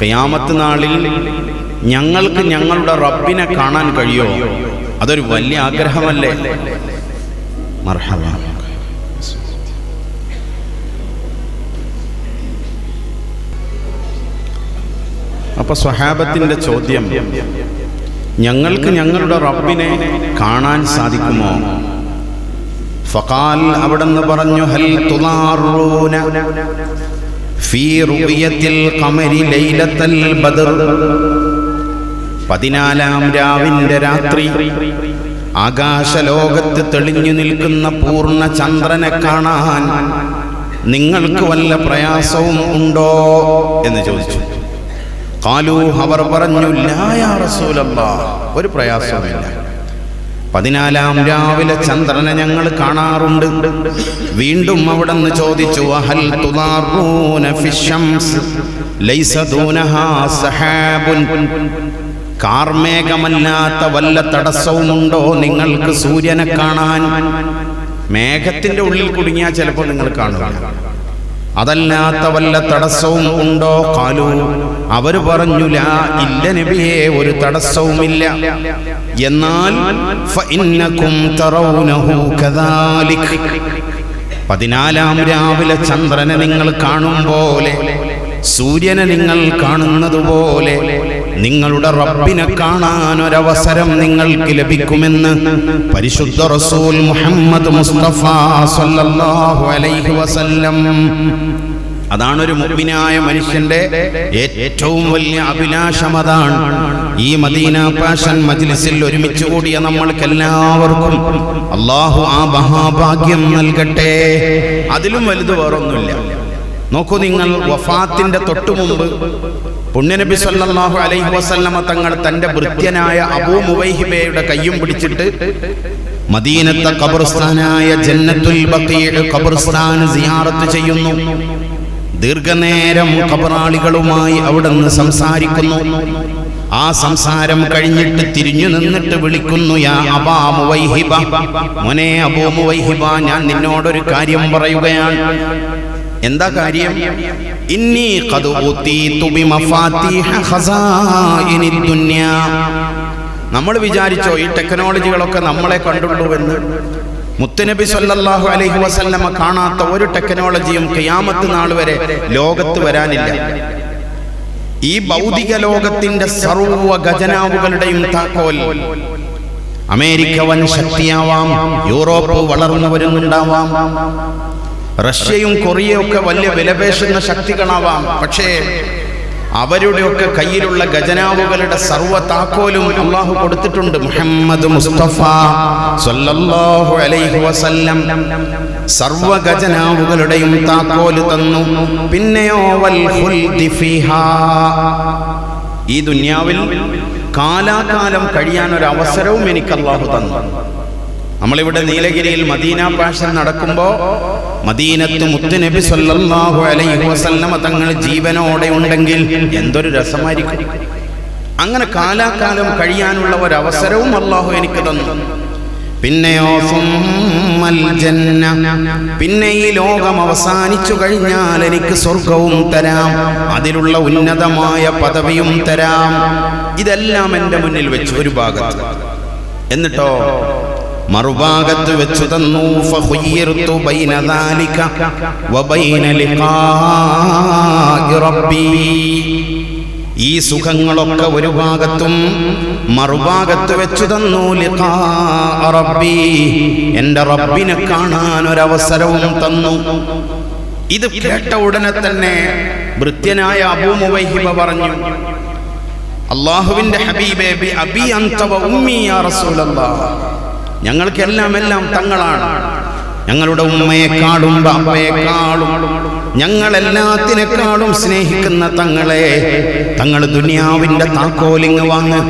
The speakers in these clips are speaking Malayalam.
ഖിയാമത്ത് നാളിൽ ഞങ്ങൾക്ക് ഞങ്ങളുടെ റബ്ബിനെ കാണാൻ കഴിയുമോ? അതൊരു വലിയ ആഗ്രഹമല്ലേ? മർഹബ. അപ്പൊ സ്വഹാബത്തിന്റെ ചോദ്യം, ഞങ്ങൾക്ക് ഞങ്ങളുടെ റബ്ബിനെ കാണാൻ സാധിക്കുമോ? ഫഖാൽ, അവിടെന്ന് പറഞ്ഞു, ഹൽ തുളാറൂന ഫീ റുയത്തിൽ ഖമരി ലൈലത്തൽ ബദർ. 14-ാം രാവിന്റെ രാത്രി ആകാശലോകത്ത് തെളിഞ്ഞു നിൽക്കുന്ന പൂർണ്ണ ചന്ദ്രനെ കാണാൻ നിങ്ങൾക്ക് വല്ല പ്രയാസവും ഉണ്ടോ എന്ന് ചോദിച്ചു. ഖാലൂ, അവർ പറഞ്ഞു, ലാ യാ റസൂലല്ലാഹ്, ഒരു പ്രയാസവുമില്ല. 14-ാം രാവിലെ ചന്ദ്രനെ ഞങ്ങൾ കാണാറുണ്ട്. വീണ്ടും അവിടെന്ന് ചോദിച്ചു, വഹൽ തുളാറൂന ഫിശ്ശംസ് ലൈസ ദൂനഹാ സഹാബുൻ. കാർമേഘമല്ലാത്ത വല്ല തടസ്സവുമുണ്ടോ നിങ്ങൾക്ക് സൂര്യനെ കാണാൻ? മേഘത്തിന്റെ ഉള്ളിൽ കുടുങ്ങിയാൽ ചിലപ്പോൾ നിങ്ങൾ കാണുക, അതല്ലാത്ത വല്ല തടസ്സവും ഉണ്ടോ? ഖാലൂ, അവർ പറഞ്ഞു, ലാ, ഇല്ല നബിയേ, ഒരു തടസ്സവുമില്ല. എന്നാൽ ഫഇന്നകും തറൗനഹു കദാലിക്. 14-ാം രാവിലെ ചന്ദ്രനെ നിങ്ങൾ കാണും പോലെ, സൂര്യനെ നിങ്ങൾ കാണുന്നത് പോലെ നിങ്ങളുടെ റബ്ബിനെ കാണാൻ ഒരവസരം നിങ്ങൾക്ക് ലഭിക്കുമെന്ന് പരിശുദ്ധ റസൂൽ മുഹമ്മദ് മുസ്തഫ സല്ലല്ലാഹു അലൈഹി വസല്ലം. അതാണൊരു മുഅ്മിനായ മനുഷ്യന്റെ ഏറ്റവും വലിയ അഭിലാഷം. അതാണ് ഈ മദീന പാഷൻ മജ്ലിസിൽ ഒരുമിച്ച് കൂടിയ നമ്മൾക്കെല്ലാവർക്കും അല്ലാഹു ആ മഹാഭാഗ്യം നൽകട്ടെ. അതിലും വലുത് വേറൊന്നുമില്ല. നോക്കൂ, നിങ്ങൾ വഫാത്തിന്റെ തൊട്ടു മുമ്പ് പുണ്യനബി സല്ലല്ലാഹു അലൈഹി വസല്ലമ തങ്ങൾ തന്റെ ഭൃത്യനായ അബൂ മുവൈഹിബയുടെ കയ്യും പിടിച്ചിട്ട് മദീനത്തെ ഖബർസ്ഥാനായ ജന്നത്തുൽ ബഖീഅ് ഖബർസ്ഥാൻ സിയാറത്ത് ചെയ്യുന്നു. ദീർഘനേരം ഖബറാളികളുമായി അവിടുന്ന് സംസാരിക്കുന്നു. ആ സംസാരം കഴിഞ്ഞിട്ട് തിരിഞ്ഞു നിന്നിട്ട് വിളിക്കുന്നു, യാ അബാ മുവൈഹിബ, മോനെ അബൂ മുവൈഹിബ, ഞാൻ നിന്നോടൊരു കാര്യം പറയുകയാണ്. എന്താ കാര്യം? ഇന്നി ഖദ് ഊതീതു ബിമഫാത്തിഹ ഖസാഇനിദ് ദുനിയാ. നമ്മൾ വിചാരിച്ചോ ഈ ടെക്നോളജികളൊക്കെ നമ്മളെ കണ്ടുള്ളൂ എന്ന്? മുത്തുനബി സല്ലല്ലാഹു അലൈഹി വസല്ലമ കാണാത്ത ഒരു ടെക്നോളജിയും ഖിയാമത്ത് നാൾ വരെ ലോകത്ത് വരാനില്ല. ഈ ഭൗതിക ലോകത്തിന്റെ സർവ്വ ഖജനാവുകളുടെയും താക്കോൽ അമേരിക്ക വൻ ശക്തിയാവാം, യൂറോപ്പ് വളർന്നു വരുന്നുണ്ടാവാം, റഷ്യയും കൊറിയയും ഒക്കെ വലിയ വിലപേശുന്ന ശക്തികളാവാം. പക്ഷേ അവരുടെയൊക്കെ കയ്യിലുള്ള ഖജനാവുകളുടെ സർവ്വ താക്കോലും അല്ലാഹു കൊടുത്തിട്ടുണ്ട്. മുഹമ്മദ് മുസ്തഫ സല്ലല്ലാഹു അലൈഹി വസല്ലം സർവ്വ ഖജനാവുകളുടെയും താക്കോല് തന്നു. പിന്നെയോ വൽ ഖുൽദി ഫീഹാ, ഈ ദുനിയാവിൽ കാലാകാലം കഴിയാൻ ഒരു അവസരവും എനിക്ക് അല്ലാഹു തന്നു. നമ്മളിവിടെ നീലഗിരിയിൽ മദീന പാഷൻ നടക്കുമ്പോൾ മദീനത്ത് മുത്തുനബി സല്ലല്ലാഹു അലൈഹി വസല്ലമ തങ്ങൾ ജീവനോടെ ഉണ്ടെങ്കിൽ എന്തൊരു രസമായിരിക്കും. അങ്ങനെ കാലാകാലം കഴിയാനുള്ള ഒരു അവസരവും അല്ലാഹു എനിക്ക് തന്നു. പിന്നെയോ സുമ്മൽ ജന്ന, പിന്നെ ഈ ലോകം അവസാനിച്ചു കഴിഞ്ഞാൽ എനിക്ക് സ്വർഗവും തരാം, അതിലുള്ള ഉന്നതമായ പദവിയും തരാം. ഇതെല്ലാം എൻ്റെ മുന്നിൽ വെച്ച് ഒരു ഭാഗത്ത്. എന്നിട്ടോ മറുഭാഗത്ത് വെച്ചു തന്നു, ഫഖുയ്യിർതു ബൈന ദാലിക വബൈന ലിഖാഇ റബ്ബി. ഈ സുഖങ്ങളൊക്കെ ഒരു ഭാഗത്തും മറുഭാഗത്ത് വെച്ചു തന്നു ലിഖാഇ റബ്ബി, എൻ്റെ റബ്ബിനെ കാണാൻ ഒരവസരവും തന്നു. ഇത് കേട്ട ഉടനെ തന്നെ ഭൃത്യനായ അബൂ മുവൈഹിബ പറഞ്ഞു, അല്ലാഹുവിൻ്റെ ഹബീബേ, ബി അബി അൻത വ ഉമ്മി യാ റസൂലല്ലാഹ്, ഞങ്ങൾക്കെല്ലാം തങ്ങളാണ്. ഞങ്ങളുടെ ഉമ്മയെക്കാളും ബാപ്പയെക്കാളും ഞങ്ങളെല്ലാത്തിനേക്കാളും സ്നേഹിക്കുന്ന തങ്ങളെ, തങ്ങൾ ദുനിയാവിൻ്റെ താക്കോലിങ് വാങ്ങ്,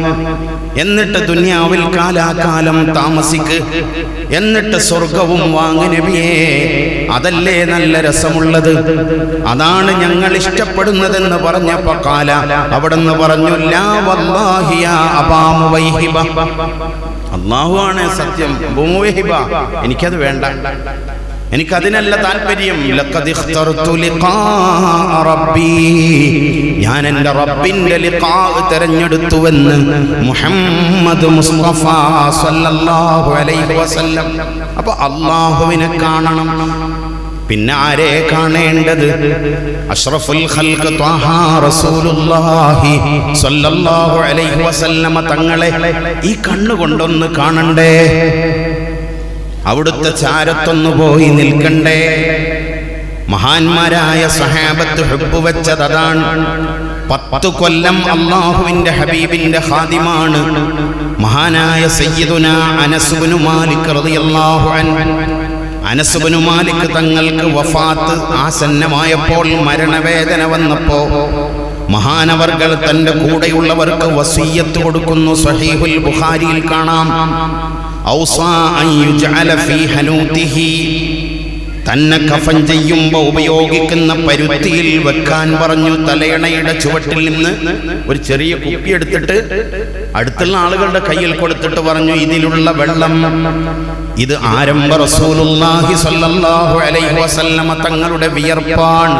എന്നിട്ട് ദുനിയാവിൽ കാലാകാലം താമസിക്ക്, എന്നിട്ട് സ്വർഗവും വാങ്ങ് നബിയേ. അതല്ലേ നല്ല രസമുള്ളത്, അതാണ് ഞങ്ങൾ ഇഷ്ടപ്പെടുന്നതെന്ന് പറഞ്ഞപ്പോൾ കാല അവിടുന്ന് പറഞ്ഞു, ലാ വല്ലാഹി യാ അബാ മുവൈഹിബ, അല്ലാഹു ആണ് സത്യം, അബൂ മുവൈഹിബ, എനിക്കത് വേണ്ട. എനിക്കതിനല്ല താല്പര്യം. ലഖദ് ഇഖ്തർതു ലിഖാ റബ്ബി, ഞാൻ എൻ്റെ റബ്ബിന്റെ ലിഖാ തിരഞ്ഞെടുത്തുവെന്ന് മുഹമ്മദ് മുസ്തഫ സല്ലല്ലാഹു അലൈഹി വസല്ലം. അപ്പോൾ അല്ലാഹുവിനെ കാണണം. പിന്നെ ആരെ കാണേണ്ടത്? അഷ്റഫുൽ ഖൽഖ് ത്വാഹ റസൂലുള്ളാഹി സ്വല്ലല്ലാഹു അലൈഹി വസല്ലമ തങ്ങളെ ഈ കണ്ണുകൊണ്ടൊന്ന് കാണണ്ടേ? അവിടുത്തെ ചാരത്തൊന്നു പോയി നിൽക്കണ്ടേ? മഹാന്മാരായ സഹാബത്ത് ഹുബ്ബ് വെച്ചത് അതാണ്. 10 കൊല്ലം അല്ലാഹുവിന്റെ ഹബീബിന്റെ ഖാദിമാണ് മഹാനായ സയ്യിദുനാ അനസ് ഇബ്നു മാലിക് റളിയല്ലാഹു അൻഹു. അനസ് ഇബ്നു മാലിക് തങ്ങൾക്ക് വഫാത്ത് ആസന്നമായപ്പോൾ, മരണവേദന വന്നപ്പോൾ മഹാനവർകൾ തന്റെ കൂടെയുള്ളവർക്ക് വസിയ്യത്ത് കൊടുക്കുന്നു. സ്വഹീഹുൽ ബുഖാരിയിൽ കാണാം, ഔസാ അൻ യുജ്അല ഫീ ഹനൂതിഹി, തന്നെ കഫൻ ചെയ്യുമ്പോൾ ഉപയോഗിക്കുന്ന പരുത്തിയിൽ വെക്കാൻ പറഞ്ഞു. തലയണയുടെ ചുവട്ടിൽ നിന്ന് ഒരു ചെറിയ കുപ്പി എടുത്തിട്ട് അടുത്തുള്ള ആളുകളുടെ കയ്യിൽ കൊടുത്തിട്ട് പറഞ്ഞു, ഇതിലുള്ള വെള്ളം ഇത് ആരംഭ റസൂലുള്ളാഹി സ്വല്ലല്ലാഹു അലൈഹി വസല്ലമ തങ്ങളുടെ വിയർപ്പാണ്.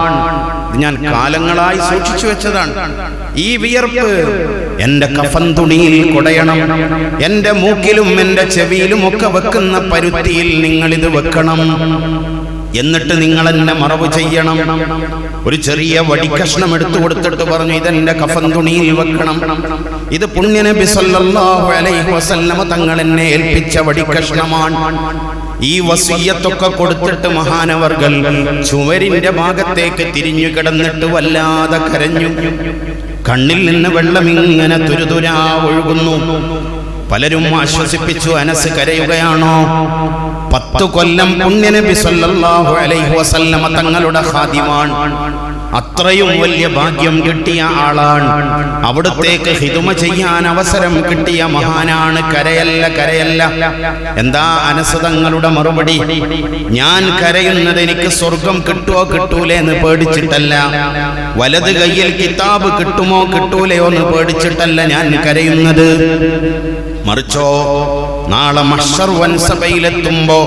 ഞാൻ കാലങ്ങളായി സൂക്ഷിച്ചു വെച്ചതാണ്. ഈ വിയർപ്പ് എന്റെ കഫൻ തുണിയിൽ കുടയണം. എന്റെ മൂക്കിലും എന്റെ ചെവിയിലും ഒക്കെ വെക്കുന്ന പരുത്തിയിൽ നിങ്ങൾ ഇത് വെക്കണം. എന്നിട്ട് നിങ്ങൾ എന്നെ മറവ് ചെയ്യണം. ഒരു ചെറിയ വടിക്കഷ്ണം എടുത്തു കൊടുത്തിട്ട് പറഞ്ഞു, ഇതെന്റെ കഫൻ തുണിയിൽ വെക്കണം. ഇത് പുണ്യനബി സല്ലല്ലാഹു അലൈഹി വസല്ലമ തങ്ങൾ എന്നെ ഏൽപ്പിച്ച വടിക്കഷ്ണമാണ്. ഈ വസിയ്യത്തൊക്കെ കൊടുത്തിട്ട് മഹാനവർകൾ ചുവരിന്റെ ഭാഗത്തേക്ക് തിരിഞ്ഞു കിടന്നിട്ട് വല്ലാതെ കരഞ്ഞു. കണ്ണിൽ നിന്ന് വെള്ളം ഇങ്ങനെ തുരുതുരാ ഒഴുകുന്നു. പലരും ആശ്വസിപ്പിച്ചു, അനസ് കരയുകയാണോ? 10 കൊല്ലം പുണ്യനബി സല്ലല്ലാഹു അലൈഹി വസല്ലമ തങ്ങളുടെ ഖാദിമാണ്. അത്രയും വലിയ ഭാഗ്യം കിട്ടിയ ആളാണ്. അവിടത്തേക്ക് ഹിദുമ ചെയ്യാൻ അവസരം കിട്ടിയ മഹാനാണ്. കരയല്ല കരയല്ല. എന്താ അനസ് തങ്ങളുടെ മറുപടി? ഞാൻ കരയുന്നത് എനിക്ക് സ്വർഗം കിട്ടുമോ കിട്ടൂലേ എന്ന് പേടിച്ചിട്ടല്ല, വലത് കയ്യിൽ കിതാബ് കിട്ടുമോ കിട്ടൂലയോ എന്ന് പേടിച്ചിട്ടല്ല ഞാൻ കരയുന്നത്. മറിച്ചോ, നാളെ മഹ്ശർ വൻസഭയിലെത്തുമ്പോ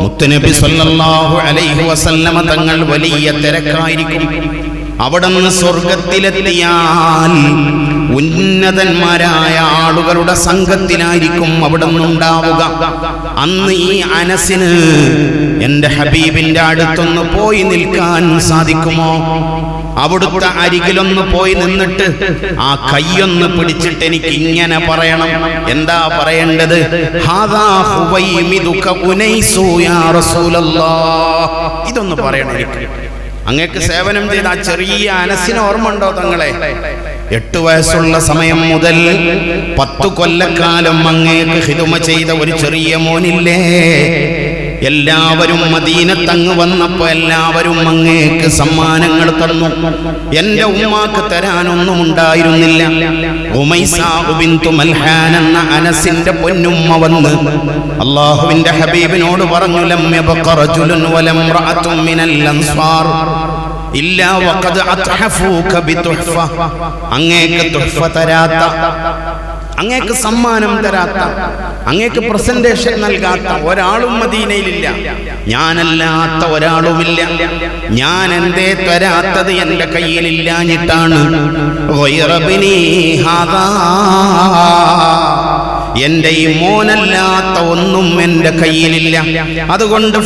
മുത്തുനബി സല്ലല്ലാഹു അലൈഹി വസല്ലമ തങ്ങൾ വലിയ തിരക്കായിരിക്കും. അവിടുന്ന് സ്വർഗത്തിലെത്തിയാൽ ഉന്നതന്മാരായ ആളുകളുടെ സംഘത്തിലായിരിക്കും അവിടുന്ന് ഉണ്ടാവുക. അന്ന് ഈ അനസിന് എന്റെ ഹബീബിന്റെ അടുത്തൊന്ന് പോയി നിൽക്കാൻ സാധിക്കുമോ? അവിടുത്തെ അരികിലൊന്ന് പോയി നിന്നിട്ട് ആ കൈയൊന്ന് പിടിച്ചിട്ട് എനിക്ക് ഇങ്ങനെ പറയണം. എന്താ പറയേണ്ടത്? ഹാദാ ഹുവൈമിദുക ഉനൈസു യാ റസൂലല്ലാഹ്. ഇതൊന്ന് പറയണം എനിക്ക്. അങ്ങേക്ക് സേവനം ചെയ്ത ആ ചെറിയ അനസിന് ഓർമ്മ ഉണ്ടോ തങ്ങളെ? 8 വയസ്സുള്ള സമയം മുതൽ 10 കൊല്ലക്കാലം അങ്ങേക്ക് ഹിദുമ ചെയ്ത ഒരു ചെറിയ മോനില്ലേ? എല്ലാവരും മദീനത്തങ്ങ് വന്നപ്പോ എല്ലാവരും അങ്ങേക്ക് സമ്മാനങ്ങൾ തന്നു. എന്റെ ഉമ്മാക്ക് തരാനൊന്നും ഉണ്ടായിരുന്നില്ല. ഉമൈസാ ബിൻതു മൽഹാൻ എന്ന അനസിന്റെ പൊന്നുമ്മ വന്ന് അല്ലാഹുവിന്റെ ഹബീബിനോട് പറഞ്ഞു, ലം യബ്ഖ റജുലുൻ വലം റഅതുൻ മിനൽ അൻസാർ ഇല്ലാ വഖദ് അത്ഹഫൂക ബിതുഹ്ഫ. അങ്ങേക്ക് തുഹ്ഫ തരാത്ത, അങ്ങേക്ക് സമ്മാനം തരാത്ത, അങ്ങേക്ക് പ്രസന്റേഷൻ നൽകാത്ത ഒരാളും മദീനയിലില്ല. ഞാനല്ലാത്ത ഒരാളുമില്ല. ഞാൻ എന്തേ തരാത്തത്? എന്റെ കയ്യിലില്ലാഞ്ഞിട്ടാണ്. എന്റെ ഈ മോനല്ലാത്ത ഒന്നും എന്റെ കയ്യിലില്ല. അതുകൊണ്ട്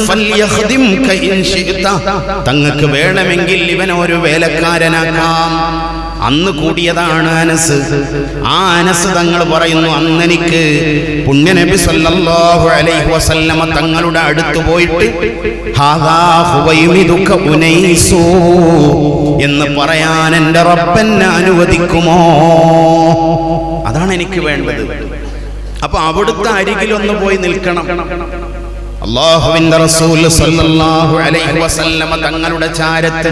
തങ്ങൾക്ക് വേണമെങ്കിൽ ഇവനൊരു വേലക്കാരനാക്കാം. അന്ന് കൂടിയതാണ് അനസ്. ആ അനസ് തങ്ങൾ പറയുന്നു, അന്നെനിക്ക് പുണ്യനബി സല്ലല്ലാഹു അലൈഹി വസല്ലമ തങ്ങളുടെ അടുത്ത് പോയിട്ട് ഹാദാ ഹുവൈമിദുക ഉനൈസു എന്ന് പറയാൻ എൻ്റെ റബ്ബെന്നെ അനുവദിക്കുമോ? അതാണ് എനിക്ക് വേണ്ടത്. അപ്പൊ അവിടുത്തെ അരികിലൊന്ന് പോയി നിൽക്കണം. അല്ലാഹുവിന്റെ റസൂൽ സല്ലല്ലാഹു അലൈഹി വസല്ലമ തങ്ങളുടെ ചാരത്ത്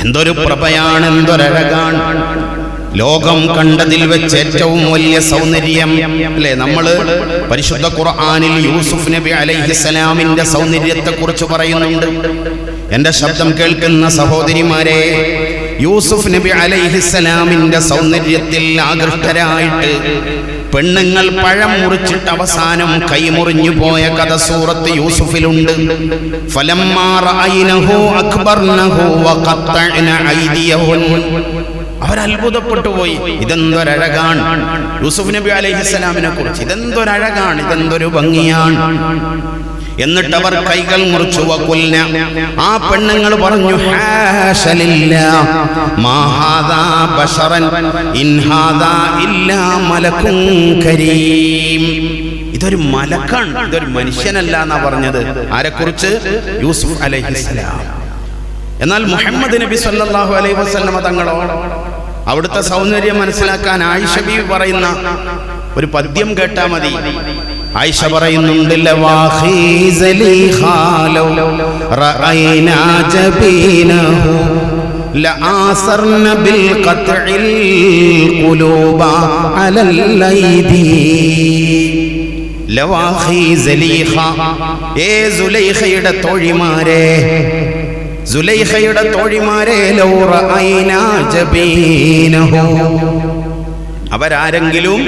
എന്തൊരു പ്രഭയാണ്, എന്തൊരഴകാണ്. ലോകം കണ്ടതിൽ വെച്ച് ഏറ്റവും വലിയ സൗന്ദര്യം അല്ലേ? നമ്മൾ പരിശുദ്ധ ഖുർആനിൽ യൂസുഫ് നബി അലൈഹിസ്സലാമിന്റെ സൗന്ദര്യത്തെ കുറിച്ച് പറയുന്നുണ്ട്. എന്റെ ശബ്ദം കേൾക്കുന്ന സഹോദരിമാരെ, യൂസുഫ് നബി അലൈഹിസ്സലാമിന്റെ സൗന്ദര്യത്തിൽ ആകൃഷ്ടരായിട്ട് പെണ്ണുങ്ങൾ പഴം മുറിച്ചിട്ട് അവസാനം കൈമുറിഞ്ഞു പോയ കഥ സൂറത്ത് യൂസുഫിലുണ്ട്. ഫലമ്മാ റഅയ്നഹു അക്ബർനഹു വഖത്തഅന ഐദിയഹുൻ. അവരത്ഭുതപ്പെട്ടു പോയി. ഇതെന്തൊരഴകാണ് യൂസുഫ് നബി അലൈഹിസ്സലാമിനെ കുറിച്ച്, ഇതെന്തൊരഴകാണ്, ഇതെന്തൊരു ഭംഗിയാണ്. എന്നിട്ട് അവർ കൈകൾ മുറിച്ചു. വഖുൽന, ആ പെണ്ണുങ്ങൾ പറഞ്ഞു, ഹാശ ലില്ലാഹ് മാ ഹാദാ ബശറൻ ഇൻ ഹാദാ ഇല്ലാ മലകുൻ കരീം. ഇതൊരു മലക്കാണ്, ഇതൊരു മനുഷ്യനല്ല എന്നാ പറഞ്ഞത്. ആരെക്കുറിച്ച്? യൂസുഫ് അലൈഹിസ്സലാം. എന്നാൽ മുഹമ്മദ് നബി സല്ലല്ലാഹു അലൈഹി വസല്ലമ തങ്ങളോ അവിടുത്തെ സൗന്ദര്യം മനസ്സിലാക്കാൻ ആയിഷ ബീവി പറയുന്ന ഒരു പദ്യം കേട്ടാ മതി. ആയിഷ പറയുന്നുണ്ട്, ലആസർന ബിൽ ഖത്ഇൽ ഖുലൂബ അലൽ ലൈദി. ലവാഖി സലീഖ, ഏ സുലൈഖയുടെ തോഴിമാരെ, സുലൈഖയുടെ തോഴിമാരെ, ലൗ റഅയ്നാ ജബീനഹു. അവരാരെങ്കിലും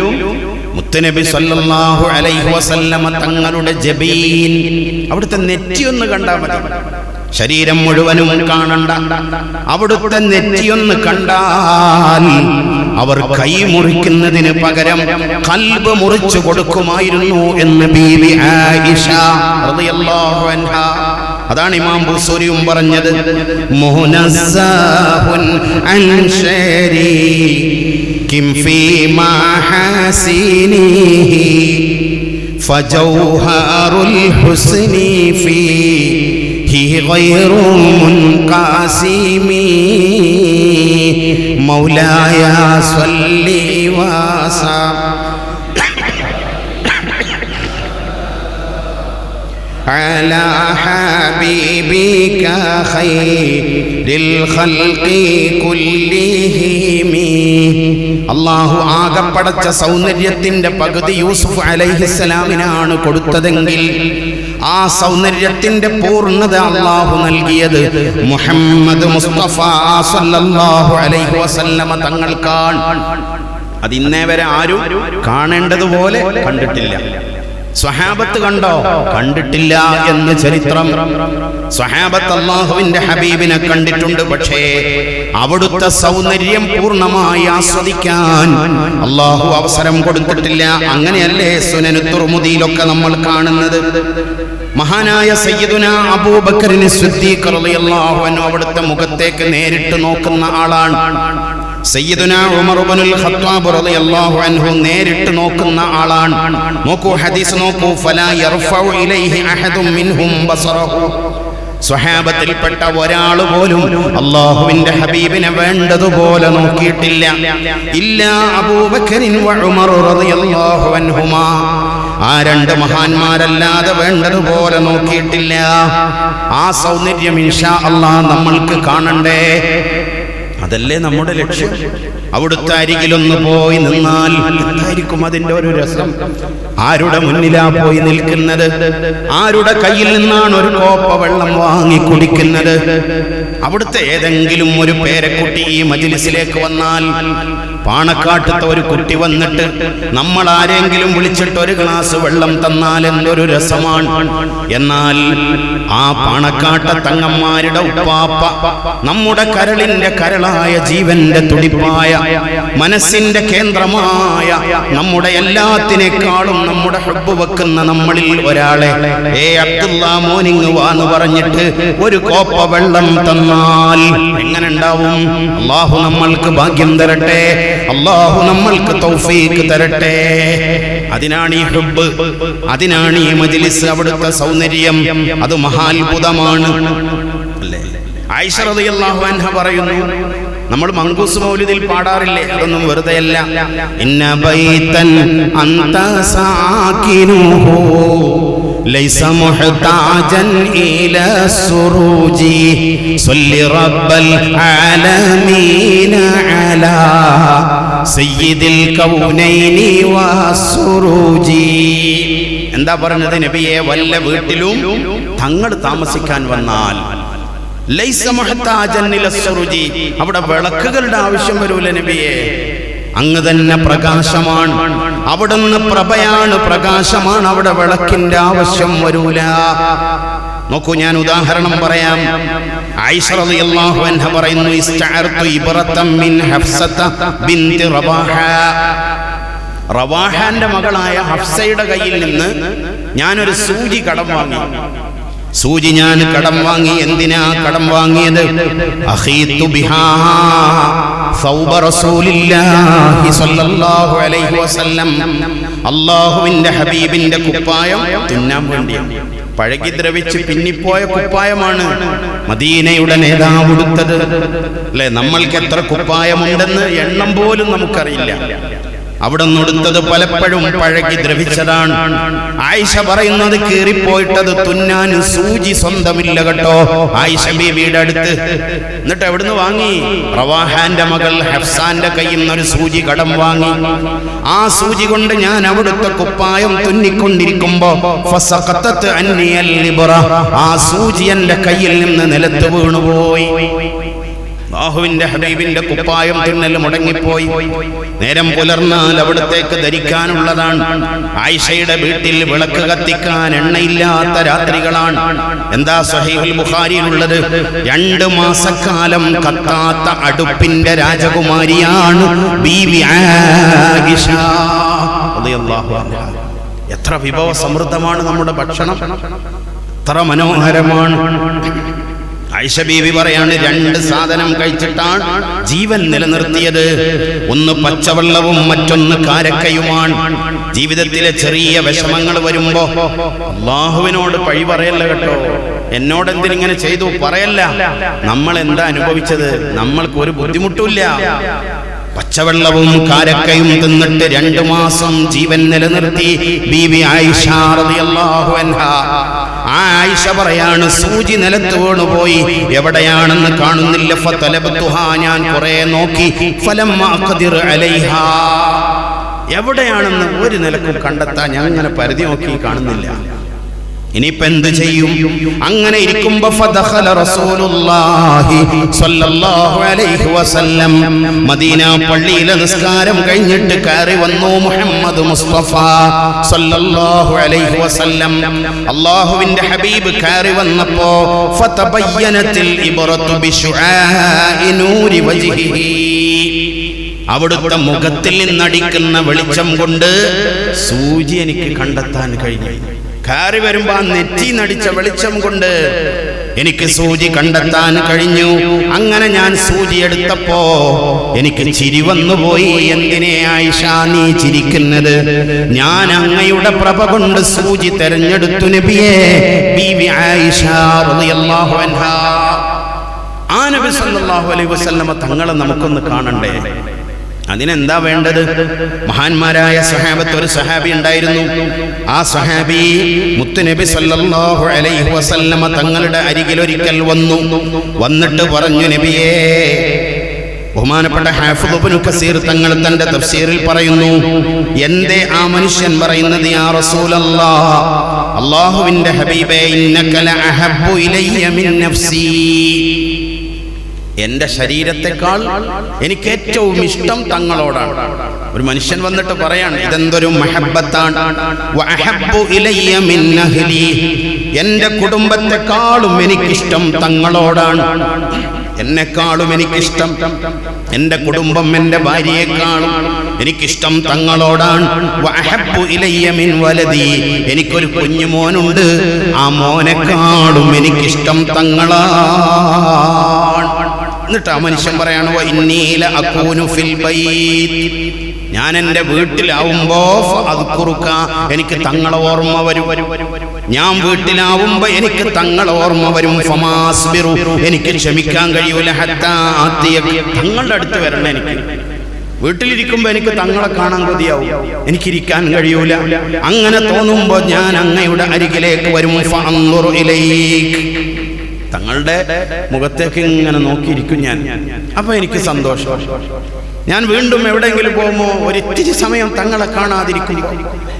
മുത്തുനബി സല്ലല്ലാഹു അലൈഹി വസല്ലമ തങ്ങളുടെ ജബീൻ, അവിടുത്തെ നെറ്റിയൊന്ന് കണ്ടാൽ മതി, ശരീരം മുഴുവനും കാണണ്ട, അവിടുത്തെ നെറ്റിയൊന്ന് കണ്ടാൽ അവർ കൈ മുറിക്കുന്നതിന് പകരം ഖൽബ് മുറിച്ചു കൊടുക്കുമായിരുന്നു എന്ന് ബീവി ആയിഷ റളിയല്ലാഹു അൻഹാ. അതാണ് ഇമാം ബുസൂരിയും പറഞ്ഞത്, മുനസ്സഹുൻ അൻ ശരീകിൻ ഫീ മഹാസിനിഹി ഫജൗഹറുൽ ഹുസ്നി ഫീഹി ഗൈറു മുൻഖാസിമി മൗലായ സ്വല്ലി വസല്ലം على حبيبك خير الخلق كلهم. അല്ലാഹു ആകപ്പടച്ച സൗന്ദര്യത്തിന്റെ പകുതി യൂസുഫ് അലൈഹിസ്സലാമിനാണ് കൊടുത്തതെങ്കിൽ ആ സൗന്ദര്യത്തിന്റെ പൂർണ്ണത അല്ലാഹു നൽകിയത് മുഹമ്മദ് മുസ്തഫ സല്ലല്ലാഹു അലൈഹി വസല്ലമ തങ്ങൾക്കാണ്. അത് ഇന്നേ വരെ ആരും കാണേണ്ടതുപോലെ കണ്ടിട്ടില്ല. സ്വഹാബത്ത് കണ്ടോ? കണ്ടിട്ടില്ല എന്ന് ചരിത്രം. സ്വഹാബത്ത് അല്ലാഹുവിന്റെ ഹബീബിനെ കണ്ടിട്ടുണ്ട്, പക്ഷേ അവിടുത്തെ സൗന്ദര്യം പൂർണ്ണമായി ആസ്വദിക്കാൻ അല്ലാഹു അവസരം കൊടുത്തിട്ടില്ല. അങ്ങനെയല്ലേ സുനനു തുർമുദിയിലൊക്കെ നമ്മൾ കാണുന്നത്. മഹാനായ സയ്യിദുനാ അബൂബക്കറിന് സിദ്ദീഖ് റളിയല്ലാഹു അൻഹു അവിടുത്തെ മുഖത്തേക്ക് നേരിട്ട് നോക്കുന്ന ആളാണ്. സയ്യിദുനാ ഉമർ ഇബ്നുൽ ഖത്താബ് റളിയല്ലാഹു അൻഹു നേരിട്ട് നോക്കുന്ന ആളാണ്. നോക്കൂ, ഹദീസ് നോക്കൂ, ഫലാ യർഫഉ ഇലൈഹി അഹദും മിൻഹും ബസറഹു. സ്വഹാബത്തിൽപ്പെട്ട ഒരാൾ പോലും അല്ലാഹുവിന്റെ ഹബീബിനെ വേണ്ടതുപോലെ നോക്കിയിട്ടില്ല. ഇല്ലാ അബൂബക്കറിൻ വ ഉമർ റളിയല്ലാഹു അൻഹുമാ. ആ രണ്ട് മഹാന്മാരല്ലാതെ വേണ്ടതുപോലെ നോക്കിയിട്ടില്ല. ആ സൗന്ദര്യം ഇൻഷാ അല്ലാഹ് നമ്മൾക്ക് കാണണ്ടേ? അതല്ലേ നമ്മുടെ ലക്ഷ്യം. അവിടുത്തെ അരികിലൊന്ന് പോയി നിന്നാൽ എന്തായിരിക്കും അതിന്റെ ഒരു രസം? ആരുടെ മുന്നിലാ പോയി നിൽക്കുന്നത്? ആരുടെ കയ്യിൽ നിന്നാണ് ഒരു കോപ്പ വെള്ളം വാങ്ങി കുടിക്കുന്നത്? അവിടുത്തെ ഏതെങ്കിലും ഒരു പേരക്കുട്ടി ഈ മജ്ലിസിലേക്ക് വന്നാൽ, പാണക്കാട്ടത്തെ ഒരു കുട്ടി വന്നിട്ട് നമ്മൾ ആരെങ്കിലും വിളിച്ചിട്ട് ഒരു ഗ്ലാസ് വെള്ളം തന്നാൽ എന്തൊരു രസമാണ്. എന്നാൽ ആ പാണക്കാട്ട തങ്ങന്മാരുടെ ഉപ്പാപ്പ, നമ്മുടെ കരളിന്റെ കരളായ ജീവന്റെ തുടിപ്പായ മനസ്സിന്റെ കേന്ദ്രമായ നമ്മുടെ എല്ലാത്തിനേക്കാളും നമ്മുടെ ഹബ്ബ് വെക്കുന്ന നമ്മളിൽ ഒരാളെ, ഏ അബ്ദുള്ള മോനിങ് വാന്ന് പറഞ്ഞിട്ട് ഒരു കോപ്പ വെള്ളം തന്നാൽ എങ്ങനെ ഉണ്ടാവും? അല്ലാഹു നമ്മൾക്ക് ഭാഗ്യം തരട്ടെ, അല്ലാഹു നമ്മൾക്ക് തൗഫീഖ് തരട്ടെ. അതിനാണ് ഈ ഹബ്ബ്, അതിനാണ് ഈ മജ്ലിസ്. അവിടുത്തെ സൗന്ദര്യം അത് മഹാത്ഭുതമാണ് അല്ലേ? ആയിഷ റളിയല്ലാഹു അൻഹ പറയുന്നു, നമ്മൾ മങ്കൂസ് മൗലിദിൽ പാടാറില്ലേ? അതൊന്നും വെറുതെയല്ല. ഇന്ന ബൈതൻ അന്ത സാകിനുഹു ലൈസ മുഹ്താജൻ ഇലാ സുറൂജി സല്ലി റബ്ബൽ ആലമീന അലാ സയ്യിദിൽ കൗനൈനി വസുറൂജി. എന്താ പറഞ്ഞത് നബിയെ? വല്ല വീട്ടിലും തങ്ങൾ താമസിക്കാൻ വന്നാൽ അവിടെ വിളക്കുകളുടെ ആവശ്യം വരൂല നബിയെ. അങ്ങ് തന്നെ പ്രകാശമാണ്, അവിടുന്ന് പ്രഭയാണ്, പ്രകാശമാണ്. അവിടെ വിളക്കിന്റെ ആവശ്യം വരൂല. നോക്കൂ, ഞാൻ ഉദാഹരണം പറയാം. ആയിഷ റളിയല്ലാഹു അൻഹ പറയുന്നു, ഇസ്തഅർതു ഇബ്റതൻ മിൻ ഹഫ്സത ബിൻതി റവാഹ. റവാഹാന്റെ മകളായ ഹഫ്സയുടെ കയ്യിൽ നിന്ന് ഞാനൊരു സൂചി കടം വാങ്ങി. സൂചി ഞാൻ കടം വാങ്ങി. എന്തിനാ കടം വാങ്ങിയത്? അഖീതു ബിഹാ സൗബ റസൂലില്ലാഹി സ്വല്ലല്ലാഹു അലൈഹി വസല്ലം. അല്ലാഹുവിന്റെ ഹബീബിന്റെ കുപ്പായം തുന്നാൻ വേണ്ടിയാണ്. പഴകി ദ്രവിച്ച് പിന്നിപ്പോയ കുപ്പായമാണ് മദീനയുടെ നേതാവ് ഉടുത്തത്. അല്ലെ, നമ്മൾക്ക് എത്ര കുപ്പായമുണ്ടെന്ന് എണ്ണം പോലും നമുക്കറിയില്ല. അവിടെ നിന്നെടുത്തത് പലപ്പോഴും പഴകി ദ്രവിച്ചതാണ്. ആയിഷ പറയുന്നത്, കീറിപ്പോയിട്ടത് തുന്നാൻ സൂചി സ്വന്തമില്ല കേട്ടോ ആയിഷ ബീവിയുടെ അടുത്ത്. എന്നിട്ട് എവിടുന്ന് വാങ്ങി? റവാഹാന്റെ മകൾ ഹഫ്സാന്റെ കയ്യിൽ നിന്ന് ഒരു സൂചി കടം വാങ്ങി. ആ സൂചി കൊണ്ട് ഞാൻ അവിടുത്തെ കുപ്പായം തുന്നിക്കൊണ്ടിരിക്കുമ്പോ ഫസഖതത് അന്നിയൽ ലിബ്റ, ആ സൂചി എന്റെ കയ്യിൽ നിന്ന് നിലത്ത് വീണുപോയി. അല്ലാഹുവിന്റെ ഹബീബിന്റെ കുപ്പായം തുന്നൽ മുടങ്ങിപ്പോയി. നേരം പുലർന്നാൽ അവിടത്തേക്ക് ധരിക്കാനുള്ളതാണ്. ആയിഷയുടെ വീട്ടിൽ വിളക്ക് കത്തിക്കാൻ എണ്ണയില്ലാത്ത രാത്രികളാണ്. എന്താ സ്വഹീഹുൽ ബുഖാരിയിലുള്ളത്? 2 മാസക്കാലം കത്താത്ത അടുപ്പിന്റെ രാജകുമാരിയാണ് ബീവി ആയിഷ റളിയല്ലാഹു അൻഹ. എത്ര വിഭവ സമൃദ്ധമാണ് നമ്മുടെ ഭക്ഷണം, എത്ര മനോഹരമാണ്. ആയിഷ ബീവി പറയാണ്, 2 സാധനം കഴിച്ചിട്ടാണ് ജീവൻ നിലനിർത്തിയത്. ഒന്ന് പച്ചവെള്ളവും മറ്റൊന്ന് കാരക്കയുമാണ്. ജീവിതത്തിലെ ചെറിയ വിഷമങ്ങൾ വരുമ്പോ അല്ലാഹുവിനോട് പഴി പറയല്ല കേട്ടോ. എന്നോട് എന്തിനിങ്ങനെ ചെയ്തു പറയല്ല. നമ്മൾ എന്താ അനുഭവിച്ചത്? നമ്മൾക്ക് ഒരു ബുദ്ധിമുട്ടില്ല. പച്ചവെള്ളവും കാരക്കയും തിന്നിട്ട് 2 മാസം ജീവൻ നിലനിർത്തി ബീവി ആയിഷ റളിയല്ലാഹു അൻഹ. ആയിഷ പറയാണ്, സൂചി നിലത്ത് വീണുപോയി. എവിടെയാണെന്ന് കാണുന്നില്ല. ഫതലബതുഹാ, ഞാൻ കുറെ നോക്കി. ഫലമ്മ അഖദിർ അലൈഹാ, എവിടെയാണെന്ന് ഒരു നിലക്കും കണ്ടെത്താൻ ഞാൻ ഇങ്ങനെ പരിധി നോക്കി, കാണുന്നില്ല. ഇനിയിപ്പോ എന്ത് ചെയ്യും? അങ്ങനെ ഇരിക്കുമ്പോ ഫദഖല റസൂലുള്ളാഹി സ്വല്ലല്ലാഹു അലൈഹി വസല്ലം, മദീന പള്ളിയിലെ നിസ്കാരം കഴിഞ്ഞിട്ട് കയറി വന്നു മുഹമ്മദ് മുസ്തഫ സ്വല്ലല്ലാഹു അലൈഹി വസല്ലം. അല്ലാഹുവിന്റെ ഹബീബ് കയറി വന്നപ്പോ ഫതബയ്യനത്തിൽ ഇബ്റതു ബിശുആഇ നൂരി വജ്ഹിഹി, അവിടുത്തെ മുഖത്തിൽ നിന്നടിക്കുന്ന വെളിച്ചം കൊണ്ട് സൂചി എനിക്ക് കണ്ടെത്താൻ കഴിഞ്ഞു. കയറി വരുമ്പോ ആ നെറ്റി നടിച്ച വെളിച്ചം കൊണ്ട് എനിക്ക് സൂചി കണ്ടെത്താൻ കഴിഞ്ഞു. അങ്ങനെ ഞാൻ സൂചി എടുത്തപ്പോ എനിക്ക് ചിരി വന്നുപോയി. എന്തിനെ ആയിഷ നീ ചിരിക്കുന്നത്? ഞാൻ അങ്ങയുടെ പ്രഭ കൊണ്ട് സൂചി തെരഞ്ഞെടുത്തു നബിയേ. ബീവി ആയിഷ റളിയല്ലാഹു അൻഹാ. ആ നബി സല്ലല്ലാഹു അലൈഹി വസല്ലമ തങ്ങളെ നമുക്കൊന്ന് കാണണ്ടേ? അതിനെന്താ വേണ്ടത്? മഹാന്മാരായ സഹാബത്ത്, ഒരു സഹാബി ഉണ്ടായിരുന്നു. ആ സഹാബി മുത്തുനബി സല്ലല്ലാഹു അലൈഹി വസല്ലമ തങ്ങളുടെ അരികിൽ ഒരിക്കൽ വന്നിട്ട് പറഞ്ഞു, നബിയേ. ബഹുമാനപ്പെട്ട ഹാഫിദ് ഇബ്നു കസീർ തങ്ങൾ തന്റെ തഫ്സീറിൽ പറയുന്നു, എന്തേ ആ മനുഷ്യൻ പറയുന്നത്? യാ റസൂലല്ലാഹ്, അല്ലാഹുവിന്റെ ഹബീബേ, ഇന്നക ലഅഹബ്ബു ഇലയ്യ മിൻ നഫ്സി, എന്റെ ശരീരത്തെക്കാൾ എനിക്ക് ഏറ്റവും ഇഷ്ടം തങ്ങളോടാണ്. ഒരു മനുഷ്യൻ വന്നിട്ട് പറയാണ്, ഇതെന്തൊരു മഹബ്ബത്താണ്. വഅഹബ്ബു ഇലയ്യ മിൻ അഹ്ലി, എന്റെ കുടുംബത്തെക്കാളും എനിക്കിഷ്ടം തങ്ങളോടാണ്. എന്നെക്കാളും എനിക്കിഷ്ടം എന്റെ കുടുംബം, എന്റെ ഭാര്യയെക്കാളും എനിക്കിഷ്ടം തങ്ങളോടാണ്. വഅഹബ്ബു ഇലയ്യ മിൻ വലദി, എനിക്കൊരു കുഞ്ഞു മോനുണ്ട്, ആ മോനെക്കാളും എനിക്കിഷ്ടം തങ്ങളാണ്. എന്നിട്ട് ആ മനുഷ്യൻ പറയാണ്, വഇന്നീല അകൂനു ഫിൽ ബൈത്ത്, ഞാൻ എൻ്റെ വീട്ടിലാവുമ്പോ അദ്കുറുക, എനിക്ക് തങ്ങളെ ഓർമ്മ വരും. ഞാൻ വീട്ടിലാവുമ്പോ എനിക്ക് തങ്ങളെ ഓർമ്മ വരും. ഫമാസ്ബിറു, എനിക്ക് ക്ഷമിക്കാൻ കഴിയൂല. ഹത്താ ആതിയക, തങ്ങളുടെ അടുത്ത് വരണം. എനിക്ക് വീട്ടിലിരിക്കുമ്പോ എനിക്ക് തങ്ങളെ കാണാൻ കൊതിയാവും, എനിക്കിരിക്കാൻ കഴിയൂല. അങ്ങനെ തോന്നുമ്പോ ഞാൻ അങ്ങയുടെ അരികിലേക്ക് വരും. ഫഅൻദുറു ഇലൈക്, തങ്ങളുടെ മുഖത്തേക്ക് ഇങ്ങനെ നോക്കിയിരിക്കും ഞാൻ. അപ്പൊ എനിക്ക് സന്തോഷം. ഞാൻ വീണ്ടും എവിടെയെങ്കിലും പോകുമ്പോ ഒരിത്തിരി സമയം തങ്ങളെ കാണാതിരിക്കും,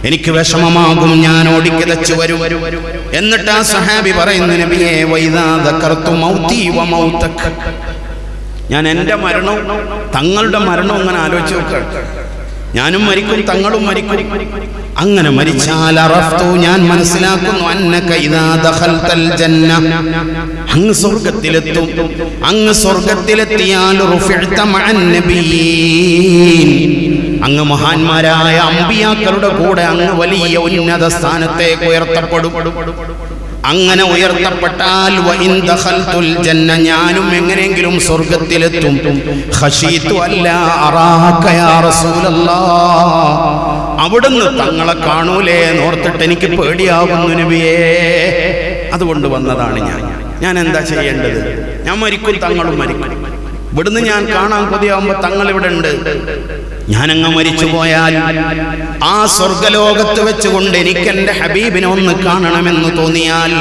എനിക്ക് വിഷമമാകും. ഞാൻ ഓടിക്കിതച്ചു വരും. എന്നിട്ട് ആ സഹാബി പറയുന്നു, നബിയേ, വൈദാ ദകർതു മൗതി വമൗതക, ഞാൻ എൻ്റെ മരണവും തങ്ങളുടെ മരണവും ഇങ്ങനെ ആലോചിച്ച് നോക്കുക. ഞാനും മരിക്കും, തങ്ങളും മരിക്കും. അങ്ങനെ മരിച്ചാൽ അറഫ്തു, ഞാൻ മനസ്സിലാക്കുന്നു, അന്നക ഇദാ ദഖൽതൽ ജന്ന, അങ്ങ് സ്വർഗ്ഗത്തിലെത്തും. അങ്ങ് സ്വർഗ്ഗത്തിലെത്തിയാൽ റുഫിഅത മഅൻ നബിയീൻ, അങ്ങ് മഹാന്മാരായ അമ്പിയാക്കളുടെ കൂടെ അങ്ങ് വലിയ ഉന്നത സ്ഥാനത്തേക്ക് ഉയർത്തപ്പെടും. അങ്ങനെ ഉയർത്തപ്പെട്ടാൽ വഇൻ ദഖൽതുൽ ജന്ന, ഞാനും എങ്ങനെയെങ്കിലും സ്വർഗ്ഗത്തിലെത്തും. ഖശീതു അല്ലാ അറാക യാ റസൂലല്ലാഹ്, അവിടുന്ന് തങ്ങളെ കാണൂലേ എന്നോർത്തിട്ട് എനിക്ക് പേടിയാകുന്നു നബിയേ. അതുകൊണ്ട് വന്നതാണ് ഞാൻ എന്താ ചെയ്യേണ്ടത്? ഞാൻ മരിക്കും, തങ്ങളും മരിക്കും. ഇവിടുന്ന് ഞാൻ കാണാൻ കൊതിയാവുമ്പോ തങ്ങൾ ഇവിടെ ഉണ്ട്. ഞാനങ്ങ് മരിച്ചു പോയാൽ ആ സ്വർഗലോകത്ത് വെച്ചുകൊണ്ട് എനിക്ക് എൻ്റെ ഹബീബിനെ ഒന്ന് കാണണമെന്ന് തോന്നിയാൽ,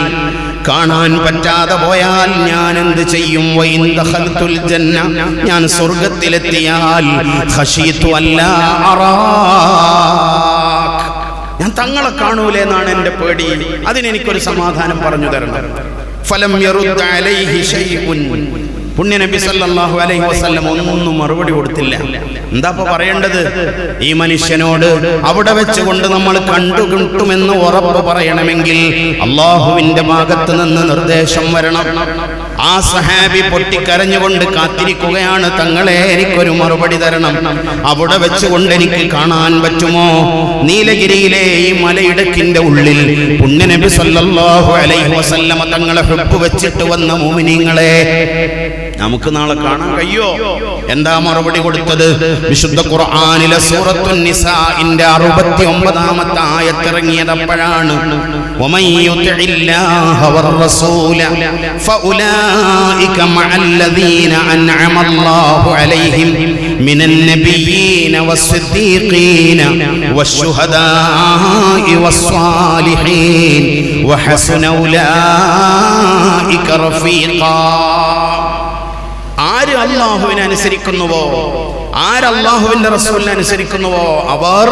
കാണാൻ പറ്റാതെ പോയാൽ ഞാൻ എന്ത് ചെയ്യും? വഇൻ ദഖൽതുൽ ജന്ന, ഞാൻ സ്വർഗത്തിലെത്തിയാൽ ഖശീതു അല്ലാ അറാക, ഞാൻ തങ്ങളെ കാണൂലേ എന്നാണ് എൻ്റെ പേടി. അതിനെനിക്കൊരു സമാധാനം പറഞ്ഞു തരണം. ഫലം യറുദ്ദ അലൈഹി ഷൈഉൻ, പുണ്യനബി സല്ലല്ലാഹു അലൈഹി വസല്ലം ഒന്നും മറുപടി കൊടുത്തില്ല. എന്താ പറയേണ്ടത്? ഈ മനുഷ്യനോട് അവിടെ വെച്ചുകൊണ്ട് നമ്മൾ കണ്ടുകിട്ടുമെന്ന് ഉറപ്പ് പറയണമെങ്കിൽ അള്ളാഹുവിന്റെ ഭാഗത്ത് നിന്ന് നിർദ്ദേശം വരണം. ആ സഹാബി പൊട്ടിക്കരഞ്ഞുകൊണ്ട് കാത്തിരിക്കുകയാണ്, തങ്ങളെ എനിക്കൊരു മറുപടി തരണം. അവിടെ വെച്ചുകൊണ്ട് എനിക്ക് കാണാൻ പറ്റുമോ? നീലഗിരിയിലെ ഈ മലയിടുക്കിന്റെ ഉള്ളിൽ പുണ്യനബി സല്ലല്ലാഹു അലൈഹി വസല്ലം തങ്ങളെ ഹുബ്ബ് വെച്ചിട്ട് വന്ന മുഅ്മിനീങ്ങളെ നമുക്ക് നാളെ കാണാൻ കഴിയോ? എന്താ മറുപടി കൊടുത്തത്? വിശുദ്ധ ഖുർആനിലെ സൂറത്തുൻ നിസാഇന്റെ 69ാമത്തെ ആയത്ത് ഇറങ്ങിയതപ്പോഴാണ്. വമൻ യുതിഇല്ലാഹ വർ-റസൂല ഫഉലൈക മഅല്ലദീന അൻഅമല്ലാഹു അലൈഹിം മിനൻ നബിയ്യീന വസ്-സിദ്ദീഖീന വശ്-ശുഹദാഇ വസ്-സാലിഹീൻ വഹസുന ഉലൈക റഫീഖാ. ആര് അല്ലാഹുവിനെ അനുസരിക്കുന്നുവോ, ആര് അല്ലാഹുവിന്റെ റസൂലിനെ അനുസരിക്കുന്നുവോ, അവർ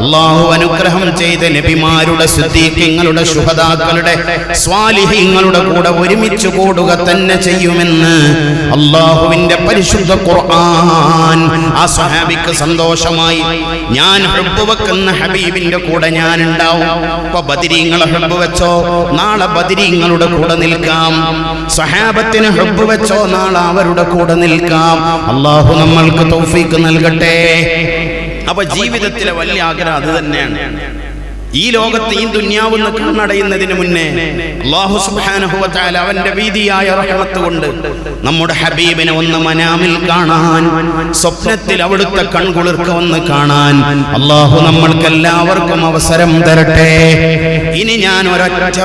അല്ലാഹു അനുഗ്രഹം ചെയ്ത നബിമാരുടെ, സിദ്ദീഖീങ്ങളുടെ, ശുഹദാക്കളുടെ, സ്വാലിഹീങ്ങളുടെ കൂടെ ഒരുമിച്ച് കൂടുക തന്നെ ചെയ്യുമെന്ന് അല്ലാഹുവിന്റെ പരിശുദ്ധ ഖുർആൻ. ആ സ്വഹാബിക്ക് സന്തോഷമായി. ഞാൻ ഹുബ്ബ് വെക്കുന്ന ഹബീബിന്റെ കൂടെ ഞാൻ ഉണ്ടാവും. ഇപ്പൊ ബദരീങ്ങളെ ഹുബ്ബ് വെച്ചോ, നാളെ ബദരീങ്ങളുടെ കൂടെ നിൽക്കാം. സ്വഹാബത്തിന് ഹുബ്ബ് വെച്ചോ, നാളെ അവരുടെ കൂടെ നിൽക്കാം. അല്ലാഹു നമ്മൾക്ക് തൗഫീഖ് നൽകട്ടെ. അപ്പൊ ജീവിതത്തിലെ വലിയ ആഗ്രഹം അത് തന്നെയാണ്. ഈ ലോകത്ത് ഈ ദുനിയാവെന്ന് കണ്ണടയുന്നതിന് മുന്നേ അല്ലാഹു സുബ്ഹാനഹു വ തആല അവന്റെ വീതിയായ റഹ്മത്ത് കൊണ്ട് നമ്മുടെ ഹബീബിനെ ഒന്ന് മനാമിൽ കാണാൻ, സ്വപ്നത്തിൽ അവിടുത്തെ കൺകുളിർക്ക ഒന്ന് കാണാൻ അല്ലാഹു നമ്മൾക്കെല്ലാവർക്കും അവസരം തരട്ടെ. ഇനി ഞാൻ ഒരൊറ്റ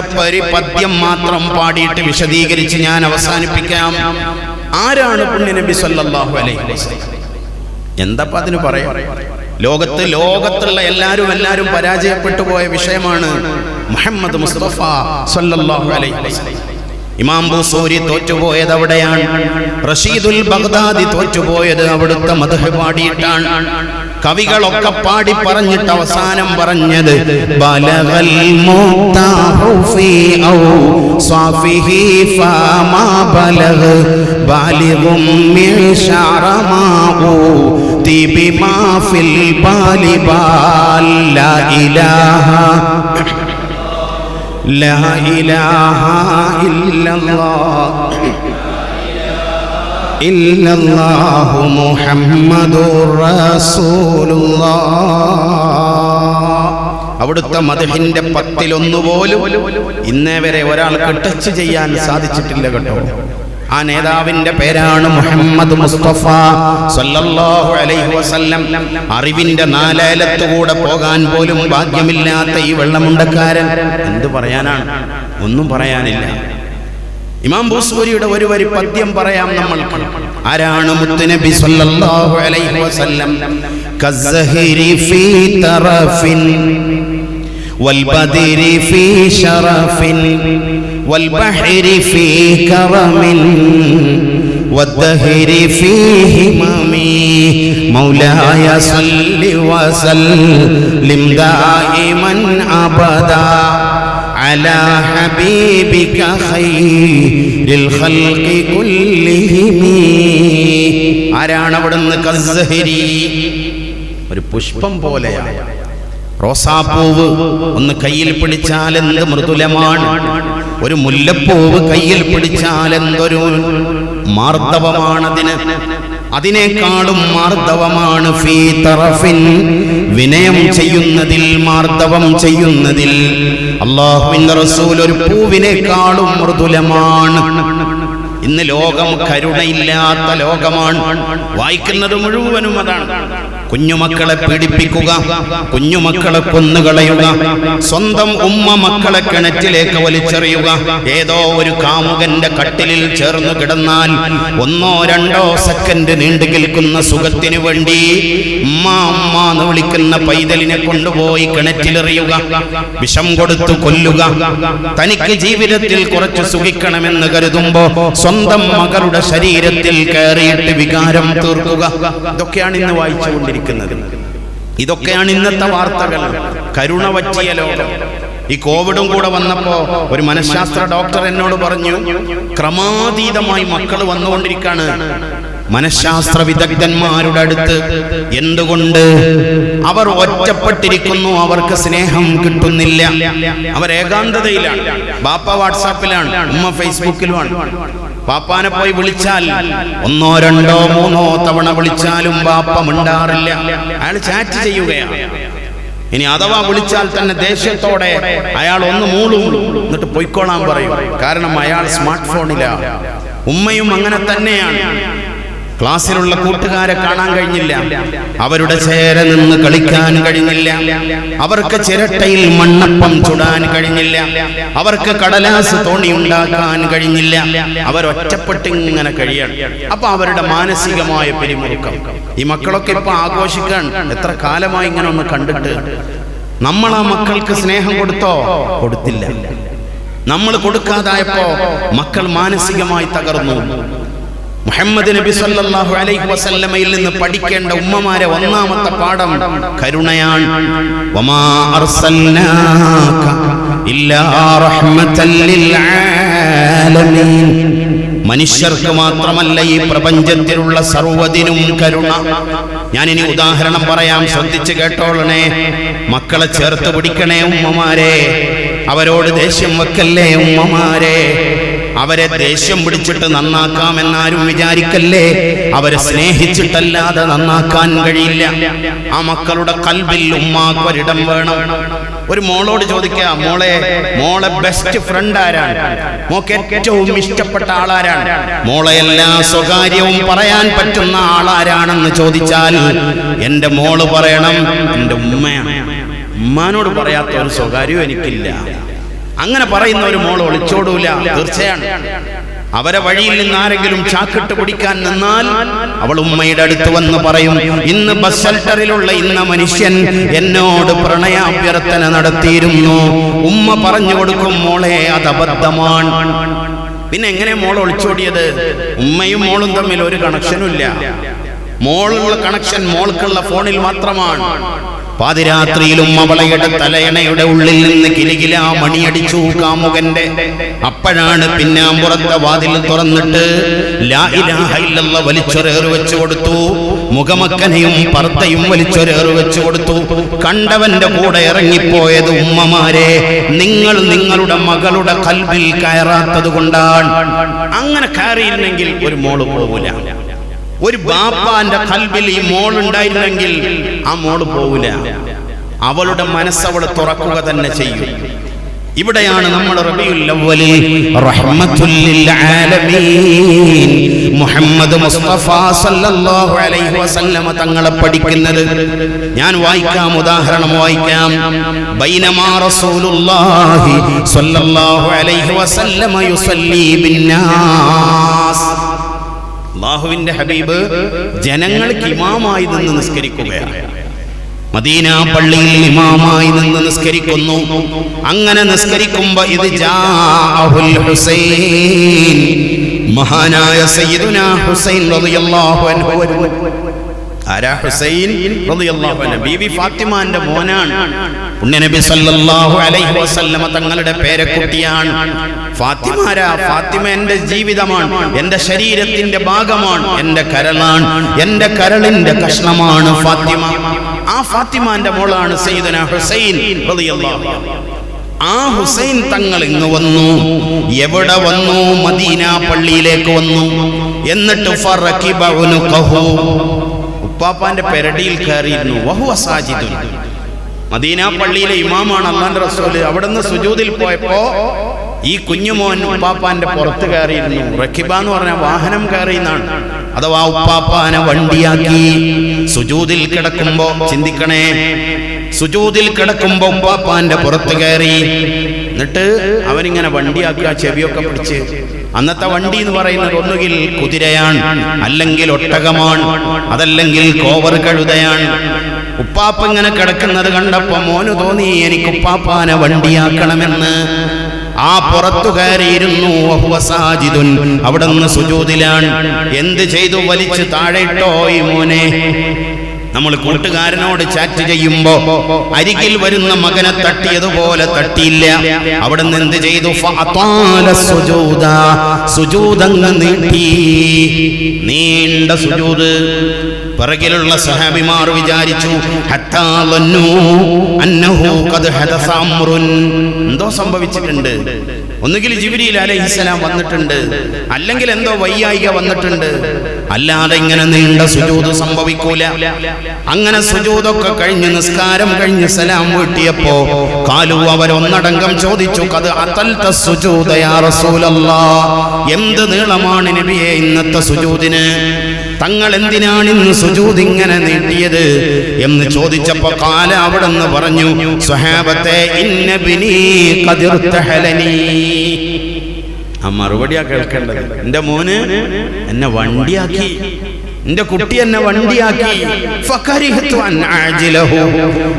പദ്യം മാത്രം പാടിയിട്ട് വിശദീകരിച്ച് ഞാൻ അവസാനിപ്പിക്കാം. ആരാണ് പുണ്യനബി സല്ലല്ലാഹു അലൈഹി വസല്ലം? എന്താ അതിന് പറയാം? ലോകത്തുള്ള എല്ലാവരും പരാജയപ്പെട്ടു പോയ വിഷയമാണ് മുഹമ്മദ് മുസ്തഫ സല്ലല്ലാഹു അലൈഹി വസല്ലം. ഇമാം ബൂസൂരി തോറ്റുപോയത് അവിടെയാണ്. റഷീദുൽ ബഗ്ദാദി തോറ്റുപോയത് അവിടുത്തെ മദ്ഹ് പാടിയിട്ടാണ്. കവികളൊക്കെ പാടി പറഞ്ഞിട്ട് അവസാനം പറഞ്ഞത് ബലഗൽ മുത്താഹു ഫീ ഔ സാഫിഹി ഫമാ ബലഗ് ബാലിഗും മിൻ ശറമാഉ തിബിമാ ഫിൽ ബാലി ബാൽ ലാ ഇലാഹ ലാ ഇലാഹ ഇല്ലല്ലാഹ് ഇല്ലല്ലാഹു മുഹമ്മദുർ റസൂലുള്ളാഹ്. അവിടുത്തെ മദ്ഹിന്റെ 10 പോലും ഇന്നേ വരെ ഒരാൾക്ക് ടച്ച് ചെയ്യാൻ സാധിച്ചിട്ടില്ല കേട്ടോ. ആ നേതാവിന്റെ പേരാണ് മുഹമ്മദ് മുസ്തഫ സല്ലല്ലാഹു അലൈഹി വസല്ലം. അറിവിന്റെ നാലയലത്തുകൂടെ പോകാൻ പോലും ഭാഗ്യമില്ലാത്ത ഈ വെള്ളമുണ്ടക്കാരൻ എന്തു പറയാനാണ്? ഒന്നും പറയാനില്ല. ഇമാം ബൂസൂരിയുടെ ഒരു വരി പദ്യം പറയാം നമ്മൾക്ക്. ആരാണ് മുത്തുനബി സല്ലല്ലാഹു അലൈഹി വസല്ലം? കസ്സഹിരി ഫീ തറഫിൻ والبدر في شرف والبحر في كرم والدهر في همم مولاي صل وسلم دائما أبدا على حبيبك خير الخلق كلهم. ആരാണ് അവിടുന്ന്? കസ്സഹിരി, ഒരു പുഷ്പം പോലെയാണ്. റോസാപ്പൂവ് ഒന്ന് കയ്യിൽ പിടിച്ചാൽ എന്ത് മൃദുലമാണ്, ഒരു മുല്ലപ്പൂവ് കയ്യിൽ പിടിച്ചാൽ എന്തൊരു മാർദ്ദവമാണതിന്. അതിനേക്കാളും മാർദ്ദവമാണ് ഫീ തറഫിൻ, വിനയം ചെയ്യുന്നതിൽ, മാർദ്ദവം ചെയ്യുന്നതിൽ. അല്ലാഹുവിന്റെ റസൂൽ ഒരു പൂവിനേക്കാളും മൃദുലമാണ്. ഇന്ന് ലോകം കരുണയില്ലാത്ത ലോകമാണ്. വായിക്കുന്നത് മുഴുവനും അതാണ്. കുഞ്ഞുമക്കളെ പീഡിപ്പിക്കുക, കുഞ്ഞുമക്കളെ കൊന്നുകളയുക, സ്വന്തം ഉമ്മ മക്കളെ കിണറ്റിലേക്ക് വലിച്ചെറിയുക. ഏതോ ഒരു കാമുകന്റെ കട്ടിലിൽ ചേർന്നു കിടന്നാൽ 1-2 സെക്കൻഡ് നീണ്ടു നിൽക്കുന്ന സുഖത്തിനു വേണ്ടി ഉമ്മ ഉമ്മ എന്ന് വിളിക്കുന്ന പൈതലിനെ കൊണ്ടുപോയി കിണറ്റിലെറിയുക, വിഷം കൊടുത്തു കൊല്ലുക. തനിക്ക് ജീവിതത്തിൽ കുറച്ച് സുഖിക്കണമെന്ന് കരുതുമ്പോ സ്വന്തം മകളുടെ ശരീരത്തിൽ കയറിയിട്ട് വികാരം തീർക്കുക. ഇതൊക്കെയാണ് ഇന്ന് വായിച്ചുകൊണ്ടിരിക്കുന്നത്. ഇതൊക്കെയാണ് ഇന്നത്തെ വാർത്തകൾ. കരുണ പറ്റിയ ലോകം. ഈ കോവിഡും കൂടെ വന്നപ്പോ ഒരു മനഃശാസ്ത്ര ഡോക്ടർ എന്നോട് പറഞ്ഞു, ക്രമാതീതമായി മക്കൾ വന്നുകൊണ്ടിരിക്കുകയാണ്. മനഃശാസ്ത്ര വിദഗ്ധന്മാരുടെ അടുത്ത് എന്തുകൊണ്ട് അവർ ഒറ്റപ്പെട്ടിരിക്കുന്നു, അവർക്ക് സ്നേഹം കിട്ടുന്നില്ല, അവർ ഏകാന്തതയിലാണ്. ബാപ്പ വാട്സാപ്പിലാണ്, ഉമ്മ ഫേസ്ബുക്കിലുമാണ്. പാപ്പാനെ പോയി വിളിച്ചാൽ 1, 2, 3 തവണ വിളിച്ചാലും ബാപ്പ മിണ്ടാറില്ല, അയാൾ ചാറ്റ് ചെയ്യുകയാണ്. ഇനി അഥവാ വിളിച്ചാൽ തന്നെ ദേഷ്യത്തോടെ അയാൾ ഒന്ന് മൂളും, എന്നിട്ട് പൊയ്ക്കോളാൻ പറയും. കാരണം അയാൾ സ്മാർട്ട് ഫോണിലാണ്. ഉമ്മയും അങ്ങനെ തന്നെയാണ്. ക്ലാസ്സിലുള്ള കൂട്ടുകാരെ കാണാൻ കഴിഞ്ഞില്ല, അവരുടെ ചേര നിന്ന് കളിക്കാൻ കഴിഞ്ഞില്ല, അവർക്ക് ചിരട്ടയിൽ മണ്ണപ്പം ചുടാൻ കഴിഞ്ഞില്ല, അവർക്ക് കടലാസ് തോണി ഉണ്ടാക്കാൻ കഴിഞ്ഞില്ല. അവരൊറ്റപ്പെട്ടിങ്ങനെ കഴിയണം. അപ്പൊ അവരുടെ മാനസികമായ പിരിമുറുക്കം. ഈ മക്കളൊക്കെ ഇപ്പൊ ആഘോഷിക്കാൻ എത്ര കാലമായി ഇങ്ങനെ ഒന്ന് കണ്ടിട്ട്. നമ്മൾ ആ മക്കൾക്ക് സ്നേഹം കൊടുത്തോ? കൊടുത്തില്ല. നമ്മൾ കൊടുക്കാതായപ്പോ മക്കൾ മാനസികമായി തകർന്നു. മുഹമ്മദ് നബി സല്ലല്ലാഹു അലൈഹി വസല്ലമയിൽ നിന്ന് പഠിക്കേണ്ട ഉമ്മമാരെ ഒന്നാമത്തെ പാഠം കരുണയാണ്. വമാ അർസൽനാക ഇല്ലാ റഹ്മതൻ ലിൽ ആലമീൻ. മനുഷ്യർക്ക് മാത്രമല്ല, ഈ പ്രപഞ്ചത്തിലുള്ള സർവ്വതിനും കരുണ. ഞാനിനി ഉദാഹരണം പറയാം, ശ്രദ്ധിച്ച് കേട്ടോളണേ. മക്കളെ ചേർത്ത് പിടിക്കണേ ഉമ്മമാരെ. അവരോട് ദേഷ്യം വെക്കല്ലേ ഉമ്മമാരെ. അവരെ ദേഷ്യം പിടിച്ചിട്ട് നന്നാക്കാമെന്നാരും വിചാരിക്കല്ലേ. അവരെ സ്നേഹിച്ചിട്ടല്ലാതെ നന്നാക്കാൻ കഴിയില്ല. ആ മക്കളുടെ കൽബിൽ ഉമ്മാക്ക് ഒരിടം വേണം. ഒരു മോളോട് ചോദിക്കാം, മോളെ ബെസ്റ്റ് ഫ്രണ്ട് ആരാണ്? മോക്ക് ഏറ്റവും ഇഷ്ടപ്പെട്ട ആളാരാണ്? മോളെ എല്ലാ സ്വകാര്യവും പറയാൻ പറ്റുന്ന ആളാരാണെന്ന് ചോദിച്ചാൽ എന്റെ മോള് പറയണം എന്റെ ഉമ്മയാണ്. ഉമ്മാനോട് പറയാത്ത ഒരു സ്വകാര്യവും എനിക്കില്ല. അങ്ങനെ പറയുന്ന ഒരു മോൾ ഒളിച്ചോടൂല, തീർച്ചയാണ്. അവരെ വഴിയിൽ നിന്ന് ആരെങ്കിലും ചാക്കിട്ട് പിടിക്കാൻ നിന്നാൽ അവൾ ഉമ്മയുടെ അടുത്ത് വന്ന് പറയും, ഇന്ന് ബസ് ഷെൽട്ടറിലുള്ള ഇന്ന മനുഷ്യൻ എന്നോട് പ്രണയാഭ്യർത്ഥന നടത്തിയിരുന്നു. ഉമ്മ പറഞ്ഞു കൊടുക്കും, മോളെ അത് അബദ്ധമാണ്. പിന്നെ എങ്ങനെ മോൾ ഒളിച്ചോടിയത്? ഉമ്മയും മോളും തമ്മിൽ ഒരു കണക്ഷനും ഇല്ല. മോളുള്ള കണക്ഷൻ മോൾക്കുള്ള ഫോണിൽ മാത്രമാണ്. പാതിരാത്രിയിലും അവളയുടെ തലയണയുടെ ഉള്ളിൽ നിന്ന് കിലുകില മണിയടിച്ചു കാമുകന്റെ. അപ്പോഴാണ് പിന്നാമ്പുറത്തെ വാതിൽ തുറന്നിട്ട് ലാ ഇലാഹ ഇല്ലല്ലാഹ് വലിച്ചൊരേറ് വെച്ചു കൊടുത്തു. മുഖമക്കനെയും പർദ്ദയും വലിച്ചൊരേറ് വെച്ചു കൊടുത്തു. കണ്ടവന്റെ കൂടെ ഇറങ്ങിപ്പോയത് ഉമ്മമാരെ, നിങ്ങൾ നിങ്ങളുടെ മകളുടെ കൽബിൽ കയറാത്തത് കൊണ്ടാണ്. അങ്ങനെ കയറിയിരുന്നെങ്കിൽ ഒരു മോള് പോകൂല. ഒരു ബാപ്പാന്റെ കൽബിൽ ഈ മോൾ ഉണ്ടായിരുന്നെങ്കിൽ ആ മോള് പോവില്ല. അവളുടെ മനസ്സവൾ തുറക്കുക തന്നെ ചെയ്യും. ഇവിടെയാണ് നമ്മൾ റബീഉൽ അവ്വലിൽ റഹ്മത്തുൽ ലിൽ ആലമീൻ മുഹമ്മദ് മുസ്തഫ സല്ലല്ലാഹു അലൈഹി വസല്ലമ തങ്ങളെ പഠിക്കുന്നത്. ഞാൻ വായിക്കാം, ഉദാഹരണം വായിക്കാം. ബൈനമാ റസൂലുള്ളാഹി സല്ലല്ലാഹു അലൈഹി വസല്ലമ യുസല്ലി ബിന്നാസ്. അല്ലാഹുവിന്റെ ഹബീബ് ജനങ്ങൾക്ക് ഇമാമായി നിന്ന് നിസ്കരിക്കുകയാണ്. മദീന പള്ളിയിൽ ഇമാമായി നിന്ന് നിസ്കരിക്കുന്നു. അങ്ങനെ നിസ്കരിക്കുമ്പോൾ ഇത് ജാഅഹുൽ ഹുസൈൻ, മഹാനായ സയ്യിദുനാ ഹുസൈൻ റളിയല്ലാഹു അൻഹു വരുന്നു. ആരാ ഹുസൈൻ റളിയല്ലാഹു അൻഹു? ബീവി ഫാത്തിമാന്റെ മോനാണ്. പുണ്യനബി സല്ലല്ലാഹു അലൈഹി വസല്ലമ തങ്ങളുടെ പേരക്കുട്ടിയാണ്. ഫാത്തിമാരാ, ഫാത്തിമ എന്റെ ജീവിതമാണ്, എന്റെ ശരീരത്തിന്റെ ഭാഗമാണ്, എന്റെ കരളാണ്, എന്റെ കരളിന്റെ കഷ്ണമാണ് ഫാത്തിമ. ഫാത്തിമാന്റെ മോളാണ് സയ്യിദുന ഹുസൈൻ റളിയല്ലാഹു അൻഹു. ആ ഹുസൈൻ തങ്ങൾ ഇങ്ങ് വന്നു. എവിടെ വന്നു? മദീന പള്ളിയിലേക്ക് വന്നു. എന്നിട്ട് ഫറകിബ ഉനുഖഹു, ഉപ്പാപ്പാന്റെ പെരടിയിൽ കയറിയിരുന്നു. വഹുവ സാജിദുൻ, മദീന പള്ളിയിലെ ഇമാമാണ് അല്ലാഹുവിന്റെ റസൂൽ. അവിടുന്ന് സുജൂദിൽ പോയപ്പോ ഈ കുഞ്ഞുമോൻ ഉപ്പാപ്പാന്റെ പുറത്ത് കയറിയിരുന്നു. റക്കിബ എന്ന് പറഞ്ഞ വാഹനം കയറിയെന്നാണ്, അഥവാ ഉപ്പാപ്പാനെ വണ്ടിയാക്കി. സുജൂദിൽ കിടക്കുമ്പോ ചിന്തിക്കണേ, സുജൂദിൽ കിടക്കുമ്പോ ഉപ്പാപ്പാന്റെ പുറത്ത് കയറി. എന്നിട്ട് അവനിങ്ങനെ വണ്ടിയാക്കി ആ ചെവിയൊക്കെ പിടിച്ച്. അന്നത്തെ വണ്ടി എന്ന് പറയുന്നത് ഒന്നുകിൽ കുതിരയാണ്, അല്ലെങ്കിൽ ഒട്ടകമാണ്, അതല്ലെങ്കിൽ കോവർ കഴുതയാണ്. ഉപ്പാപ്പ ഇങ്ങനെ കിടക്കുന്നത് കണ്ടപ്പോ മോന് തോന്നി എനിക്ക് ഉപ്പാപ്പാനെ വണ്ടിയാക്കണമെന്ന്. ആ പുറത്തു കയറിയിരുന്നു. അവിടെ നിന്ന് സുജൂദിലാണ്. എന്ത് ചെയ്തു? വലിച്ച് താഴെയിട്ടോ ഈ മോനെ. നമ്മൾ കൂട്ടുകാരനോട് ചാറ്റ് ചെയ്യുമ്പോ അരികിൽ വരുന്ന മകനെ തട്ടിയതുപോലെ തട്ടിയില്ല. അവിടെ നിന്ന് എന്ത് ചെയ്തു? സുജൂദങ്ങ് നീട്ടി, നീണ്ട സുജൂദ്. പിറകിലുള്ള സഹാബിമാർ വിചാരിച്ചു എന്തോ സംഭവിച്ചിട്ടുണ്ട്. ഒന്നുകിൽ ജിബ്രീൽ അലൈഹിസ്സലാം വന്നിട്ടുണ്ട്, അല്ലെങ്കിൽ എന്തോ വയ്യായിക വന്നിട്ടുണ്ട്. അല്ലാതെ ഇങ്ങനെ നീണ്ട സുജൂദ് സംഭവിക്കൂല. അങ്ങനെ സുജൂദൊക്കെ കഴിഞ്ഞ് നിസ്കാരം കഴിഞ്ഞ് സലാം വീട്ടിയപ്പോ കാലു അവരൊന്നടങ്കം ചോദിച്ചു, ഖദ് അതൽത സുജൂദ യാ റസൂലല്ലാഹ്, എന്ത് നീളമാണ് നബിയെ ഇന്നത്തെ സുജൂദിന്? തങ്ങൾ എന്തിനാണ് ഇന്ന് സുജൂദ് ഇങ്ങനെ നീട്ടിയത് എന്ന് ചോദിച്ചപ്പോ കാല അവിടെ നിന്ന് പറഞ്ഞു, സ്വഹാബത്തെ ഇന്ന ബിനി ഖദ് ഇർതഹലനി. ആ മറുപടിയാ കേൾക്കേണ്ടത്. എന്റെ മോന് എന്നെ വണ്ടിയാക്കി, എന്റെ കുട്ടി എന്നെ വണ്ടിയാക്കി. ഫകരിഹ്തു അൻ അഅജിലഹു,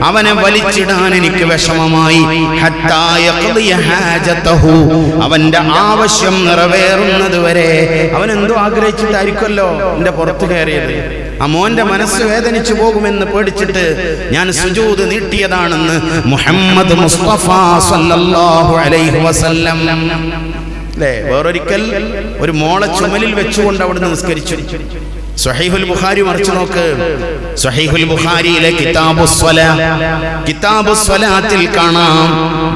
അവനെ വലിച്ചിടാൻ എനിക്ക് വിഷമമായി. ഹത്താ യഖ്ദിയ ഹാജതഹു, അവന്റെ ആവശ്യം നിറവേറുന്നത് വരെ. അവൻ എന്തോ ആഗ്രഹിച്ചിട്ടായിരിക്കുമല്ലോ എന്റെ പുറത്ത് കയറിയത്. ആ മോന്റെ മനസ്സ് വേദനിച്ചു പോകുമെന്ന് പേടിച്ചിട്ട് ഞാൻ സുജൂദ് നീട്ടിയതാണെന്ന് മുഹമ്മദ് മുസ്തഫ സല്ലല്ലാഹു അലൈഹി വസല്ലം. അല്ലേ? വേറൊരിക്കൽ ഒരു മോളെ ചുമലിൽ വെച്ചുകൊണ്ട് അവിടുന്ന് നിസ്കരിച്ചു. സ്വഹീഹുൽ ബുഖാരി മറിച്ചു നോക്ക്. സ്വഹീഹുൽ ബുഖാരിയിലെ കിതാബുസ്സലാത്തിൽ കാണാം,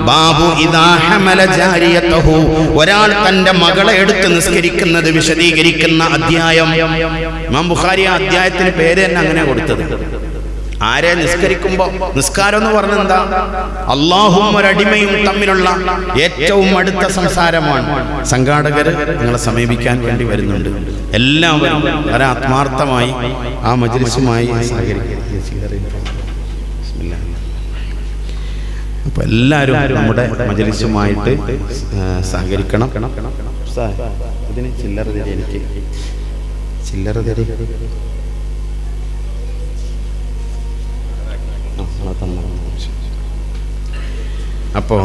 ബാബു ഇദാ ഹമല ജാരിയതഹു, ഒരാൾ തന്റെ മകളെ എടുത്ത് നിസ്കരിക്കുന്നത് വിശദീകരിക്കുന്ന അധ്യായം. ഇമാം ബുഖാരി ആ അധ്യായത്തിന് പേര് തന്നെ അങ്ങനെ കൊടുത്തത്. ആരെ നിസ്കരിക്കുമ്പോ, നിസ്കാരം എന്ന് പറഞ്ഞ എന്താ? അള്ളാഹും ഒരടിമയും തമ്മിലുള്ള ഏറ്റവും അടുത്ത സംസാരമാണ്. സംഘാടകർ നിങ്ങളെ സമീപിക്കാൻ വേണ്ടി വരുന്നുണ്ട്. എല്ലാവരും വളരെ ആത്മാർത്ഥമായി ആ മജ്‌ലിസുമായി സഹകരിക്കുക. അപ്പൊ എല്ലാവരും നമ്മുടെ മജ്‌ലിസുമായിട്ട് സഹകരിക്കണം. ഇതിന് ചില്ലറ തരി, എനിക്ക് ചില്ലറ തരി. അപ്പോ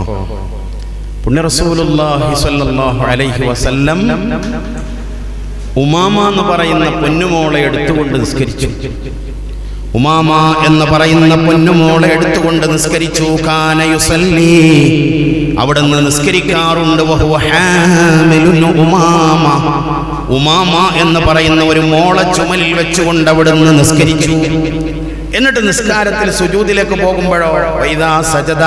പുണ്യ റസൂലുള്ളാഹി സ്വല്ലല്ലാഹു അലൈഹി വസല്ലം ഉമാമ എന്ന് പറയുന്ന പൊന്നുമോളെ എടുത്തുകൊണ്ട് നിസ്കരിച്ചു. ഉമാമ എന്ന് പറയുന്ന പൊന്നുമോളെ എടുത്തുകൊണ്ട് നിസ്കരിച്ചു. കാന യുസല്ലി, അവിടുന്ന് നിസ്കരിക്കാറുണ്ട്. വഹുവ ഹാമിലുൻ ഉമാമ, ഉമാമ എന്ന് പറയുന്ന ഒരു മോളെ ചുമലിൽ വെച്ചുകൊണ്ട് അവിടുന്ന് നിസ്കരിച്ചു. എന്നിട്ട് നിസ്കാരത്തിൽ സുജൂദിലേക്ക് പോകുമ്പോഴോ വൈദാ സജദ,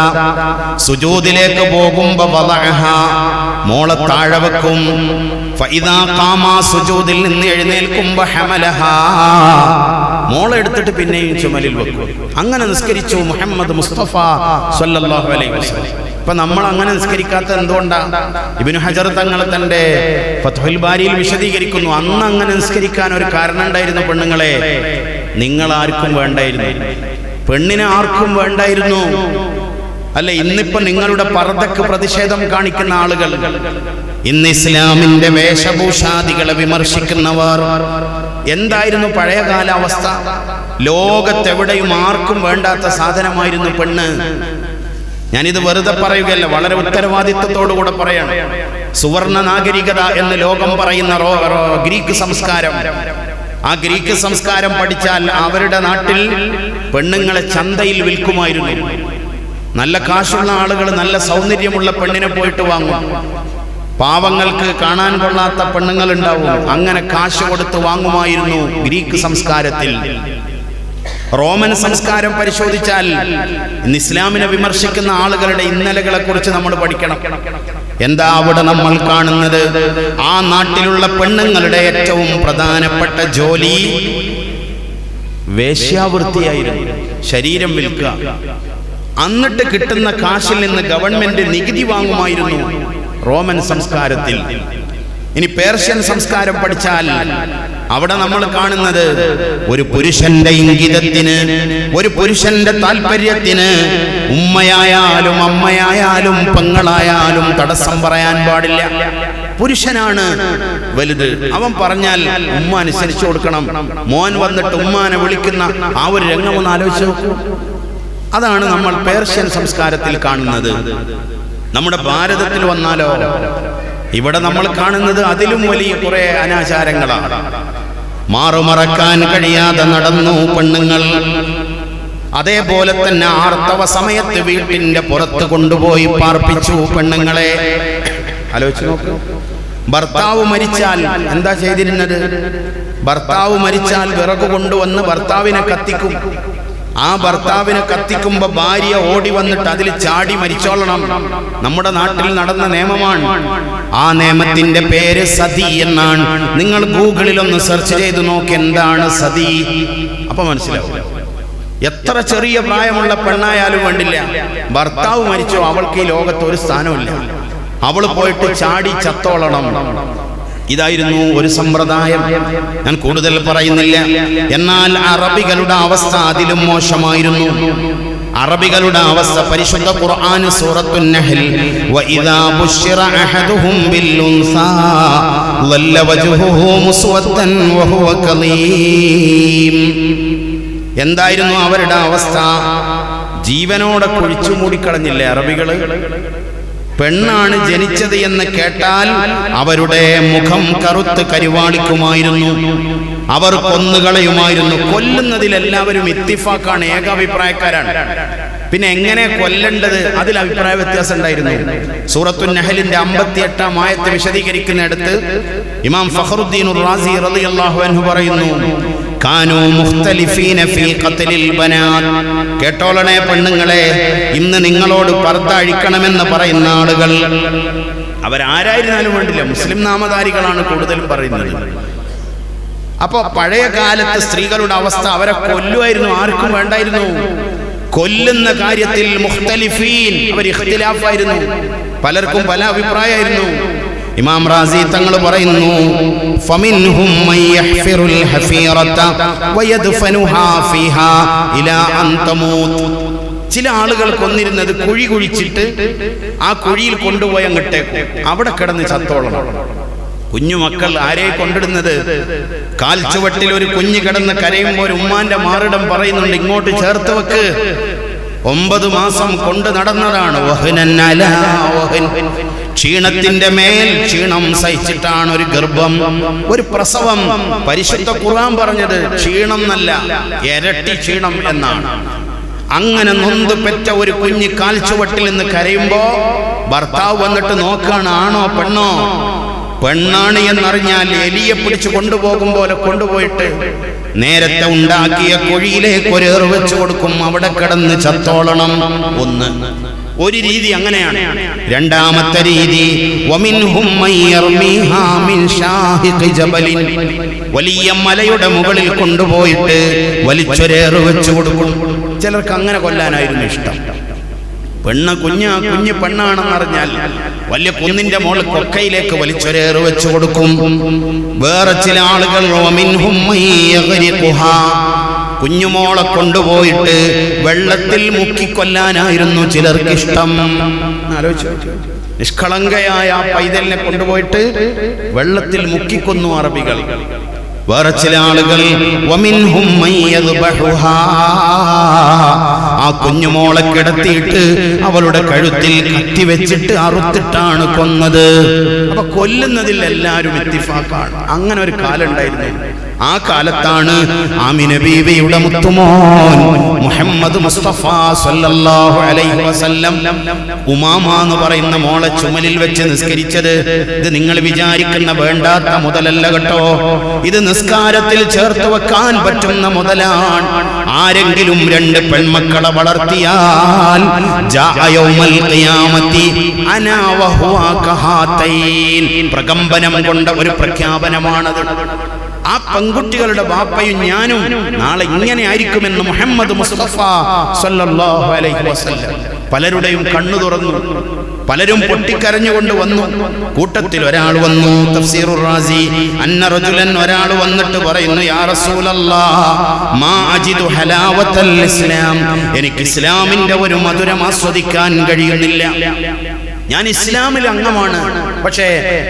സുജൂദിലേക്ക് പോകുമ്പോ വദഅഹ, മോളെ താഴെ വെക്കും. ഫഇദാ ഖാമ, സുജൂദിൽ നിന്ന് എഴുന്നേൽക്കുമ്പോ ഹമലഹ, മോളെ എടുത്തിട്ട് പിന്നെയും ചുമലിൽ വെക്കും. അങ്ങനെ നിസ്കരിച്ചു മുഹമ്മദ് മുസ്തഫ സല്ലല്ലാഹു അലൈഹി വസല്ലം. ഇപ്പൊ നമ്മൾ അങ്ങനെ നിസ്കരിക്കാത്ത എന്തുകൊണ്ടാ? ഇബ്നു ഹജർ തങ്ങൾ തന്റെ ഫത്ഹുൽ ബാരിയിൽ വിശദീകരിക്കുന്നു. അന്ന് അങ്ങനെ നിസ്കരിക്കാൻ ഒരു കാരണം ഉണ്ടായിരുന്നു. പെണ്ണുങ്ങളെ, നിങ്ങൾ ആർക്കും വേണ്ടായിരുന്നു, പെണ്ണിനെ ആർക്കും വേണ്ടായിരുന്നു. അല്ലെ, ഇന്നിപ്പോ നിങ്ങളുടെ പർദ്ദക്ക് പ്രതിഷേധം കാണിക്കുന്ന ആളുകൾ, ഇന്ന് ഇസ്ലാമിന്റെ വേഷഭൂഷാദികളെ വിമർശിക്കുന്നവർ, എന്തായിരുന്നു പഴയ കാലാവസ്ഥ? ലോകത്തെവിടെയും ആർക്കും വേണ്ടാത്ത സാധനമായിരുന്നു പെണ്ണ്. ഞാനിത് വെറുതെ പറയുകയല്ല, വളരെ ഉത്തരവാദിത്വത്തോടുകൂടെ പറയണം. സുവർണ നാഗരികത എന്ന് ലോകം പറയുന്ന ഗ്രീക്ക് സംസ്കാരം, ആ ഗ്രീക്ക് സംസ്കാരം പഠിച്ചാൽ അവരുടെ നാട്ടിൽ പെണ്ണുങ്ങളെ ചന്തയിൽ വിൽക്കുമായിരുന്നു. നല്ല കാശുള്ള ആളുകൾ നല്ല സൗന്ദര്യമുള്ള പെണ്ണിനെ പോയിട്ട് വാങ്ങും. പാവങ്ങൾക്ക് കാണാൻ കൊള്ളാത്ത പെണ്ണുങ്ങൾ ഉണ്ടാവും, അങ്ങനെ കാശ് കൊടുത്ത് വാങ്ങുമായിരുന്നു ഗ്രീക്ക് സംസ്കാരത്തിൽ. റോമൻ സംസ്കാരം പരിശോധിച്ചാൽ ഇന്ന് ഇസ്ലാമിനെ വിമർശിക്കുന്ന ആളുകളുടെ ഇന്നലകളെ കുറിച്ച് നമ്മൾ പഠിക്കണം. എന്താ അവിടെ നമ്മൾ കാണുന്നത്? ആ നാട്ടിലുള്ള പെണ്ണുങ്ങളുടെ ഏറ്റവും പ്രധാനപ്പെട്ട ജോലി വേശ്യാവൃത്തിയായിരുന്നു, ശരീരം വിൽക്കുക. എന്നിട്ട് കിട്ടുന്ന കാശിൽ നിന്ന് ഗവൺമെന്റ് നികുതി വാങ്ങുമായിരുന്നു റോമൻ സംസ്കാരത്തിൽ. ഇനി പേർഷ്യൻ സംസ്കാരം പഠിച്ചാൽ അവിടെ നമ്മൾ കാണുന്നത് ഒരു പുരുഷന്റെ ഇംഗിതത്തിന്, ഒരു പുരുഷന്റെ താല്പര്യത്തിന് ഉമ്മയായാലും അമ്മയായാലും പെങ്ങളായാലും തടസ്സം പറയാൻ പാടില്ല. പുരുഷനാണ് വലുത്, അവൻ പറഞ്ഞാൽ ഉമ്മ അനുസരിച്ചു കൊടുക്കണം. മോൻ വന്നിട്ട് ഉമ്മാനെ വിളിക്കുന്ന ആ ഒരു രംഗം ഒന്ന് ആലോചിച്ചു നോക്കൂ. അതാണ് നമ്മൾ പേർഷ്യൻ സംസ്കാരത്തിൽ കാണുന്നത്. നമ്മുടെ ഭാരതത്തിൽ വന്നാലോ ഇവിടെ നമ്മൾ കാണുന്നത് അതിലും വലിയ കുറെ അനാചാരങ്ങളാണ്. മാറുമറക്കാൻ കഴിയാതെ നടന്നു പെണ്ണുങ്ങൾ. അതേപോലെ തന്നെ ആർത്തവ സമയത്ത് വീട്ടിന്റെ പുറത്ത് കൊണ്ടുപോയി പാർപ്പിച്ചു പെണ്ണുങ്ങളെ. ആലോചിച്ചു നോക്കൂ. ഭർത്താവ് മരിച്ചാൽ എന്താ ചെയ്തിരുന്നത്? ഭർത്താവ് മരിച്ചാൽ വിറക് കൊണ്ടുവന്ന് ഭർത്താവിനെ കത്തിക്കും. ആ ഭർത്താവിനെ കത്തിക്കുമ്പോ ഭാര്യ ഓടി വന്നിട്ട് അതിൽ ചാടി മരിച്ചോളണം. നമ്മുടെ നാട്ടിൽ നടന്ന നിയമമാണ്. ആ നിയമത്തിന്റെ പേര് സതി എന്നാണ്. നിങ്ങൾ ഗൂഗിളിൽ ഒന്ന് സെർച്ച് ചെയ്ത് നോക്കി എന്താണ് സതി, അപ്പൊ മനസ്സിലാവും. എത്ര ചെറിയ പ്രായമുള്ള പെണ്ണായാലും വേണ്ടില്ല, ഭർത്താവ് മരിച്ചോ അവൾക്ക് ഈ ലോകത്ത് ഒരു സ്ഥാനമില്ല. അവൾ പോയിട്ട് ചാടി ചത്തോളണം. ഇതായിരുന്നു ഒരു സമ്പ്രദായം. ഞാൻ കൂടുതൽ പറയുന്നില്ല. എന്നാൽ അറബികളുടെ അവസ്ഥ അതിലും മോശമായിരുന്നു. അറബികളുടെ അവസ്ഥ പരിശുദ്ധ ഖുർആൻ സൂറത്തുൻ നഹ്ൽ വഇദാ ബുശ്ശിറ അഹദുഹും ബിൽ ഉൻസാ ളല്ല വജ്ഹുഹു മുസ്വദ്ദൻ വഹുവ കലീം. എന്തായിരുന്നു അവരുടെ അവസ്ഥ? ജീവനോടെ കുഴിച്ചു മൂടിക്കളഞ്ഞില്ലേ അറബികള്? പെണ്ണാണ് ജനിച്ചത് എന്ന് കേട്ടാൽ അവരുടെ മുഖം കറുത്ത് കരിവാളിക്കുമായിരുന്നു. അവർ കൊന്നുകളയുമായിരുന്നു. കൊല്ലുന്നതിൽ എല്ലാവരും ഇത്തിഫാക്കാണ്, ഏകാഭിപ്രായക്കാരാണ്. പിന്നെ എങ്ങനെ കൊല്ലേണ്ടത് അതിൽ അഭിപ്രായ വ്യത്യാസം ഉണ്ടായിരുന്നു. സൂറത്തുൻ നഹലിന്റെ 58-ാം ആയത്ത് വിശദീകരിക്കുന്നിടത്ത് ഇമാം ഫഖറുദ്ദീൻ റാസി റളിയല്ലാഹു അൻഹു പറയുന്നു, കാനൂ മുഖ്തലിഫീന ഫീ ഖത്ലിൽ ബനാത്. കേട്ടോളണേ പെണ്ണുങ്ങളെ, ഇന്ന് നിങ്ങളോട് പർദ്ദ അഴിക്കണമെന്ന് പറയുന്ന ആളുകൾ അവരാരായിരുന്നാലും വേണ്ടില്ല, മുസ്ലിം നാമധാരികളാണ് കൂടുതലും പറയുന്നത്. അപ്പൊ പഴയ കാലത്ത് സ്ത്രീകളുടെ അവസ്ഥ, അവരെ കൊല്ലുമായിരുന്നു, ആർക്കും വേണ്ടായിരുന്നു. കൊല്ലുന്ന കാര്യത്തിൽ മുഖ്തലിഫീൻ, അവർ ഇഖ്തിലാഫായിരുന്നു, പലർക്കും പല അഭിപ്രായമായിരുന്നു. ഇമാം റാസി തങ്ങൾ പറയുന്നു, ഫമിൻഹും മൻ യഹ്ഫിറുൽ ഹഫീറത വയദ്ഫനുഹാ ഫീഹാ ഇലാ അൻ തമൂത്. ചില ആളുകൾ കൊന്നിരുന്നത് കുഴി കുഴിച്ചിട്ട് ആ കുഴിയിൽ കൊണ്ടുപോയി അങ്ങട്ടേക്കും, അവിടെ കിടന്ന് ചത്തോളണം. കുഞ്ഞുമക്കൾ ആരെ കൊണ്ടിടുന്നത്? കാൽച്ചുവട്ടിൽ ഒരു കുഞ്ഞ് കിടന്ന് കരയുമ്പോൾ ഉമ്മാന്റെ മാറിടം പറയുന്നുണ്ട്, ഇങ്ങോട്ട് ചേർത്ത് വെക്ക്. 9 മാസം കൊണ്ട് നടന്നതാണ്. ക്ഷീണത്തിന്റെ മേൽ ക്ഷീണം സഹിച്ചിട്ടാണ് ഒരു ഗർഭം, ഒരു പ്രസവം. പരിശുദ്ധ ഖുർആൻ പറഞ്ഞത് ക്ഷീണം എന്നല്ല, ഇരട്ടി ക്ഷീണം എന്നാണ്. അങ്ങനെ നൊന്ത് പെറ്റ ഒരു കുഞ്ഞ് കാൽച്ചുവട്ടിൽ നിന്ന് കരയുമ്പോ ഭർത്താവ് വന്നിട്ട് നോക്കാണ്, ആണോ പെണ്ണോ. പെണ്ണാണ് എന്നറിഞ്ഞാൽ എലിയെ പിടിച്ചു കൊണ്ടുപോകും പോലെ കൊണ്ടുപോയിട്ട് നേരത്തെ ഉണ്ടാക്കിയ കുഴിയിലേക്ക് ഒരു ഏറ് വെച്ചു കൊടുക്കും, അവിടെ കിടന്ന് ചത്തോളണം. ഒരു രീതി അങ്ങനെയാണ്. രണ്ടാമത്തെ രീതി, വമിൻഹും മൻ യർമീഹാ മിൻ ഷാഹിഖി ജബലിൻ. വലിയ മലയുടെ മുകളിൽ കൊണ്ടുപോയിട്ട് വലിച്ചൊരേറ് വെച്ചു കൊടുക്കും. ചിലർക്ക് അങ്ങനെ കൊല്ലാനായിരുന്നു ഇഷ്ടം. കുഞ്ഞ് പെണ്ണാണെന്നറിഞ്ഞാൽ വലിയ കുന്നിന്റെ മുകളിൽ കൊക്കയിലേക്ക് വലിച്ചൊരേറ് വെച്ചു കൊടുക്കും. വേറെ ചില ആളുകൾ വമിൻഹും മൻ യഗ്രിഖുഹാ, കുഞ്ഞുമോളെ കൊണ്ടുപോയിട്ട് വെള്ളത്തിൽ മുക്കിക്കൊല്ലാനായിരുന്നു ചിലർക്ക് ഇഷ്ടം. ആലോചിച്ചു, നിഷ്കളങ്കയായ ആ പൈതലിനെ കൊണ്ടുപോയിട്ട് വെള്ളത്തിൽ മുക്കിക്കൊന്നു അറബികൾ. വേറെ ചില ആളുകൾ വമിൻഹും മൻ യദ്ബഹുഹാ, ആ കുഞ്ഞുമോളെ കിടത്തിയിട്ട് അവളുടെ കഴുത്തിൽ കത്തി വെച്ചിട്ട് അറുത്തിട്ടാണ് കൊന്നത്. അപ്പൊ കൊല്ലുന്നതിൽ എല്ലാവരും ഇത്തിഫാക്കാണ്. അങ്ങനെ ഒരു കാലം ഉണ്ടായിരുന്നു. ആ കാലത്താണ് ആമിന ബീവിയുടെ മുത്തുമോൻ മുഹമ്മദ് മുഹമ്മദ് മുസ്തഫ സല്ലല്ലാഹു അലൈഹി വസല്ലം ഉമാമ എന്ന് പറയുന്ന മോളെ ചുമലിൽ വെച്ച് നിസ്കരിച്ചത് ഇത് നിങ്ങൾ വിചാരിക്കുന്ന വേണ്ടാത്ത മുതലല്ല കേട്ടോ. ഇത് നിസ്കാരത്തിൽ ചേർത്ത് വെക്കാൻ പറ്റുന്ന മുതലാണ്. ആരെങ്കിലും 2 പെൺമക്കളെ വളർത്തിയാൽ പ്രകമ്പനം കൊണ്ട ഒരു പ്രഖ്യാപനമാണത്. ആ പെൺകുട്ടികളുടെ ബാപ്പയും ഞാനും നാളെ ഇങ്ങനെ ആയിരിക്കുമെന്ന് മുഹമ്മദ് മുസ്തഫ സല്ലല്ലാഹു അലൈഹി വസല്ലം. പലരുടെയും കണ്ണു തുറന്നു, പലരും പൊട്ടിക്കരഞ്ഞുകൊണ്ട് വന്നു. കൂട്ടത്തിൽ ഒരാൾ വന്നു, തഫ്സീറുർ റാസി, അന്ന റജുലൻ, ഒരാൾ വന്നിട്ട് പറയുന്നു, യാ റസൂലല്ലാഹ് മാ അജിദു ഹലാവത്തൽ ഇസ്ലാം, എനിക്ക് ഇസ്ലാമിന്റെ ഒരു മധുരം ആസ്വദിക്കാൻ കഴിയുന്നില്ല. ഞാൻ ഇസ്ലാമിൽ അംഗമാണ്, പക്ഷേ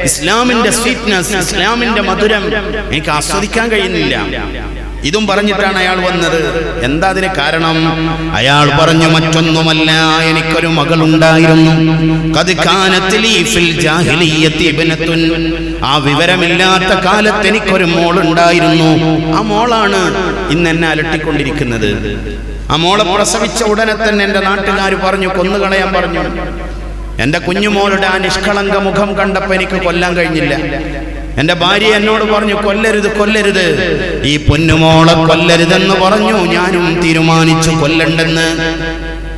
ഇസ്ലാമിന്റെ സ്വീറ്റ്നസ്, ഇസ്ലാമിന്റെ മധുരം എനിക്ക് ആസ്വദിക്കാൻ കഴിയുന്നില്ല. ഇതും പറഞ്ഞിട്ടാണ് അയാൾ വന്നത്. എന്താ അതിന് കാരണം? അയാൾ പറഞ്ഞു, മറ്റൊന്നുമല്ല, എനിക്കൊരു മകളുണ്ടായിരുന്നു. ഖദ് കാനത് ലീ ഫിൽ ജാഹിലിയ്യത്തി ഇബ്നത്തുൻ, ആ വിവരമില്ലാത്ത കാലത്ത് എനിക്കൊരു മോളുണ്ടായിരുന്നു. ആ മോളാണ് ഇന്ന് എന്നെ അലട്ടിക്കൊണ്ടിരിക്കുന്നത്. ആ മോളെ പ്രസവിച്ച ഉടനെ തന്നെ എൻ്റെ നാട്ടുകാർ പറഞ്ഞു, കൊന്നുകളയാൻ പറഞ്ഞു. എൻ്റെ കുഞ്ഞുമോളുടെ ആ നിഷ്കളങ്ക മുഖം കണ്ടപ്പോൾ എനിക്ക് കൊല്ലാൻ കഴിഞ്ഞില്ല. എൻ്റെ ഭാര്യ എന്നോട് പറഞ്ഞു, കൊല്ലരുത് കൊല്ലരുത്, ഈ പൊന്നുമോളെ കൊല്ലരുതെന്ന് പറഞ്ഞു. ഞാനും തീരുമാനിച്ചു കൊല്ലണ്ടെന്ന്.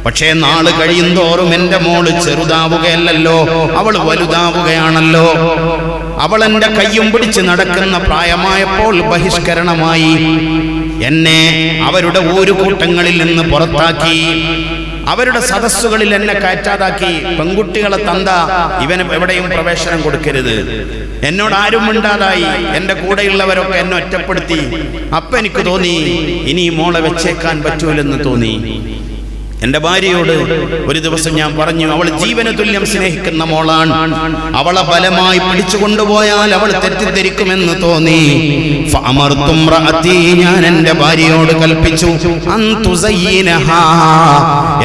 പക്ഷേ നാള് കഴിയും തോറും എൻ്റെ മോള് ചെറുതാവുകയല്ലോ, അവൾ വലുതാവുകയാണല്ലോ. അവൾ എൻ്റെ കയ്യും പിടിച്ച് നടക്കുന്ന പ്രായമായപ്പോൾ ബഹിഷ്കരണമായി. എന്നെ അവരുടെ ഊരുകൂട്ടങ്ങളിൽ നിന്ന് പുറത്താക്കി, അവരുടെ സദസ്സുകളിൽ എന്നെ കയറ്റാതാക്കി. പെൺകുട്ടികളെ തന്ത, ഇവന് എവിടെയും പ്രവേശനം കൊടുക്കരുത്. എന്നോട് ആരും മിണ്ടാതായി. എൻ്റെ കൂടെയുള്ളവരൊക്കെ എന്നെ ഒറ്റപ്പെടുത്തി. അപ്പം എനിക്ക് തോന്നി, ഇനി ഈ മോളെ വെച്ചേക്കാൻ പറ്റൂലെന്ന് തോന്നി. എൻ്റെ ഭാര്യയോട് ഒരു ദിവസം ഞാൻ പറഞ്ഞു, അവൾ ജീവന തുല്യം സ്നേഹിക്കുന്ന മോളാണ്, അവളെ ബലമായി പിടിച്ചു കൊണ്ടുപോയാൽ അവൾ തെറ്റിദ്ധരിക്കുമെന്ന് തോന്നി. ഞാൻ എൻ്റെ ഭാര്യയോട് കൽപ്പിച്ചു,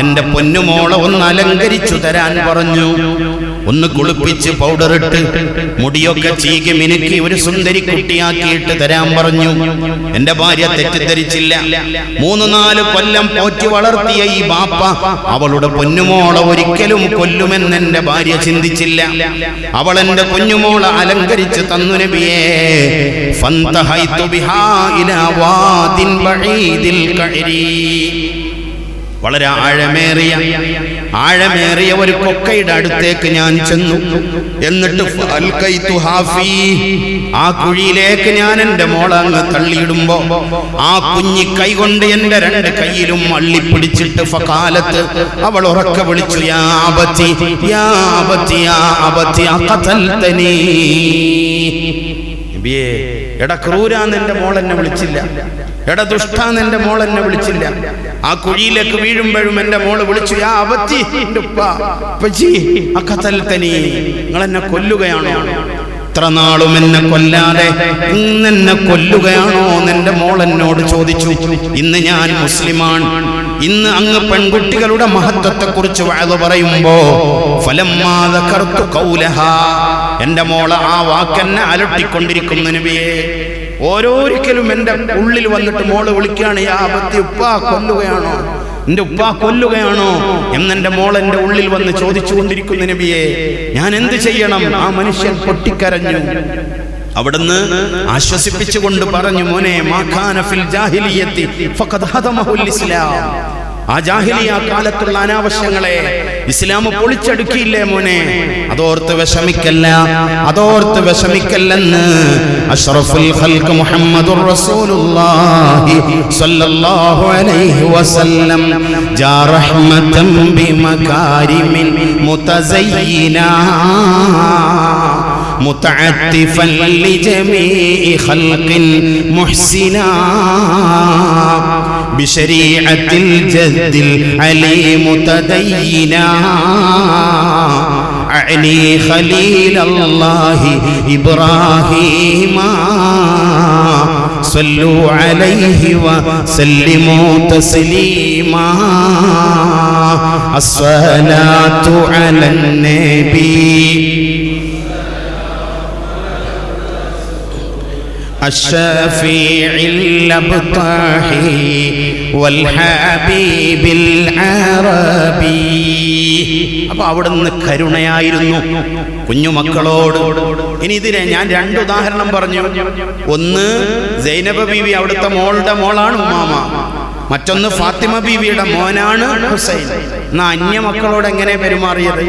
എൻ്റെ പൊന്നുമോളെ ഒന്ന് അലങ്കരിച്ചു തരാൻ പറഞ്ഞു. ഒന്ന് കുളിപ്പിച്ച് പൗഡറിട്ട് മുടിയൊക്കെ ചീകി മിനുക്കി ഒരു സുന്ദരി കുട്ടിയാക്കിയിട്ട് തരാൻ പറഞ്ഞു. എൻ്റെ ഭാര്യ തെറ്റിദ്ധരിച്ചില്ല. 3-4 കൊല്ലം പോറ്റി വളർത്തിയ ഈ ബാപ്പ അവളുടെ പൊന്നുമോളെ ഒരിക്കലും കൊല്ലുമെന്ന് എൻ്റെ ഭാര്യ ചിന്തിച്ചില്ല. അവൾ എൻ്റെ കുഞ്ഞുമോളെ അലങ്കരിച്ച് തന്നു നബിയേ. ഫന്തഹൈതു ബിഹാ ഇലാ വാദിൻ ബഈദിൽ കഅരി, വളരെ ആഴമേറിയ ഒരു കൊക്കയുടെ അടുത്തേക്ക് ഞാൻ ചെന്നു. എന്നിട്ട് ആ കുഴിയിലേക്ക് ഞാൻ എൻ്റെ മോളെ അങ്ങ് തള്ളിയിടുമ്പോ ആ കുഞ്ഞി കൈ കൊണ്ട് എൻ്റെ 2 കൈയിലും അള്ളിപ്പിടിച്ചിട്ട് ഫഖാലത്ത്, അവൾ ഉറക്കെ വിളിച്ചു, യാ അബതി യാ അബതി യാ അബതി അഖതൽതനീ. നബിയേ, എടാ ക്രൂരാന്ന് എൻ്റെ മോൾ എന്നെ വിളിച്ചില്ല, എടാ ദുഷ്ടാന്ന് എൻ്റെ മോൾ എന്നെ വിളിച്ചില്ല. ആ കുഴിയിലേക്ക് വീഴുമ്പോഴും എൻ്റെ മോള് വിളിച്ചു, യാ അബത്തി, എൻ്റെ ഉപ്പ, ഉപ്പച്ചി, അഖതൽതനീ, നിങ്ങൾ എന്നെ കൊല്ലുകയാണോ? ഇത്ര നാളും എന്നെ കൊല്ലാതെ ഇന്നെന്നെ കൊല്ലുകയാണോ എന്റെ മോൾ എന്നോട് ചോദിച്ചു. ഇന്ന് ഞാൻ മുസ്ലിമാണ്. ഇന്ന് അങ്ങ് പെൺകുട്ടികളുടെ മഹത്വത്തെ കുറിച്ച് വഅദ് പറയുമ്പോ ഫലമ്മാ ദകർതു ഖൗലഹാ, എന്റെ മോളെ ആ വാക്കെന്നെ അലട്ടിക്കൊണ്ടിരിക്കുന്നു നബിയേ. ഓരോരിക്കലും എൻ്റെ ഉള്ളിൽ വന്നിട്ട് മോള് വിളിക്കുകയാണ്, യാ അബത്തി, ഉപ്പ കൊല്ലുകയാണോ, എന്റെ ഉപ്പ കൊല്ലുകയാണോ എന്നെന്റെ മോൾ എൻ്റെ ഉള്ളിൽ വന്ന് ചോദിച്ചു കൊണ്ടിരിക്കുന്നു നബിയെ. ഞാൻ എന്ത് ചെയ്യണം? ആ മനുഷ്യൻ പൊട്ടിക്കരഞ്ഞു. അവിടുന്ന് ആശ്വസിപ്പിച്ചുകൊണ്ട് പറഞ്ഞു, മോനെ, മാ കാന ഫിൽ ജാഹിലിയ്യത്തി ഫഖദ് ഹദമഹുൽ ഇസ്ലാം. ആ ജാഹിലിയ കാലത്തുള്ള അനാവശ്യങ്ങളെ ഇസ്ലാം പൊളിച്ചടുക്കിയില്ലേ മോനെ, അതോർത്ത് വിഷമിക്കല്ല, അതോർത്ത് വിഷമിക്കല്ലെന്ന് അഷ്റഫുൽ ഖൽഖ് മുഹമ്മദുർ റസൂലുള്ളാഹി സ്വല്ലല്ലാഹു അലൈഹി വസല്ലം ജാ റഹ്മതൻ ബിമകാരിമിൻ മുതസയ്യിനാ متعتفا لجميع خلق محسنا بشريعة الجد العليم تدينا أعني خليل الله إبراهيم صلوا عليه وسلموا تسليما الصلاة على النبي الشفيع الأبطحي വൽഹബീബിൽ അറബി. അപ്പോൾ അവിടുന്ന് കരുണയായിരുന്നു കുഞ്ഞുമക്കളോട്. ഇനി ഇതിനെ ഞാൻ രണ്ട് ഉദാഹരണം പറഞ്ഞു. ഒന്ന് സൈനബ ബീവി, അവിടുത്തെ മോളുടെ മോളാണ് ഉമ്മാമ. മറ്റൊന്ന് ഫാത്തിമ ബീവിയുടെ മോനാണ് ഹുസൈൻ. എന്നാ അന്യ മക്കളോട് എങ്ങനെ പെരുമാറിയത്?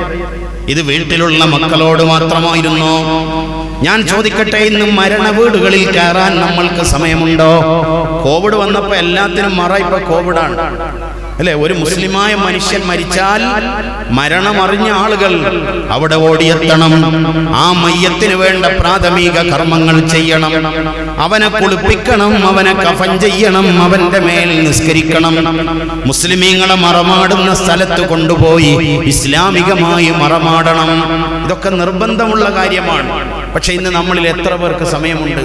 ഇത് വീട്ടിലുള്ള മക്കളോട് മാത്രമായിരുന്നോ? ഞാൻ ചോദിക്കട്ടെ, ഇന്ന് മരണ വീടുകളിൽ കയറാൻ നമ്മൾക്ക് സമയമുണ്ടോ? കോവിഡ് വന്നപ്പോൾ എല്ലാത്തിനും മറ ഇപ്പൊ കോവിഡാണ് അല്ലെ? ഒരു മുസ്ലിമായ മനുഷ്യൻ മരിച്ചാൽ മരണമറിഞ്ഞ ആളുകൾ അവിടെ ഓടിയെത്തണം. ആ മയ്യത്തിന് വേണ്ട പ്രാഥമിക കർമ്മങ്ങൾ ചെയ്യണം. അവനെ കുളിപ്പിക്കണം, അവനെ കഫൻ ചെയ്യണം, അവന്റെ മേൽ നിസ്കരിക്കണം. മുസ്ലിമീങ്ങളെ മറമാടുന്ന സ്ഥലത്ത് കൊണ്ടുപോയി ഇസ്ലാമികമായി മറമാടണം. ഇതൊക്കെ നിർബന്ധമുള്ള കാര്യമാണ്. പക്ഷെ ഇന്ന് നമ്മളിൽ എത്ര പേർക്ക് സമയമുണ്ട്?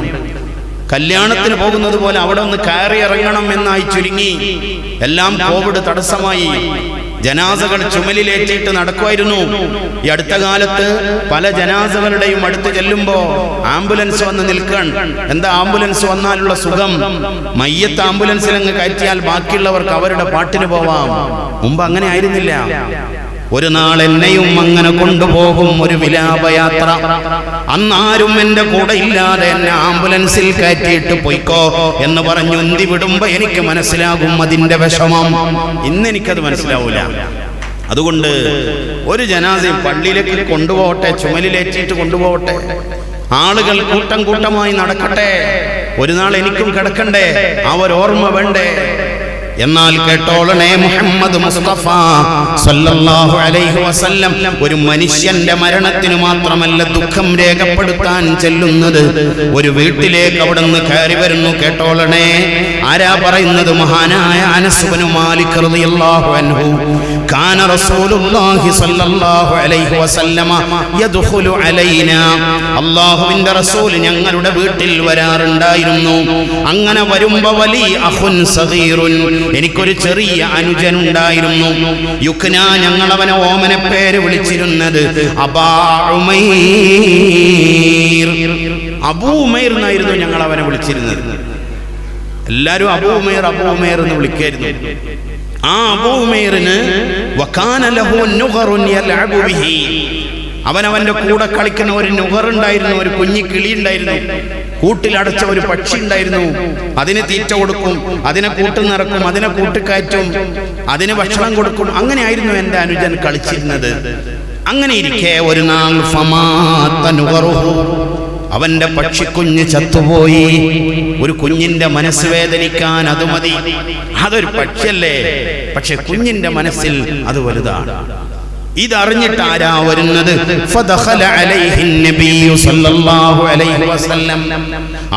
കല്യാണത്തിന് പോകുന്നത് പോലെ അവിടെ ഒന്ന് കയറി ഇറങ്ങണം എന്നായി ചുരുങ്ങി. എല്ലാം കോവിഡ് തടസ്സമായി. ജനാസകൾ ചുമലിലേറ്റിട്ട് നടക്കുമായിരുന്നു. ഈ അടുത്ത കാലത്ത് പല ജനാസകളുടെയും അടുത്ത് ചെല്ലുമ്പോ ആംബുലൻസ് വന്ന് നിൽക്കാൻ. എന്താ ആംബുലൻസ് വന്നാലുള്ള സുഖം? മയ്യത്ത് ആംബുലൻസിൽ അങ്ങ് കയറ്റിയാൽ ബാക്കിയുള്ളവർക്ക് അവരുടെ പാട്ടിന് പോവാം. മുമ്പ് അങ്ങനെ ആയിരുന്നില്ല. ഒരു നാൾ എന്നെയും അങ്ങനെ കൊണ്ടുപോകും ഒരു വിലാപയാത്ര. അന്നാരും എന്റെ കൂടെ ഇല്ലാതെ എന്നെ ആംബുലൻസിൽ കയറ്റിയിട്ട് പൊയ്ക്കോ എന്ന് പറഞ്ഞു ഉന്തി വിടുമ്പോ എനിക്ക് മനസ്സിലാകും അതിന്റെ വിഷമം. ഇന്നെനിക്കത് മനസ്സിലാവൂല. അതുകൊണ്ട് ഒരു ജനാസയും പള്ളിയിലേക്ക് കൊണ്ടുപോകട്ടെ, ചുമലിലേറ്റിട്ട് കൊണ്ടുപോകട്ടെ, ആളുകൾ കൂട്ടം കൂട്ടമായി നടക്കട്ടെ. ഒരു നാൾ എനിക്കും കിടക്കണ്ടേ, ആ ഒരു ഓർമ്മ വേണ്ടേ? എന്നാൽ കേട്ടോളണേ, മുഹമ്മദ് മുസ്തഫ സല്ലല്ലാഹു അലൈഹി വസല്ലം ഒരു മനുഷ്യന്റെ മരണത്തിന് മാത്രമല്ല ദുഃഖം രേഖപ്പെടുത്താൻ ചെല്ലുന്നത്. ഒരു വീട്ടിലേക്ക് അവിടുന്ന് കയറി വരുന്നു. കേട്ടോളണേ, ആരാ പറയുന്നത്? മഹാനായ അനസ് ഇബ്നു മാലിക് റളിയല്ലാഹു അൻഹു. കാന റസൂലുള്ളാഹി സല്ലല്ലാഹു അലൈഹി വസല്ലമ യദ്ഖുലു അലൈനാ. അല്ലാഹുവിന്റെ റസൂൽ ഞങ്ങളുടെ വീട്ടിൽ വരാറുണ്ടായിരുന്നു. അങ്ങനെ വരുമ്പോ വലി അഖുൻ സഗീറുൻ, എനിക്കൊരു ചെറിയ അനുജനുണ്ടായിരുന്നു. യുക്ന, ഞങ്ങൾ അവനെ ഓമന പേര് വിളിച്ചിരുന്നത് അബാ ഉമൈർ. അബൂ ഉമൈർ എന്നായിരുന്നു ഞങ്ങൾ അവനെ വിളിച്ചിരുന്നത്. എല്ലാരും അബൂ ഉമൈർ അബൂ ഉമൈർ എന്ന് വിളിക്കായിരുന്നു. ആ അബൂ ഉമൈറിന് വകാന ലഹു നുഗറുൻ യൽഅബു ബിഹി. അവനവന്റെ കൂടെ കളിക്കുന്ന ഒരു നുഗറുണ്ടായിരുന്നു, ഒരു കുഞ്ഞി കിളി ഉണ്ടായിരുന്നു. കൂട്ടിലടച്ച ഒരു പക്ഷി ഉണ്ടായിരുന്നു. അതിന് തീറ്റ കൊടുക്കും, അതിനെ കൂട്ടുനിറക്കും, അതിനെ കൂട്ടിക്കയറ്റും, അതിന് ഭക്ഷണം കൊടുക്കും. അങ്ങനെയായിരുന്നു എൻ്റെ അനുജൻ കളിച്ചിരുന്നത്. അങ്ങനെ ഇരിക്കെ ഒരു നാൾ ഫമാത നുഗറുഹു, അവന്റെ പക്ഷിക്കുഞ്ഞ് ചത്തുപോയി. ഒരു കുഞ്ഞിന്റെ മനസ്സ് വേദനിക്കാൻ അത് മതി. അതൊരു പക്ഷിയല്ലേ, പക്ഷെ കുഞ്ഞിന്റെ മനസ്സിൽ അത് വലുതാണ്. ഇതറിഞ്ഞിട്ട് ആരാ വരുന്നത്? ഫദഖല അലൈഹി നബിയ്യു സല്ലല്ലാഹു അലൈഹി വസല്ലം.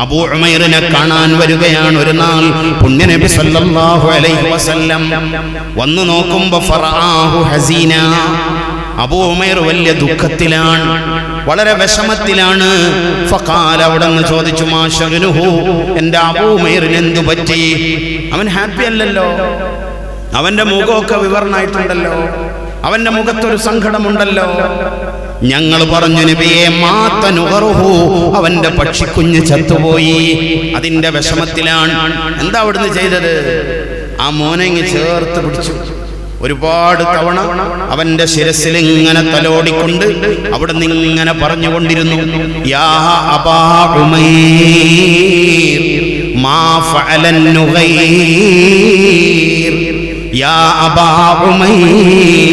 അബൂ ഉമൈറിനെ കാണാൻ വരികയാണ് ഒരു നാൾ പുണ്യനബി സല്ലല്ലാഹു അലൈഹി വസല്ലം. വന്നു നോക്കുമ്പോ ഫറആഹു ഹസീന. അബൂ ഉമൈർ വലിയ ദുഃഖത്തിലാണ്, വളരെ വിഷമത്തിലാണ്. ഫഖാല, അവിടെന്ന് ചോദിച്ചു, മാ ശഅനുഹു, എൻ്റെ അബൂ ഉമൈറിന് എന്തു പറ്റി? അവൻ ഹാപ്പി അല്ലല്ലോ, അവന്റെ മുഖമൊക്കെ വിവരണമായിട്ടുണ്ടല്ലോ, അവന്റെ മുഖത്തൊരു സങ്കടമുണ്ടല്ലോ. ഞങ്ങൾ പറഞ്ഞു, നബിയെ മാത നുഗറുഹു, അവന്റെ പക്ഷിക്കുഞ്ഞ് ചത്തുപോയി, അതിന്റെ വിഷമത്തിലാണ്. എന്താ അവിടുന്ന് ചെയ്തത്? ആ മോനെ ചേർത്ത് പിടിച്ചു. ഒരുപാട് തവണ അവന്റെ ശിരസിൽ ഇങ്ങനെ തലോടിക്കൊണ്ട് അവിടുന്ന് ഇങ്ങനെ പറഞ്ഞുകൊണ്ടിരുന്നു, യാ അബാ ഉമൈർ മാ ഫഅലൻ നുഗൈർ, യാ അബാ ഉമൈർ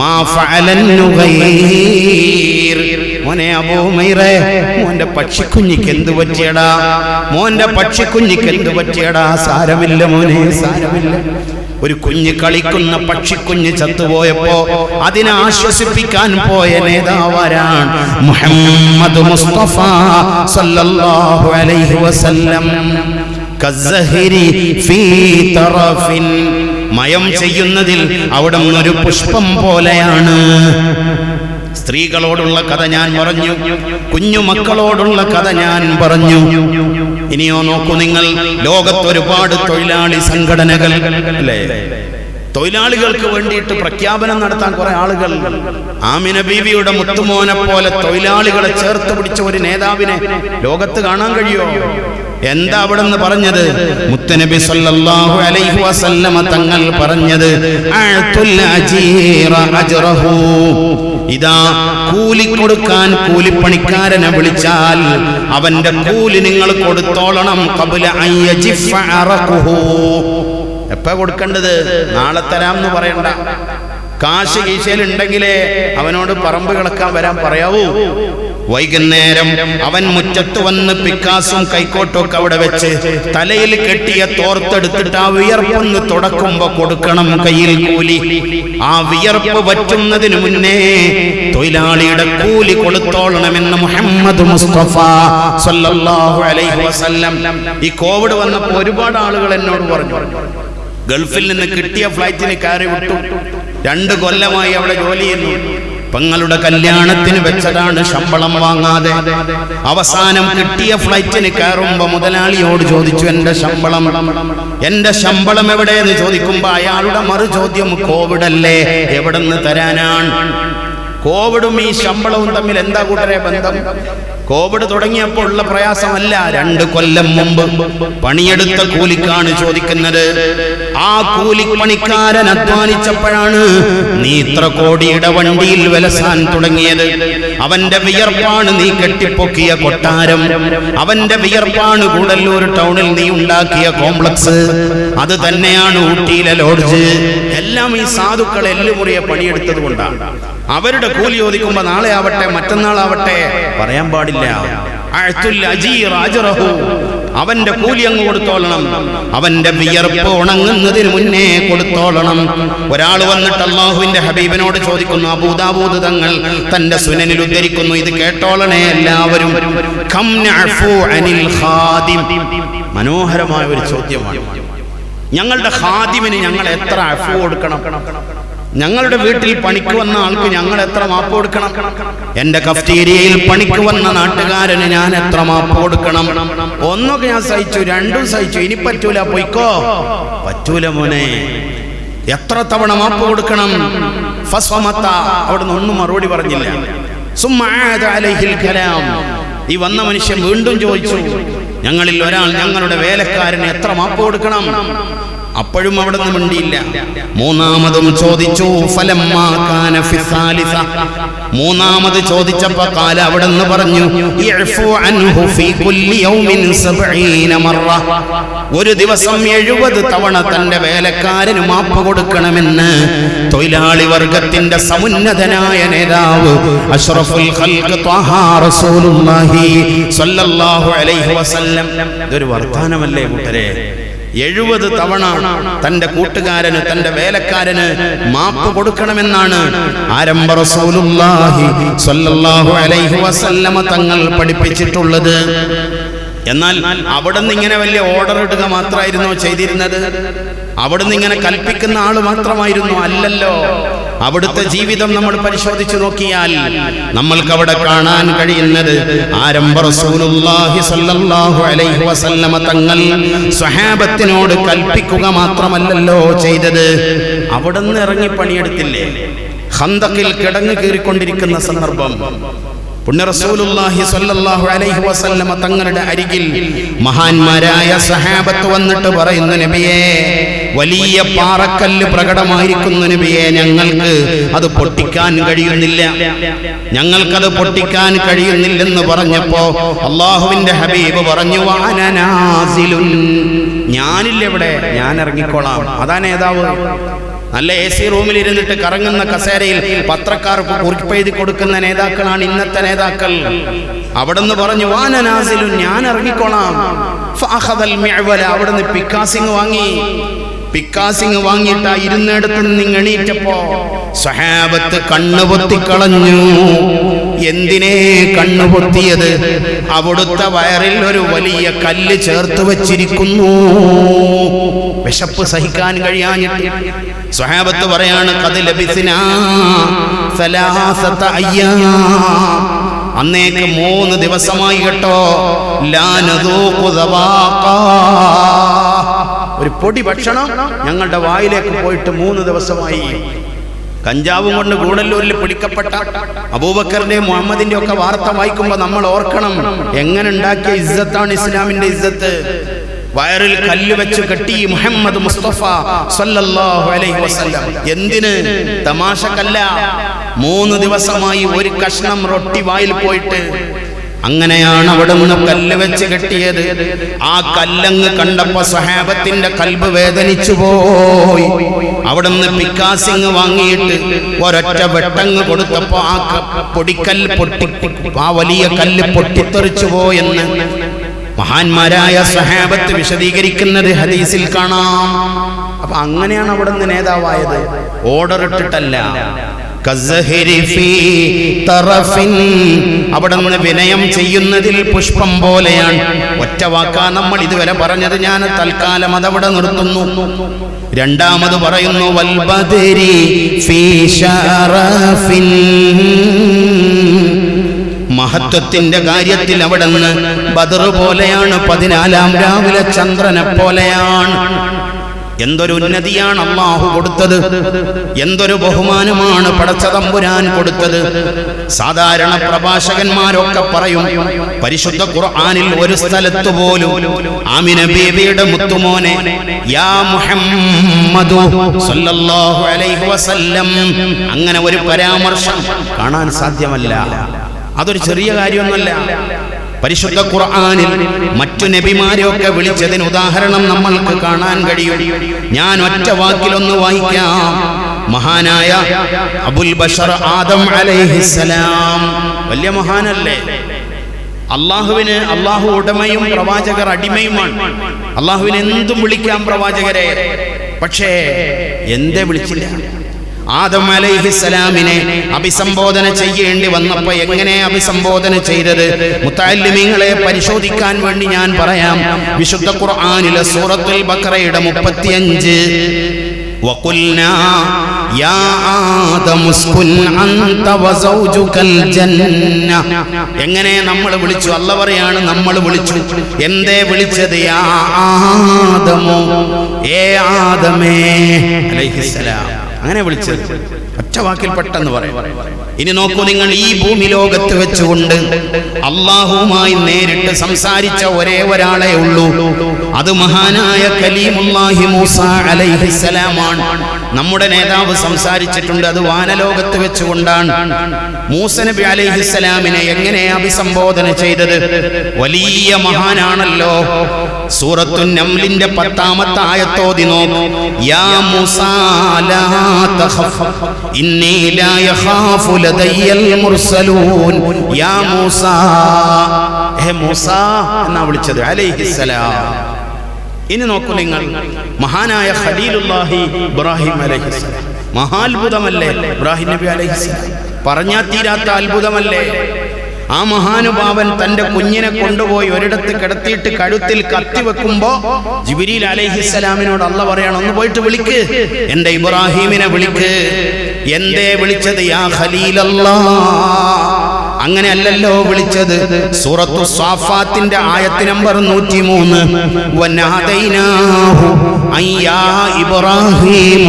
മാ ഫഅലൻ നുഗൈർ. മോനെ അബൂ ഉമൈറേ, മോന്റെ പക്ഷിക്കുഞ്ഞിക്ക് എന്ത് പറ്റിയടാ? മോന്റെ പക്ഷിക്കുഞ്ഞിക്ക് എന്ത് പറ്റിയടാ? സാരമില്ല മോനെ, സാരമില്ല. ഒരു കുഞ്ഞ് കളിക്കുന്ന പക്ഷിക്കുഞ്ഞ് ചത്തുപോയപ്പോ അതിനെ ആശ്വസിപ്പിക്കാൻ പോയ നേതാവാരാണ് മുഹമ്മദ് മുസ്തഫ സല്ലല്ലാഹു അലൈഹി വസല്ലം. കസ്സഹിരി ഫീ തറഫിൻ, മയം ചെയ്യുന്നതിൽ അവിടെ ഒരു പുഷ്പം പോലെയാണ്. സ്ത്രീകളോടുള്ള കഥ ഞാൻ പറഞ്ഞു, കുഞ്ഞുമക്കളോടുള്ള കഥ ഞാൻ പറഞ്ഞു. ഇനിയോ നോക്കൂ നിങ്ങൾ, ലോകത്ത് ഒരുപാട് തൊഴിലാളി സംഘടനകൾ അല്ലേ? തൊഴിലാളികൾക്ക് വേണ്ടിയിട്ട് പ്രഖ്യാപനം നടത്താൻ കുറെ ആളുകൾ. ആമിന ബീവിയുടെ മുത്തുമോനെ പോലെ തൊഴിലാളികളെ ചേർത്ത് പിടിച്ച ഒരു നേതാവിനെ ലോകത്ത് കാണാൻ കഴിയുമോ? എന്താ അവിടെന്ന് പറഞ്ഞത്? മുത്തനബി സല്ലല്ലാഹു അലൈഹി വസല്ലമ തങ്ങൾ പറഞ്ഞത്, അഅതുൽ അജീറ അജ്റഹു. ഇതാ കൂലി കൊടുക്കാൻ കൂലിപ്പണിക്കാരനെ വിളിച്ചാൽ അവന്റെ കൂലി നിങ്ങൾ കൊടുത്തോളണം. ഖബ്ല അൻ യജിഫ അറഖുഹു. എപ്പ കൊടുക്കേണ്ടത്? നാളെ തരാമെന്ന് പറയണ്ട. കാശ് കീശയിലുണ്ടെങ്കിലേ അവനോട് പറമ്പ് കിളക്കാൻ വരാൻ പറയാവൂ. വൈകുന്നേരം അവൻ മുറ്റത്ത് വന്ന് പിക്കാസും കൈക്കോട്ടും ഒക്കെ അവിടെ വെച്ച് തലയിൽ കെട്ടിയ തോർത്തെടുത്തിട്ട് ആ വിയർപ്പൊന്ന് തുടക്കുമ്പോ കൊടുക്കണം കയ്യിൽ കൂലി. ആ വിയർപ്പ് വറ്റുന്നതിന് മുന്നേ തൊഴിലാളിയുടെ കൂലി കൊടുത്തോളണമെന്ന് മുഹമ്മദ് മുസ്തഫ സല്ലല്ലാഹു അലൈഹി വസല്ലം. ഈ കോവിഡ് വന്നപ്പോ ഒരുപാട് ആളുകൾ എന്നോട് പറഞ്ഞു, ഗൾഫിൽ നിന്ന് കിട്ടിയ ഫ്ലൈറ്റിന് കയറി വിട്ടു, 2 കൊല്ലമായി അവിടെ ജോലി ചെയ്യുന്നു, പെങ്ങളുടെ കല്യാണത്തിന് വെച്ചതാണ് ശമ്പളം വാങ്ങാതെ. അവസാനം കിട്ടിയ ഫ്ലൈറ്റിന് കയറുമ്പോ മുതലാളിയോട് ചോദിച്ചു, എന്റെ ശമ്പളം എവിടെയെന്ന് ചോദിക്കുമ്പോ അയാളുടെ മറു ചോദ്യം, കോവിഡ് അല്ലേ, എവിടെ നിന്ന് തരാനാണ്? കോവിഡും ഈ ശമ്പളവും തമ്മിൽ എന്താ കൂട്ടരെ ബന്ധം? കോവിഡ് തുടങ്ങിയപ്പോൾ ഉള്ള പ്രയാസമല്ല, 2 കൊല്ലം മുമ്പ് പണിയെടുത്ത കൂലിക്കാണ് ചോദിക്കുന്നത്. ആ കൂലിപ്പണിക്കാരൻ അധ്വാനിച്ചപ്പോഴാണ് നീ ഇത്ര കോടിയുടെ വണ്ടിയിൽ വിലസാൻ തുടങ്ങിയത്. അവന്റെ വിയർപ്പാണ് നീ കെട്ടിപ്പൊക്കിയ കൊട്ടാരം, അവന്റെ വിയർപ്പാണ് ഗൂഡല്ലൂർ ടൗണിൽ നീ ഉണ്ടാക്കിയ കോംപ്ലക്സ്, അത് തന്നെയാണ് ഊട്ടിയിലെ ലോഡ്ജ്. എല്ലാം ഈ സാധുക്കൾ എല്ലുമുറിയെ പണിയെടുത്തത് കൊണ്ടാണ്. അവരുടെ കൂലി ചോദിക്കുമ്പോ നാളെ ആവട്ടെ മറ്റന്നാളാവട്ടെ പറയാൻ പാടില്ല. അവന്റെ കൂലി അങ്ങ് കൊടുത്തോളണം, അവന്റെ വിയർപ്പ് ഉണങ്ങുന്നതിന് മുന്നേ കൊടുത്തോളണം. ഒരാൾ വന്നിട്ട് അല്ലാഹുവിന്റെ ഹബീബിനോട് ചോദിക്കുന്നു, അബൂദാവൂദ് തങ്ങൾ തന്റെ സുനനിൽ ഉദ്ധരിക്കുന്നു, ഇത് കേട്ടോളണേ എല്ലാവരും. കം നഅഫു അനിൽ ഖാദിം. മനോഹരമായ ഒരു ചോദ്യമാണ്. ഞങ്ങളുടെ ഖാദിമിന് ഞങ്ങൾ എത്ര അഫു കൊടുക്കണം? ഞങ്ങളുടെ വീട്ടിൽ പണിക്ക് വന്ന ആൾക്ക് ഞങ്ങൾ എത്ര മാപ്പ് കൊടുക്കണം? എന്റെ കഫ്റ്റീരിയയിൽ പണിക്ക് വന്ന നാട്ടുകാരന് ഞാൻ എത്ര മാപ്പ് കൊടുക്കണം? ഒന്നൊക്കെ ഞാൻ സഹിച്ചു, 2 സഹിച്ചു, ഇനി പറ്റൂല, പൊയ്ക്കോ. പറ്റൂല മോനെ. എത്ര തവണ മാപ്പ് കൊടുക്കണം? ഫസ്വമത്ത. അവിടുന്ന് ഒന്നും മറുപടി പറഞ്ഞില്ല. സുമ്മഅദ അലൈഹിൽ കലാം. ഈ വന്ന മനുഷ്യൻ വീണ്ടും ചോദിച്ചു, ഞങ്ങളിൽ ഒരാൾ ഞങ്ങളുടെ വേലക്കാരന് എത്ര മാപ്പ് കൊടുക്കണം? അപ്പോഴും അവിടെ നിന്ന് മിണ്ടിയില്ല. മൂന്നാമതും ചോദിച്ചു. ഫലമ്മാ കാന ഫി സാലിസ. മൂന്നാമത് ചോദിച്ചപ്പോ കാല അവിടെ നിന്ന് പറഞ്ഞു, യഅഫു അൻഹു ഫീ കുല്ലി യൗമിൻ 70 മറ. ഒരു ദിവസം 70 തവണ തന്റെ വേലക്കാരന് മാപ്പ് കൊടുക്കണമെന്ന് തൊഴിലാളി വർഗത്തിന്റെ സമുന്നതനായ നേതാവ് അഷ്റഫുൽ ഖൽഖ് ത്വഹ റസൂലുള്ളാഹി സ്വല്ലല്ലാഹു അലൈഹി വസല്ലം. ഇതൊരു വർത്തമാനമല്ലേ കൂട്ടരെ? 70 തവണ തന്റെ കൂട്ടുകാരന് തന്റെ വേലക്കാരന് മാപ്പ് കൊടുക്കണമെന്നാണ് ആരംഭ റസൂലുള്ളാഹി സ്വല്ലല്ലാഹു അലൈഹി വസല്ലമ തങ്ങൾ പഠിപ്പിച്ചിട്ടുള്ളത്. എന്നാൽ അവിടുന്ന് ഇങ്ങനെ വലിയ ഓർഡർ ഇടുക മാത്രമായിരുന്നോ ചെയ്തിരുന്നത്? അവിടുന്ന് ഇങ്ങനെ കൽപ്പിക്കുന്ന ആള് മാത്രമായിരുന്നു? അല്ലല്ലോ. അവിടുത്തെ ജീവിതം നമ്മൾ പരിശോധിച്ചു നോക്കിയാൽ നമ്മൾക്ക് അവിടെ കാണാൻ കഴിയുന്നത് ആരംഭ റസൂലുള്ളാഹി സ്വല്ലല്ലാഹു അലൈഹി വസല്ലമ തങ്ങൾ സ്വഹാബത്തിനോട് കൽപ്പിക്കുക മാത്രമല്ലല്ലോ ചെയ്തത്, അവിടുന്ന് ഇറങ്ങി പണിയെടുത്തില്ലേ? ഖന്തഖിൽ കിടങ്ങ് കീറിക്കൊണ്ടിരിക്കുന്ന സന്ദർഭം പുണ്യ റസൂലുള്ളാഹി സ്വല്ലല്ലാഹു അലൈഹി വസല്ലമ തങ്ങളുടെ അരികിൽ മഹാന്മാരായ സഹാബത്ത് വന്നിട്ട് പറയുന്നു, നബിയേ, വലിയ പാറക്കല്ല് പ്രകടമായിരിക്കുന്നു നബിയേ, ഞങ്ങൾക്ക് അത് പൊട്ടിക്കാൻ കഴിയുന്നില്ല, ഞങ്ങൾക്കത് പൊട്ടിക്കാൻ കഴിയുന്നില്ലെന്ന് പറഞ്ഞപ്പോ അല്ലാഹുവിന്റെ ഹബീബ് പറഞ്ഞു, വഅനനാസിലുൻ. ഞാനില്ലെവിടെ, ഞാൻ ഇറങ്ങിക്കോളാം. അതാ നേതാവ്. നല്ല AC റൂമിൽ ഇരുന്നിട്ട് കറങ്ങുന്ന കസേരയിൽ പത്രക്കാർക്ക് കുറിപ്പെഴുതി കൊടുക്കുന്ന നേതാക്കളാണ് ഇന്നത്തെ നേതാക്കൾ. അവിടുന്ന് പറഞ്ഞു, വാനനാസിലുൻ, ഞാൻ ഇറങ്ങിക്കോളാം. ഫഅഖദൽ മിഅ്വല. അവിടുന്ന് പിക്കാസിങ് വാങ്ങി. പിക്കാസിങ് വാങ്ങിയിട്ട് ഇരുന്നിടത്ത് നിന്ന് എണീറ്റപ്പോ സഹാബത്ത് കണ്ണുപൊത്തിക്കളഞ്ഞു. എന്തിനേ കണ്ണുപൊത്തിയത്? അവിടുത്തെ വയറിൽ ഒരു വലിയ കല്ല് ചേർത്ത് വെച്ചിരിക്കുന്നു. വിശപ്പ് സഹിക്കാൻ കഴിയാഞ്ഞിട്ട് സ്വഹാബത്ത് പറയാണ്, ഖദ് ലബിസ്നാ സലാസത അയ്യാം. അന്നേക്ക് 3 ദിവസമായി കേട്ടോ. ലാ നദൂഖു ദവാഖാ. ഒരു പൊടി ഭക്ഷണം ഞങ്ങളുടെ വായിലേക്ക് പോയിട്ട് 3 ദിവസമായി. കഞ്ചാവും കൊണ്ട് ഗൂഡല്ലൂരിൽ പിടിക്കപ്പെട്ട അബൂബക്കറിന്റെ മുഹമ്മദിന്റെ ഒക്കെ വാർത്ത വായിക്കുമ്പോൾ നമ്മൾ ഓർക്കണം, എങ്ങനെ ഉണ്ടാക്കിയ ഇസ്സത്താണ് ഇസ്ലാമിന്റെ ഇസ്സത്ത്. വയറിൽ കല്ല് വെച്ച് കെട്ടി മുഹമ്മദ് മുസ്തഫ സല്ലല്ലാഹു അലൈഹി വസല്ലം. എന്തിന്? തമാശക്കല്ല. 3 ദിവസമായി ഒരു കഷ്ണം റൊട്ടി വായിൽ പോയിട്ട്. അങ്ങനെയാണ് അവിടെ നിന്ന് കല്ല് വെച്ച് കെട്ടിയത്. ആ കല്ലങ്ങ് കണ്ടപ്പോ സ്വഹാബത്തിന്റെ കൽബ് വേദനിച്ചു പോയി. അവിടെ നിന്ന് പിക്കാസിങ് വാങ്ങിയിട്ട് ഒരൊറ്റ വെട്ടങ്ങ് കൊടുത്തപ്പോ ആ പൊടിക്കല്ല് ആ വലിയ കല്ല് പൊട്ടിത്തെറിച്ചു പോയെന്ന് മഹാന്മാരായ സ്വഹാബത്ത് വിശദീകരിക്കുന്നത് ഹദീസിൽ കാണാം. അപ്പൊ അങ്ങനെയാണ് അവിടെ നിന്ന് നേതാവായത്, ഓർഡർ ഇട്ടിട്ടല്ല. അവിടെ നിന്ന് വിനയം ചെയ്യുന്നതിൽ പുഷ്പം പോലെയാണ്. ഒറ്റ വാക്കാ നമ്മൾ ഇതുവരെ പറഞ്ഞത്, ഞാൻ തൽക്കാലം അതവിടെ നിർത്തുന്നു. രണ്ടാമത് പറയുന്നു, വൽബദരി ഫീ ശറഫിൻ, മഹത്വത്തിന്റെ കാര്യത്തിൽ അവിടെ നിന്ന് ബദർ പോലെയാണ്, 14-ാം രാവിലെ ചന്ദ്രനെ പോലെയാണ്. എന്തൊരു ഉന്നതിയാണ് അല്ലാഹു കൊടുത്തത്, എന്തൊരു ബഹുമാനമാണ് പടച്ച തമ്പുരാൻ കൊടുത്തത്. സാധാരണ പ്രഭാഷകന്മാരൊക്കെ പറയും, പരിശുദ്ധ ഖുർആനിൽ ഒരു സ്ഥലത്ത് പോലും ആമിന ബീവിയുടെ മുത്തുമോനെ യാ മുഹമ്മദു സല്ലല്ലാഹു അലൈഹി വസല്ലം അങ്ങനെ ഒരു പരാമർശം കാണാൻ സാധ്യമല്ല. അതൊരു ചെറിയ കാര്യമൊന്നുമല്ല. പരിശുദ്ധ ഖുർആനിൽ മറ്റു നബിമാരെയൊക്കെ വിളിച്ചതിന് ഉദാഹരണം നമ്മൾക്ക് കാണാൻ കഴിയും. ഞാൻ ഒറ്റ വാക്കിലൊന്ന് വായിക്കാം. മഹാനായ അബുൽ ബശർ ആദം അലൈഹിസ്സലാം വലിയ മഹാനല്ലേ? അള്ളാഹുവിന് അള്ളാഹു ഉടമയും പ്രവാചകർ അടിമയുമാണ്. അള്ളാഹുവിന് എന്തും വിളിക്കാം പ്രവാചകരെ. പക്ഷേ എന്തേ വിളിച്ചില്ല? ആദം അലൈഹിസ്സലാമിനെ അഭിസംബോധന ചെയ്യേണ്ടി വന്നപ്പോ എങ്ങനെ അഭിസംബോധന ചെയ്തത്? മുത്തഅല്ലിമീങ്ങളെ പരിശോധിക്കാൻ വേണ്ടി ഞാൻ പറയാം. വിശുദ്ധ ഖുർആനിലെ സൂറത്തുൽ ബഖറയുടെ 35 വഖുൽനാ യാ ആദമു ഉസ്കുൻ അൻത വസൗജുകൽ ജന്ന. എങ്ങനെ നമ്മൾ വിളിച്ചു? അല്ലാഹ് പറയാണ് നമ്മൾ വിളിച്ചു. എന്തേ വിളിച്ചത്? യാ ആദമു, ഏ ആദമേ അലൈഹിസ്സലാം. അങ്ങനെ വിളിച്ചത് ഒറ്റ വാക്കിൽ പെട്ടെന്ന് പറയും. ഇനി നോക്കൂ നിങ്ങൾ, ഈ ഭൂമി ലോകത്ത് വെച്ചുകൊണ്ട് അള്ളാഹുവുമായി നേരിട്ട് സംസാരിച്ച ഒരേ ഒരാളെ ഉള്ളൂ. അത് മഹാനായ കലീമുല്ലാഹി മൂസ അലൈഹിസ്സലാമാണ്. നമ്മുടെ നേതാവ് സംസാരിച്ചിട്ടുണ്ട്, അത് വാനലോകത്ത് വെച്ചുകൊണ്ടാണ്. മൂസ നബി അലൈഹിസ്സലാമിനെ എങ്ങനെ അഭിസംബോധന ചെയ്തത്? വലിയ മഹാനാണല്ലോ. സൂറത്തുൻ നംലിന്റെ 10-ാമത്തെ ആയത്തോതി നോക്കൂ. യാ മൂസ ലാ തഖഫ് ഇന്നി ലാ യഖാഫു ലദയ്യൽ മുർസലൂൻ. യാ മൂസ, ഹേ മൂസ എന്നാ വിളിച്ചത് അലൈഹിസ്സലാം. ഇനി നോക്കൂ നിങ്ങൾ, മഹാനായ ഖലീലുല്ലാഹി ഇബ്രാഹിം അലൈഹിസ്സലാം. മഹാത്ഭുതമല്ലേ ഇബ്രാഹിം നബി അലൈഹിസ്സലാം? പറഞ്ഞാൽ തീരാത്ത അത്ഭുതമല്ലേ? ആ മഹാനുഭാവൻ തന്റെ കുഞ്ഞിനെ കൊണ്ടുപോയി ഒരിടത്ത് കിടത്തിയിട്ട് കഴുത്തിൽ കത്തി വെക്കുമ്പോ ജിബ്രീൽ അലൈഹിസ്സലാമിനോട് അല്ലാഹ് പറയണം, ഒന്ന് പോയിട്ട് വിളിക്ക്, എന്റെ ഇബ്രാഹിമിനെ വിളിക്ക്. എന്തേ വിളിച്ചത്? യാ ഖലീലല്ലാഹ്. അങ്ങനെ അല്ലല്ലോ വിളിച്ചത്. സൂറത്തു സ്വാഫാത്തിന്റെ ആയത്ത് നമ്പർ 103 വനഹദൈനാഹു അയ്യാ ഇബ്രാഹിം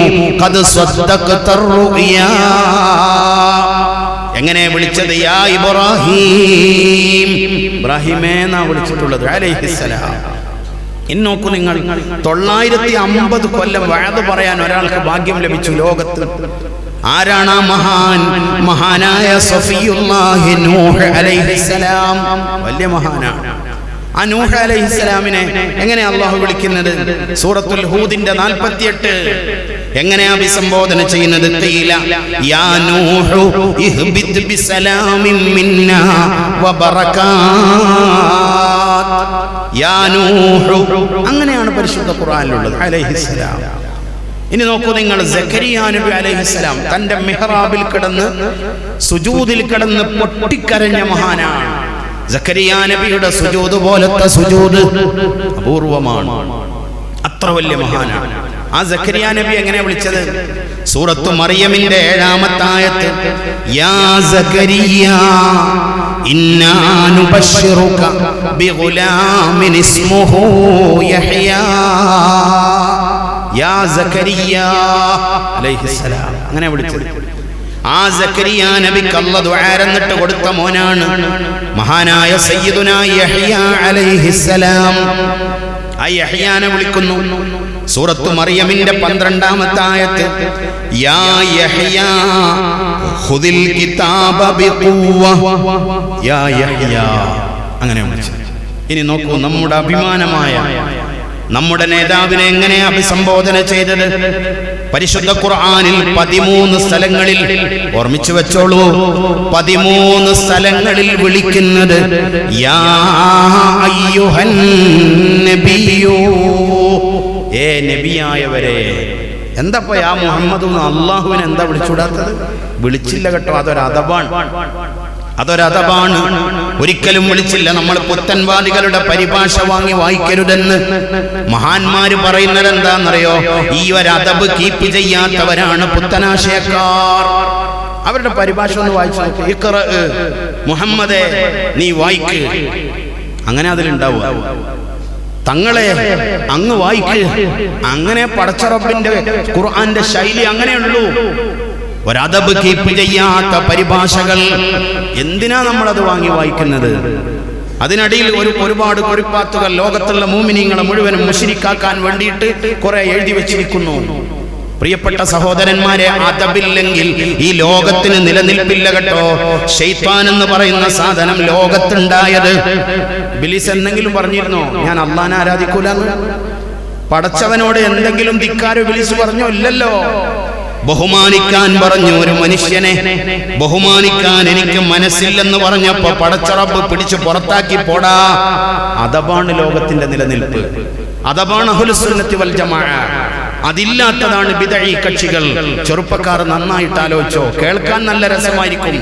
ഖദ് സദ്ദഖ്തർ റുയാ. എങ്ങനെ വിളിച്ചത്? യാ ഇബ്രാഹിം, ഇബ്രാഹിമേ എന്നാ വിളിച്ചിട്ടുള്ളത് അലൈഹിസ്സലാം. ഇനി നോക്കൂ നിങ്ങൾ, 950 കൊല്ലം വഅദ് പറയാൻ ഒരാൾക്ക് ഭാഗ്യം ലഭിച്ചു ലോകത്ത്. ആരാണ് ആ മഹാൻ? മഹാനായ സഫിയുല്ലാഹി നൂഹ് അലൈഹിസ്സലാം. വലിയ മഹാനാണ്. ആ നൂഹ് അലൈഹിസ്സലാമിനെ എങ്ങനെ അല്ലാഹു വിളിക്കുന്നത്? സൂറത്തുൽ ഹൂദിന്റെ 48 എങ്ങനെ അഭിസംബോധന ചെയ്യുന്നത്? ഖീല യാ നൂഹു ഇഹ്ബിത് ബിസലാമിൻ മിന്നാ വബറകാത്ത്. യാ നൂഹു, അങ്ങനെയാണ് പരിശുദ്ധ ഖുർആനിലുള്ളത് അലൈഹിസ്സലാം. ഇനി നോക്കൂ നിങ്ങൾ, സക്കരിയ നബി അലൈഹിസ്സലാം തന്റെ മിഹ്റാബിൽ കിടന്ന് സുജൂദിൽ കിടന്ന് പൊട്ടിക്കരഞ്ഞ മഹാനാണ്. സക്കരിയ നബിയുടെ സുജൂദ് പോലത്തെ സുജൂദ് അപൂർവമാണ്. അത്ര വലിയ മഹാനാണ്. ആ സക്കരിയ നബി എങ്ങനെ വിളിച്ചത്? സൂറത്തു മറിയമിന്റെ 7-ാമത്തെ ആയത്ത് യാ സക്കരിയ ഇന്നാ നുബശ്ശിറുക ബിഗുലാമിൻ ഇസ്മുഹു യഹ്യാ. യാ സക്കരിയ അലൈഹിസ്സലാം, അങ്ങനെ വിളിച്ചത്. ആ സക്കരിയ നബിക്ക് അല്ലാഹു ദുആ എന്നിട്ട് കൊടുത്ത മോനാണ് മഹാനായ സയ്യിദുനാ യഹ്യ അലൈഹിസ്സലാം. ആ യഹ്യാനെ വിളിക്കുന്നു. സൂറത്തു മറിയമിന്റെ 12-ാമത്തെ ആയത്ത്, യാ യഹ്യ ഖുദിൽ കിതാബ ബിഖുവ, യാ യഹ്യ, അങ്ങനെ വിളിച്ചു. ഇനി നോക്കൂ, നമ്മുടെ അഭിമാനമായ നമ്മുടെ നേതാവിനെ എങ്ങനെ അഭിസംബോധന ചെയ്തത്? പരിശുദ്ധ ഖുർആനിൽ 13 സ്ഥലങ്ങളിൽ, ഓർമ്മിച്ചു വെച്ചോളൂ, 13 സ്ഥലങ്ങളിൽ വിളിക്കുന്നത് യാ അയ്യുഹൻ നബിയൂ, ഏ നബിയായവരെ. എന്താ യാ മുഹമ്മദ്? അള്ളാഹുവിനെ എന്താ വിളിച്ചുകൂടാത്തത്? വിളിച്ചില്ല കേട്ടോ, അതൊരതബാണ്. ഒരിക്കലും വിളിച്ചില്ല. നമ്മൾ പുത്തൻവാദികളുടെ പരിഭാഷ വാങ്ങി വായിക്കരുതെന്ന് മഹാന്മാര് പറയുന്നത് എന്താണെന്നറിയോ? ഈ ഒരു അദബ് കീപ്പ് ചെയ്യാത്തവരാണ് പുത്തനാശയക്കാർ. അവരുടെ പരിഭാഷ ഒന്ന് വായിച്ചു നോക്ക്. ഇഖ്റ മുഹമ്മദേ, നീ വായിക്ക്, അങ്ങനെ അതിലുണ്ടാവുക. തങ്ങളെ അങ്ങ് വായിക്ക്, അങ്ങനെ പടച്ച റബ്ബിന്റെ ഖുർആന്റെ ശൈലി അങ്ങനെയുള്ളൂ. ഒരദബ് കീപ്പ് ചെയ്യാത്ത പരിഭാഷകൾ. എന്തിനാ നമ്മളത് വാങ്ങി വായിക്കുന്നത്? അതിനിടയിൽ ഒരുപാട് കുറിപ്പാത്തുകൾ ലോകത്തുള്ള മുഅ്മിനീങ്ങളെ മുഴുവനും മുശ്രിക്കാക്കാൻ വേണ്ടിയിട്ട് കുറെ എഴുതി വെച്ചിരിക്കുന്നു. പ്രിയപ്പെട്ട സഹോദരന്മാരെ, അദബില്ലെങ്കിൽ ഈ ലോകത്തിന് നിലനിൽപ്പില്ല കേട്ടോ. ശൈത്താൻ എന്ന് പറയുന്ന സാധനം ലോകത്തുണ്ടായത്, ഇബ്ലീസ് എന്തെങ്കിലും പറഞ്ഞിരുന്നോ ഞാൻ അള്ളാനെ ആരാധിക്കൂലെന്ന്? പടച്ചവനോട് എന്തെങ്കിലും ധിക്കാരം ഇബ്ലീസ് പറഞ്ഞോ? ഇല്ലല്ലോ. ബഹുമാനിക്കാൻ പറഞ്ഞു. ഒരു മനുഷ്യനെ ബഹുമാനിക്കാൻ എനിക്ക് മനസ്സില്ലെന്ന് പറഞ്ഞപ്പോ പടച്ച റബ്ബ് പിടിച്ച് പുറത്താക്കി, പോടാ. അദബാണ് ലോകത്തിന്റെ നിലനിൽപ്പ്, അദബാണ് അഹ്ലുസ് സുന്നത്തി വൽ ജമാഅ. അതില്ലാത്തതാണ് ബിദ്ഈ കക്ഷികൾ. ചെറുപ്പക്കാർ നന്നായിട്ട് ആലോചിച്ചോ, കേൾക്കാൻ നല്ല രസമായിരിക്കും.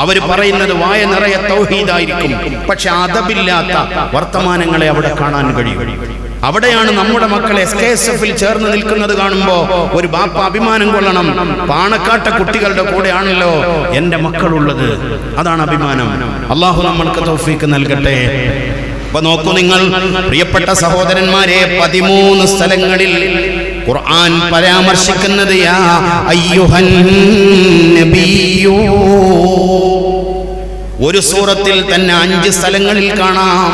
അവര് പറയുന്നത് വായ നിറയെ തൗഹീദായിരിക്കും, പക്ഷെ അദബില്ലാത്ത വർത്തമാനങ്ങളെ അവിടെ കാണാൻ കഴിയും. അവിടെയാണ് നമ്മുടെ മക്കളെ SKSF-ൽ ചേർന്ന് നിൽക്കുന്നത് കാണുമ്പോ ഒരു ബാപ്പ അഭിമാനം കൊള്ളണം. പാണക്കാട്ടെ കുട്ടികളുടെ കൂടെയാണല്ലോ എന്റെ മക്കളുള്ളത്, അതാണ് അഭിമാനം. അള്ളാഹു നമ്മൾക്ക് തൗഫീക്ക് നൽകട്ടെ. അപ്പൊ നോക്കൂ നിങ്ങൾ, പ്രിയപ്പെട്ട സഹോദരന്മാരെ, 13 സ്ഥലങ്ങളിൽ ഖുർആൻ പരാമർശിക്കുന്നത് യാ അയ്യുഹൻ നബിയൂ. ഒരു സൂറത്തിൽ തന്നെ 5 സ്ഥലങ്ങളിൽ കാണാം.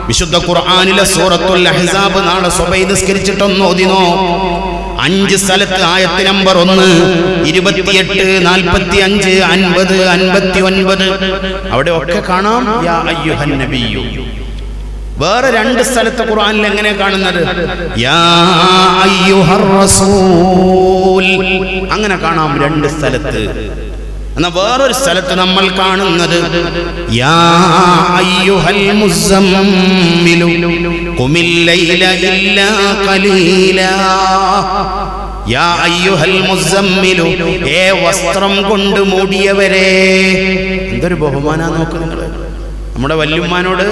വിശുദ്ധ ഖുർആനിലെ സൂറത്തുൽ അഹ്സാബ് നാളെ സുബഹി നിസ്കരിച്ചിട്ടൊന്ന് ഓതിനോ. 5 സ്ഥലത്ത് ആയത്ത് നമ്പർ 1, 28, 45, 50, 59 അവിടെ ഒക്കെ കാണാം യാ അയ്യുഹൻ നബിയു. വേറെ 2 സ്ഥലത്ത് ഖുർആനിൽ എങ്ങനെ കാണുന്നത്? യാ അയ്യുഹർ റസൂൽ, അങ്ങനെ കാണാം 2 സ്ഥലത്ത്. എന്നാ വേറൊരു സ്ഥലത്ത് നമ്മൾ കാണുന്നത് യാ അയ്യുഹൽ മുസമ്മിലു ഖുമിൽ ലൈല ഇല്ലാ ഖലീലാ. യാ അയ്യുഹൽ മുസമ്മിലു, ഏ വസ്ത്രം കൊണ്ട് മൂടിയവരെ. എന്തൊരു ബഹുമാനാ നോക്ക് നിങ്ങൾ. നമ്മുടെ വല്യുമ്മാനോട്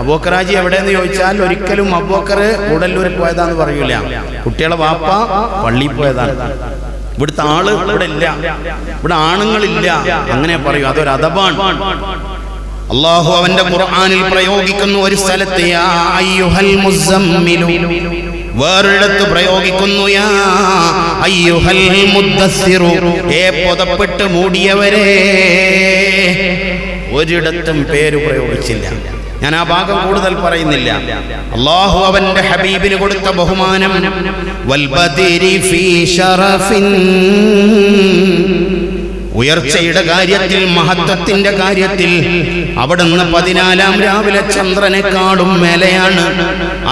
അബൂബക്കറാജി എവിടെയെന്ന് ചോദിച്ചാൽ ഒരിക്കലും അബൂബക്കർ കൂടല്ലൂർ പോയതാന്ന് പറയൂല. കുട്ടികളെ വാപ്പ പള്ളിയിൽ പോയതാണ്. ഇവിടുത്തെ ആള് ഇവിടെ ഇല്ല, ഇവിടെ ആണുങ്ങളില്ല, അങ്ങനെ പറയൂ. അതൊരു അദബാണ്. അല്ലാഹു അവന്റെ ഖുർആനിൽ പ്രയോഗിക്കുന്നു ഒരു സ്ഥലത്ത് യാ അയ്യുഹൽ മുസമ്മിലു, വേറൊരിടത്ത് പ്രയോഗിക്കുന്നു യാ അയ്യുഹൽ മുദ്ദസ്സിറു, ഏ പുതപ്പിട്ട് മൂടിയവരെ. ഒരിടത്തും പേര് പ്രയോഗിച്ചില്ല. ഞാൻ ആ ഭാഗം കൂടുതൽ പറയുന്നില്ല. അല്ലാഹു അവന്റെ ഹബീബിന് കൊടുത്ത ബഹുമാനം വൽ ബദരി ഫീ ശറഫിൻ, ഉയർച്ചയുടെ കാര്യത്തിൽ, മഹത്വത്തിന്റെ കാര്യത്തിൽ അവിടുന്ന് 14-ാം രാവിലെ ചന്ദ്രനെക്കാളും മേലെയാണ്.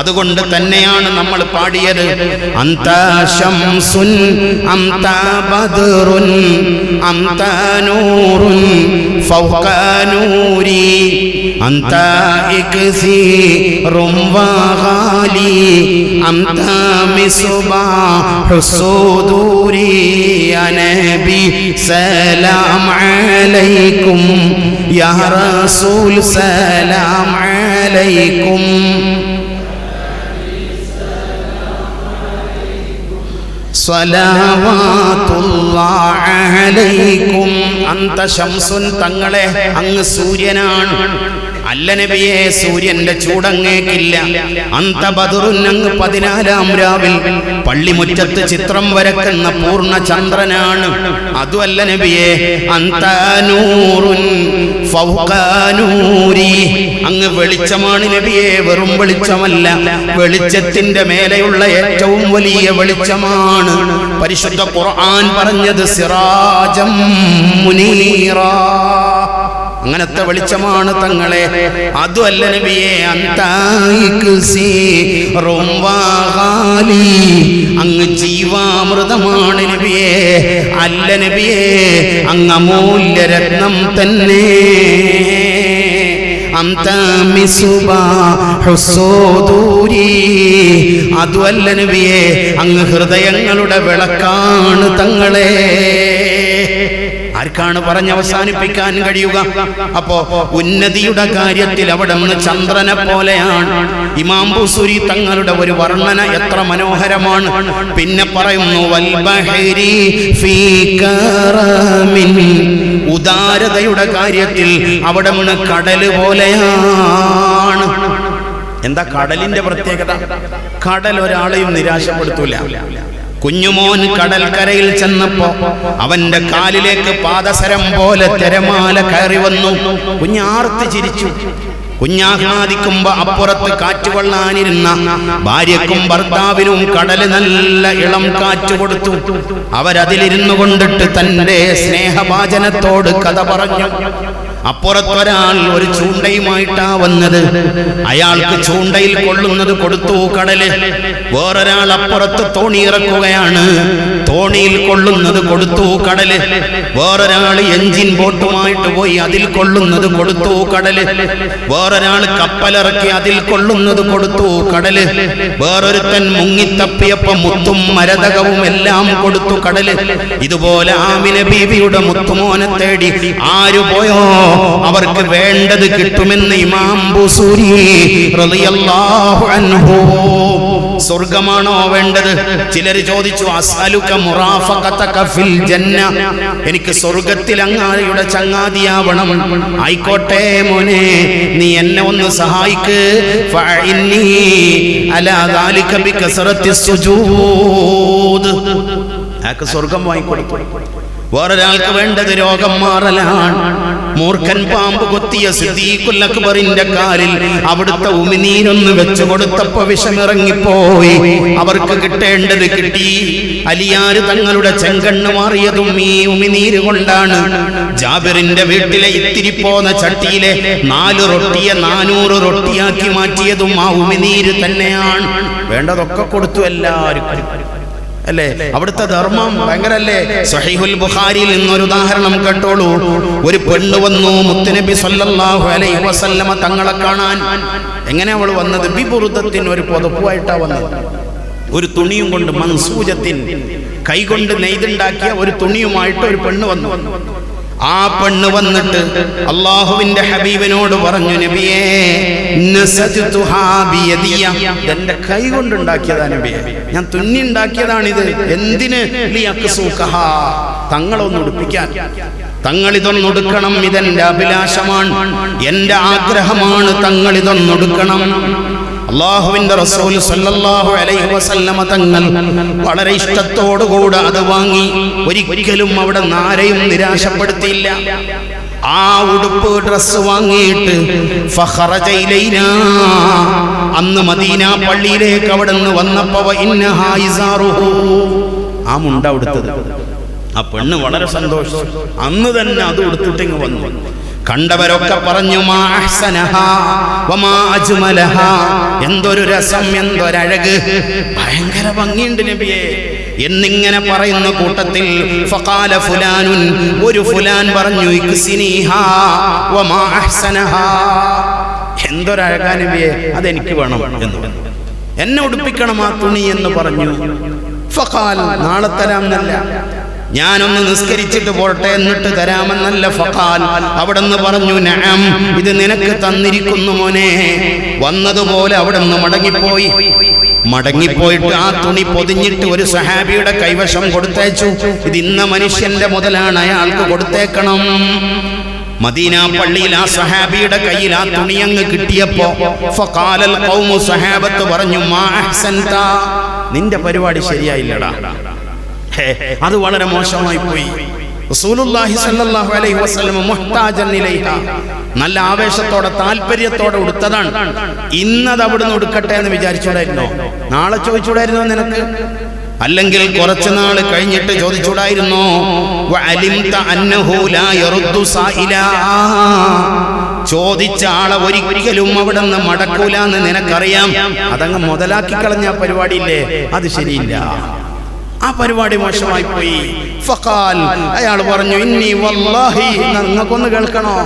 അതുകൊണ്ട് തന്നെയാണ് നമ്മൾ പാടിയത് അന്ത ശംസുൻ അന്ത ബദ്റുൻ അന്ത നൂറുൻ ഫൗക നൂരി അന്ത ഇക്സീറും വഗാലി അന്ത മിസ്ബാഹു സുദൂരി യാ നബി സലാം അലൈക്കും യാ റസൂൽ സലാം അലൈക്കും. സ്വലാവാത്തുല്ലാഹി അലൈക്കും. അന്ത ശംസുൻ, തങ്ങളെ അങ്ങ് സൂര്യനാണ്. അല്ല നബിയെ, സൂര്യന്റെ ചൂടങ്ങേക്കില്ല. അന്ത ബദറുൻ, അങ്ങ് 14-ാം രാവിൽ പള്ളിമുറ്റത്ത് ചിത്രം വരക്കുന്ന പൂർണ്ണ ചന്ദ്രനാണ്. അതുമല്ല നബിയെ, അന്ത നൂറുൻ ഫൗക നൂരി, അങ്ങ് വെളിച്ചമാണ് നബിയെ, വെറും വെളിച്ചമല്ല, വെളിച്ചത്തിന്റെ മേലെയുള്ള ഏറ്റവും വലിയ വെളിച്ചമാണ്. പരിശുദ്ധ ഖുർആൻ പറഞ്ഞത് സിറാജം മുനീറാ, അങ്ങനത്തെ വെളിച്ചമാണ് തങ്ങളെ. അതുമല്ല നബിയെ, അങ്ങ് ജീവാമൃതമാണ് നബിയെ. അല്ല നബിയെ, അങ്ങ് അമൂല്യരത്നം തന്നെ. അതുമല്ല നബിയെ, അങ്ങ് ഹൃദയങ്ങളുടെ വിളക്കാണ് തങ്ങളെ. ആർക്കാണ് പറഞ്ഞ് അവസാനിപ്പിക്കാൻ കഴിയുക? അപ്പോ ഉന്നതിയുടെ കാര്യത്തിൽ അവിടെ നിന്ന് ചന്ദ്രനെ പോലെയാണ്. ഇമാം ബുസൂരി തങ്ങളുടെ ഒരു വർണ്ണന എത്ര മനോഹരമാണ്. പിന്നെ പറയുന്നു, വൽബഹരി ഫീ കറമിൻ, ഉദാരതയുടെ കാര്യത്തിൽ അവിടെ നിന്ന് കടല് പോലെയാണ്. എന്താ കടലിന്റെ പ്രത്യേകത? കടൽ ഒരാളെയും നിരാശപ്പെടുത്തൂല. കുഞ്ഞുമോൻ കടൽക്കരയിൽ ചെന്നപ്പോ അവന്റെ കാലിലേക്ക് പാദസരം പോലെ തിരമാല കയറി വന്നു. കുഞ്ഞാർത്ത് ചിരിച്ചു. കുഞ്ഞാഹ്ലാദിക്കുമ്പോ അപ്പുറത്ത് കാറ്റുകൊള്ളാനിരുന്ന ഭാര്യക്കും ഭർത്താവിനും കടല് നല്ല ഇളം കാറ്റ് കൊടുത്തു. അവരതിലിരുന്നു കൊണ്ടിട്ട് തന്റെ സ്നേഹഭാജനത്തോട് കഥ പറഞ്ഞു. അപ്പുറത്തൊരാൾ ഒരു ചൂണ്ടയുമായിട്ടാ വന്നത്. അയാൾക്ക് ചൂണ്ടയിൽ കൊള്ളുന്നത് കൊടുത്തു കടല്. വേറൊരാൾ അപ്പുറത്ത് തോണി ഇറക്കുകയാണ്. തോണിയിൽ കൊള്ളുന്നത് കൊടുത്തു കടല്. വേറൊരാൾ എഞ്ചിൻ ബോട്ടുമായിട്ട് പോയി അതിൽ കൊള്ളുന്നത് കൊടുത്തു കടല്. വേറൊരാൾ കപ്പലിറക്കി അതിൽ കൊള്ളുന്നത് കൊടുത്തു കടല്. വേറൊരുത്തൻ മുങ്ങിത്തപ്പിയപ്പോ മുത്തും മരതകവും എല്ലാം കൊടുത്തു കടല്. ഇതുപോലെ ആമിന ബീവിയുടെ മുത്തുമോനെ തേടി ആരു പോയോ അവർക്ക് വേണ്ടത് കിട്ടുമെന്ന് ഇമാം ബുസൂരി റളിയല്ലാഹു അൻഹു. സ്വർഗമാണോ വേണ്ടത്? ചിലർ ചോദിച്ചു, അസ്അലുക മുറാഫഖതക ഫിൽ ജന്ന, എനിക്ക് സ്വർഗത്തിൽ അങ്ങാടിയുടെ ചങ്ങാതിയാവണം. ആയിക്കോട്ടെ മോനെ, നീ എന്നെ ഒന്ന് സഹായിക്ക്. ഫഇന്നി അലാ ദാലിക ബികസറത്തി സുജൂദ്, ആക്ക് സ്വർഗം വാങ്ങിക്കൊടുത്തു. വേറൊരാൾക്ക് വേണ്ടത് രോഗം മാറലാണ്. മൂർഖൻ പാമ്പ് കൊത്തിയ സിദ്ദീഖുൽ അക്ബറിന്റെ കാലിൽ അവിടുത്തെ ഉമിനീരൊന്ന് വെച്ചു കൊടുത്തപ്പോ വിഷമിറങ്ങിപ്പോയി. അവർക്ക് കിട്ടേണ്ടത് കിട്ടി. അലിയാര് തങ്ങളുടെ ചെങ്കണ്ണ് മാറിയതും ഈ ഉമിനീര് കൊണ്ടാണ്. ജാബിറിന്റെ വീട്ടിലെ ഇത്തിരി പോന്ന ചട്ടിയിലെ 4 റൊട്ടിയെ 400 റൊട്ടിയാക്കി മാറ്റിയതും ആ ഉമിനീര് തന്നെയാണ്. വേണ്ടതൊക്കെ കൊടുത്തു എല്ലാവർക്കും അല്ലേ? അവിടുത്തെ ധർമ്മം ഭയങ്കരല്ലേ? സഹീഹുൽ ബുഖാരിയിൽ നിന്നൊരു ഉദാഹരണം കേട്ടോളൂ. ഒരു പെണ്ണ് വന്നു മുത്തുനബി സല്ലല്ലാഹു അലൈഹി വസല്ലമ തങ്ങളെ കാണാൻ. എങ്ങനെ അവൾ വന്നത്? ബിബുറുദത്തിന്, ഒരു പുതപ്പുമായിട്ടാ വന്നത്. ഒരു തുണിയും കൊണ്ട്, മൻസൂജത്തിൻ, കൈകൊണ്ട് നെയ്തുണ്ടാക്കിയ ഒരു തുണിയുമായിട്ട് ഒരു പെണ്ണ് വന്നു. ആ പെണ്ണ് വന്നിട്ട് അല്ലാഹുവിന്റെ ഹബീബിനോട് പറഞ്ഞു, നബിയേ നസജ്തുഹാ ബിയദിയ, എന്റെ കൈ കൊണ്ടുണ്ടാക്കിയതാ നബിയേ, ഞാൻ തുന്നി ഉണ്ടാക്കിയതാണിത്. എന്തിന്? ലിയക്സുകഹാ, തങ്ങളൊന്ന് ഉടുപ്പിക്കാൻ. തങ്ങളിതൊന്നൊടുക്കണം, ഇതെന്റെ അഭിലാഷമാണ്, എന്റെ ആഗ്രഹമാണ്, തങ്ങളിതൊന്നൊടുക്കണം. അല്ലാഹുവിന്റെ റസൂൽ സല്ലല്ലാഹു അലൈഹി വസല്ലമ തങ്ങൾ വളരെ ഇഷ്ടത്തോടുകൂടെ അത് വാങ്ങി. ഒരിക്കലും അവിടെ ആരെയും നിരാശപ്പെടുത്തിയില്ല. ആ ഉടുപ്പ് ഡ്രസ് വാങ്ങിയിട്ട് ഫഖറജ ഇലൈനാ, അന്ന് മദീന പള്ളിയിലേക്ക് അവിടെ നിന്ന് വന്നപ്പോ ഇന്നഹാ ഇസാറുഹു, ആ മുണ്ട ഉടുത്തത്. ആ പെണ്ണ് വളരെ സന്തോഷിച്ചു. അന്ന് തന്നെ അത് ഉടുത്തിട്ടിങ്ങ് വന്നു. കണ്ടവരൊക്കെ പറഞ്ഞു, മാ അഹ്സനഹാ വമാ അജ്മലഹാ, എന്തൊരു രസം, എന്തൊരഴക്, ഭയങ്കര ഭംഗിയുണ്ട് നബിയേ എന്നിങ്ങനെ പറയുന്ന കൂട്ടത്തിൽ ഫഖാല ഫുലാനുൻ, ഒരു ഫുലാൻ പറഞ്ഞു, ഇക്സിനിഹാ വമാ അഹ്സനഹാ, എന്തൊരഴകാ നബിയേ, അതെനിക്ക് വേണം എന്ന്, എന്നെ ഉടുപ്പിക്കണം ആ തുണി എന്ന് പറഞ്ഞു. ഫഖാൽ, നാളെ തരാമെന്നല്ല, ഞാനൊന്ന് നിസ്കരിച്ചിട്ട് പോട്ടെ എന്നിട്ട് തരാമെന്നല്ല. ഫഖാൽ, അവിടെന്ന് പറഞ്ഞു, നഅം, ഇത് നിനക്ക് തന്നിരിക്കുന്നു മോനെ. വന്നതുപോലെ അവിടെന്ന് മടങ്ങിപ്പോയിട്ട് ആ തുണി പൊതിഞ്ഞിട്ട് ഒരു സഹാബിയുടെ കൈവശം കൊടുത്തയച്ചു. ഇത് ഇന്ന മനുഷ്യന്റെ മുതലാണ്, അയാൾക്ക് കൊടുത്തേക്കണം. മദീന പള്ളിയിൽ ആ സഹാബിയുടെ കയ്യിൽ ആ തുണിയങ്ങ് കിട്ടിയപ്പോ ഫഖാലൽ ഖൗമു, സഹാബത്ത് പറഞ്ഞു, മാ അഹ്സൻത, നിന്റെ പരിപാടി ശരിയായില്ലടാ, അത് വളരെ മോശമായി പോയി. റസൂലുള്ളാഹി സ്വല്ലല്ലാഹു അലൈഹി വസല്ലം മുഹ്താജൻ ഇലൈഹ, നല്ല ആവേശത്തോടെ താല്പര്യത്തോടെ ഉടുത്തതാണ്. ഇന്നത് അവിടുന്ന് ഉടുക്കട്ടെ എന്ന് വിചാരിച്ചൂടായിരുന്നോ? നാളെ ചോദിച്ചൂടായിരുന്നോ നിനക്ക്? അല്ലെങ്കിൽ കുറച്ചു നാൾ കഴിഞ്ഞിട്ട് ചോദിച്ചൂടായിരുന്നോ? വഅലിംത അന്നഹു ലാ യറുദ്ദു സായിലാ, ചോദിച്ച ആളെ ഒരിക്കലും അവിടുന്ന് മടക്കൂല എന്ന് നിനക്കറിയാം. അതങ്ങ് മുതലാക്കി കളഞ്ഞ പരിപാടിയില്ലേ, അത് ശരിയില്ല, ആ പരിപാടി മോശമായി പോയി. ഫഖാൽ, അയാൾ പറഞ്ഞു, ഇന്നി വല്ലാഹി, നിങ്ങൾക്കൊന്ന് കേൾക്കണോ,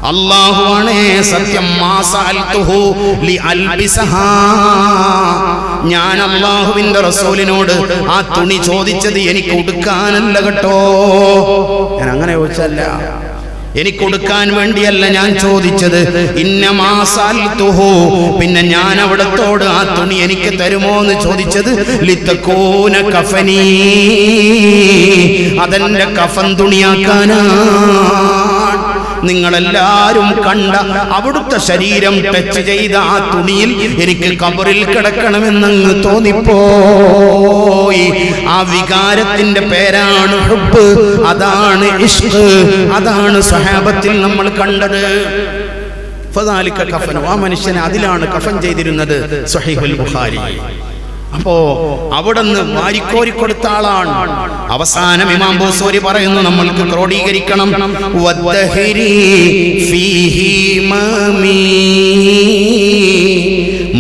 അല്ലാഹുവാണേ സത്യം, മാ സഅൽതുഹു ലിഅൽബിസഹാ, ഞാൻ അല്ലാഹുവിന്റെ റസൂലിനോട് ആ തുണി ചോദിച്ചത് എനിക്ക് ഉടുക്കാനല്ല കേട്ടോ. ഞാൻ അങ്ങനെ ചോദിച്ചല്ല, എനിക്ക് കൊടുക്കാൻ വേണ്ടിയല്ല ഞാൻ ചോദിച്ചത്. ഇന്നമാ സഅൽതുഹു, പിന്നെ ഞാൻ അവിടത്തോട് ആ തുണി എനിക്ക് തരുമോ എന്ന് ചോദിച്ചത് ലിതകൂന കഫനി, അതെന്റെ കഫൻ തുണിയാക്കാനാ. നിങ്ങളെല്ലാരും കണ്ട അവിടുത്തെ ശരീരം ടച്ച് ചെയ്ത ആ തുണിയിൽ എനിക്ക് ഖബറിൽ കിടക്കണമെന്നങ്ങ് തോന്നിപ്പോയി. ആ വികാരത്തിന്റെ പേരാണ് ഹുബ്ബ്, അതാണ് ഇഷ്ഖ്, അതാണ് സ്വഹാബത്തിൽ നമ്മൾ കണ്ടത്. ഫദാലിക കഫൻ, ആ മനുഷ്യനെ അതിലാണ് കഫൻ ചെയ്തിരുന്നത്. സ്വഹീഹുൽ ബുഖാരി. അപ്പോ അവിടുന്ന് വാരിക്കോരി കൊടുത്ത ആളാണ്. അവസാനം ഇമാം ബൂസൂരി പറയുന്നു, നമ്മൾക്ക് ക്രോഡീകരിക്കണം,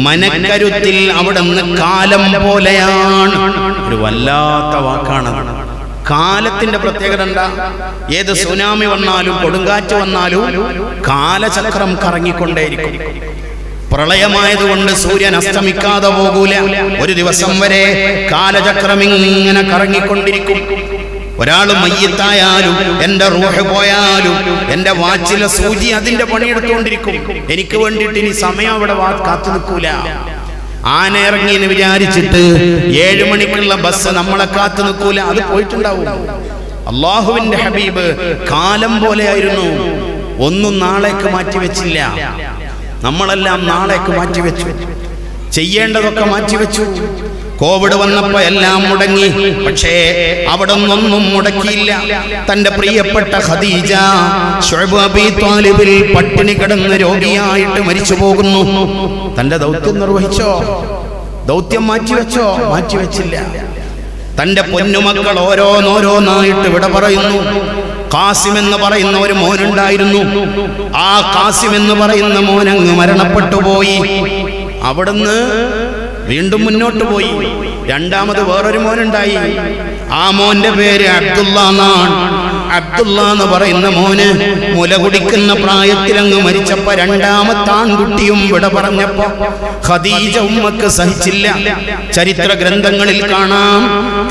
മനക്കരുത്തിൽ അവിടുന്ന് കാലം പോലെയാണ്. ഒരു വല്ലാത്ത വാക്കാണ്. കാലത്തിന്റെ പ്രത്യേകത എന്താ? ഏത് സുനാമി വന്നാലും കൊടുങ്കാറ്റ് വന്നാലും കാലചക്രം കറങ്ങിക്കൊണ്ടേയിരിക്കും. പ്രളയമായതുകൊണ്ട് സൂര്യൻ അസ്തമിക്കാതെ പോകൂല. ഒരു ദിവസം വരെ കാലചക്രം ഇങ്ങനെ കറങ്ങിക്കൊണ്ടിരിക്കും. ഒരാൾ മയ്യത്തായാലും എന്റെ റൂഹ് പോയാലും എന്റെ വാച്ചിലെ സൂചി അതിന്റെ പണിയെടുത്തുകൊണ്ടിരിക്കും. എനിക്ക് വേണ്ടിയിട്ട് ഇനി സമയം അവിടെ കാത്തു നിൽക്കൂല. ആന ഇറങ്ങി എന്ന് വിചാരിച്ചിട്ട് 7 മണിക്കുള്ള ബസ് നമ്മളെ കാത്തു നിൽക്കൂല, അത് പോയിട്ടുണ്ടാവും. അള്ളാഹുവിന്റെ ഹബീബ് കാലം പോലെയായിരുന്നു, ഒന്നും നാളേക്ക് മാറ്റിവെച്ചില്ല. നമ്മളെല്ലാം നാളേക്ക് മാറ്റിവെച്ചു, ചെയ്യേണ്ടതൊക്കെ മാറ്റിവെച്ചു. കോവിഡ് വന്നപ്പോ എല്ലാം മുടങ്ങി, പക്ഷേ അവിടെ ഒന്നും മുടക്കിയില്ല. തന്റെ പ്രിയപ്പെട്ട ഖദീജ ശുഅബ് അബീ ത്വാലിബിൽ പട്ടിണി കിടന്ന് രോഗിയായിട്ട് മരിച്ചു പോകുന്നു. തന്റെ ദൗത്യം നിർവഹിച്ചോ? ദൗത്യം മാറ്റിവെച്ചോ? മാറ്റിവെച്ചില്ല. തന്റെ പൊന്നുമക്കൾ ഓരോന്നോരോന്നായിട്ട് വിട പറയുന്നു. ഖാസിം എന്ന് പറയുന്ന ഒരു മോനുണ്ടായിരുന്നു. ആ ഖാസിം എന്ന് പറയുന്ന മോനങ്ങ് മരണപ്പെട്ടു പോയി. അവിടുന്ന് വീണ്ടും മുന്നോട്ട് പോയി. രണ്ടാമത് വേറൊരു മോനുണ്ടായി. ആ മോന്റെ പേര് അബ്ദുള്ള എന്നാണ്. അബ്ദുള്ള എന്ന് പറയുന്ന മോന് മുല കുടിക്കുന്ന പ്രായത്തിൽ അങ്ങ് മരിച്ചപ്പോ രണ്ടാമത്തെ ആൺകുട്ടിയും വിട പറഞ്ഞപ്പോ ഖദീജ ഉമ്മക്ക് സഹിച്ചില്ല. ചരിത്ര ഗ്രന്ഥങ്ങളിൽ കാണാം,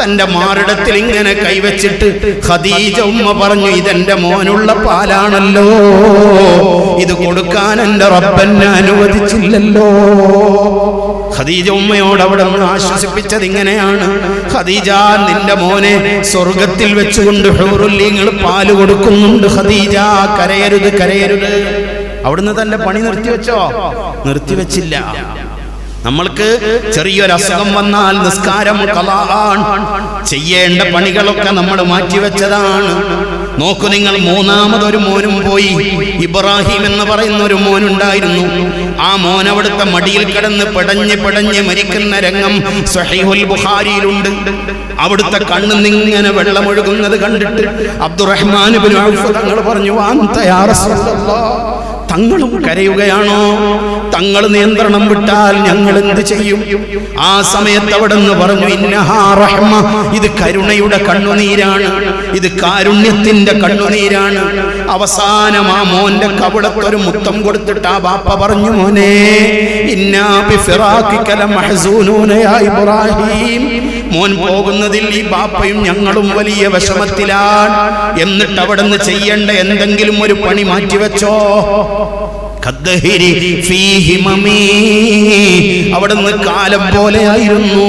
തന്റെ മാറിടത്തിൽ ഇങ്ങനെ കൈവച്ചിട്ട് ഖദീജ ഉമ്മ പറഞ്ഞു, ഇതെന്റെ മോനുള്ള പാലാണല്ലോ, ഇത് കൊടുക്കാൻ എന്റെ റബ്ബെന്നെ അനുവദിച്ചില്ലല്ലോ. ഖദീജ ഉമ്മയോട് അവിടെ നിന്ന് ആശ്വസിപ്പിച്ചത് ഇങ്ങനെയാണ്, ഖദീജ നിന്റെ മോനെ സ്വർഗത്തിൽ വെച്ചുകൊണ്ട് ഹൂറുൽ ഈങ്ങൾ പാല് കൊടുക്കുന്നുണ്ട്, ഖദീജ കരയരുത് കരയരുത്. അവിടുന്ന് തന്റെ പണി നിർത്തിവെച്ചോ? നിർത്തിവെച്ചില്ല. നമ്മൾക്ക് ചെറിയൊരു അസുഖം വന്നാൽ നിസ്കാരം ഖളാഅാണ്, ചെയ്യേണ്ട പണികളൊക്കെ നമ്മൾ മാറ്റിവെച്ചതാണ്. നോക്കൂ നിങ്ങൾ, മൂന്നാമതൊരു മോനും പോയി. ഇബ്രാഹിം എന്ന് പറയുന്ന ഒരു മോനുണ്ടായിരുന്നു. ആ മോൻ അവിടുത്തെ മടിയിൽ കിടന്ന് പിടഞ്ഞ് മരിക്കുന്ന രംഗം സ്വഹീഹുൽ ബുഖാരിയിലുണ്ട്. അവിടുത്തെ കണ്ണിൽ നിന്നിങ്ങനെ വെള്ളമൊഴുകുന്നത് കണ്ടിട്ട് അബ്ദുറഹ്മാൻ ഇബ്നു ഔഫ് തങ്ങൾ പറഞ്ഞു, അൻത യാ റസൂലല്ലാഹ്, തങ്ങളും കരയുകയാണോ? തങ്ങൾ നിയന്ത്രണം വിട്ടാൽ ഞങ്ങൾ എന്ത് ചെയ്യും? ആ സമയത്ത് അവിടുന്ന് പറഞ്ഞു, ഇന്നഹാ റഹ്മ, ഇത് കരുണയുടെ കണ്ണുനീരാണ്, ഇത് കാരുണ്യത്തിന്റെ കണ്ണുനീരാണ്. അവസാനം ആ മോന്റെ കവിളത്തൊരു മുത്തം കൊടുത്തിട്ട് ആ ബാപ്പ പറഞ്ഞു, മോനെ ഇന്നാ ബിഫിറാഖിക ലമഹ്സൂനൂന യാ ഇബ്രാഹിം, മോൻ പോകുന്നതിൽ ഈ ബാപ്പയും ഞങ്ങളും വലിയ വിഷമത്തിലാണ്. എന്നിട്ട് അവിടുന്ന് ചെയ്യേണ്ട എന്തെങ്കിലും ഒരു പണി മാറ്റിവെച്ചോ? അവിടുന്ന് കാലം പോലെയായിരുന്നു.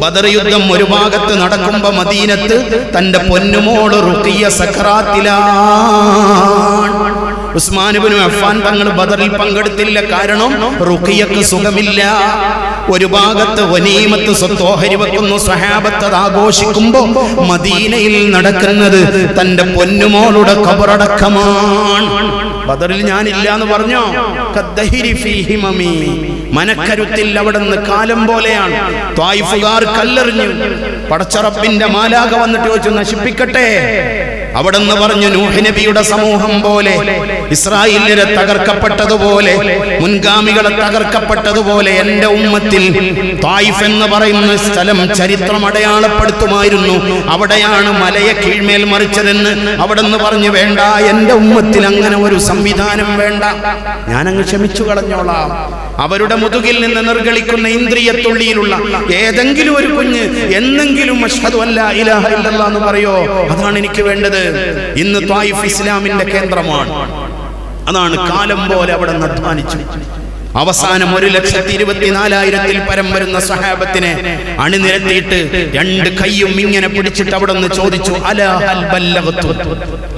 ബദർ യുദ്ധം ഒരു ഭാഗത്ത് നടക്കുമ്പോ മദീനത്ത് തന്റെ പൊന്നുമോള് റുഖിയ സക്കറാത്തിലാണ്. ഉസ്മാൻ ഇബ്നു അഫ്ഫാൻ തങ്ങൾ ബദറിൽ പങ്കെടുത്തില്ല. കാരണം റുഖിയക്ക് സുഖമില്ല. ഒരു ഭാഗത്ത് ഗനീമത്ത് സ്വത്ത് ഓഹരി വെക്കുന്നു, സ്വഹാബത്ത് ആഘോഷിക്കുമ്പോ മദീനയിൽ നടക്കുന്നത് തന്റെ പൊന്നുമോളുടെ ഖബറടക്കമാണ്. ബദറിൽ ഞാനില്ല എന്ന് പറഞ്ഞോ? മനക്കരുത്തിൽ അവിടുന്ന് കാലം പോലെയാണ്. ത്വായിഫുകാർ കല്ലെറിഞ്ഞു. പടച്ച റബ്ബിന്റെ മാലാഖ വന്നിട്ട് ചോദിച്ചു, നശിപ്പിക്കട്ടെ? അവിടെന്ന് പറഞ്ഞു, നൂഹ് നബിയുടെ സമൂഹം പോലെ, ഇസ്രായേലിനെ തകർക്കപ്പെട്ടതുപോലെ, മുൻഗാമികളെ തകർക്കപ്പെട്ടതുപോലെ എന്റെ ഉമ്മത്തിൽ ത്വായിഫ് എന്ന് പറയുന്ന സ്ഥലം ചരിത്രം അടയാളപ്പെടുത്തുമായിരുന്നു. അവിടെയാണ് മലയെ കീഴ്മേൽ മറിച്ചതെന്ന് അവിടെന്ന് പറഞ്ഞു. വേണ്ട, എന്റെ ഉമ്മത്തിൽ അങ്ങനെ ഒരു സംവിധാനം വേണ്ട, ഞാനങ്ങ് ക്ഷമിച്ചു കളഞ്ഞോളാം. അവരുടെ മുതുകിൽ നിന്ന് നിർഗളിക്കുന്ന ഇന്ദ്രിയത്തുള്ളിയിലുള്ള ഏതെങ്കിലും ഒരു കുഞ്ഞ് എന്നെങ്കിലും അശ്ഹദു അല്ലാ ഇലാഹ ഇല്ലല്ലാഹ് എന്ന് പറയോ? അതാണ് എനിക്ക് വേണ്ടത്. ഇന്ന് ത്വായിഫ് ഇസ്ലാമിന്റെ കേന്ദ്രമാണ്. അതാണ് കാലം പോലെ അവിടെ അധ്വാനിച്ചു. അവസാനം 1,24,000 പരം വരുന്ന സഹാബത്തിനെ അണിനിരത്തിയിട്ട് രണ്ട് കൈയും ഇങ്ങനെ പിടിച്ചിട്ട് അവിടെ നിന്ന് ചോദിച്ചു, അലാ ഹൽ ബല്ലഗതു?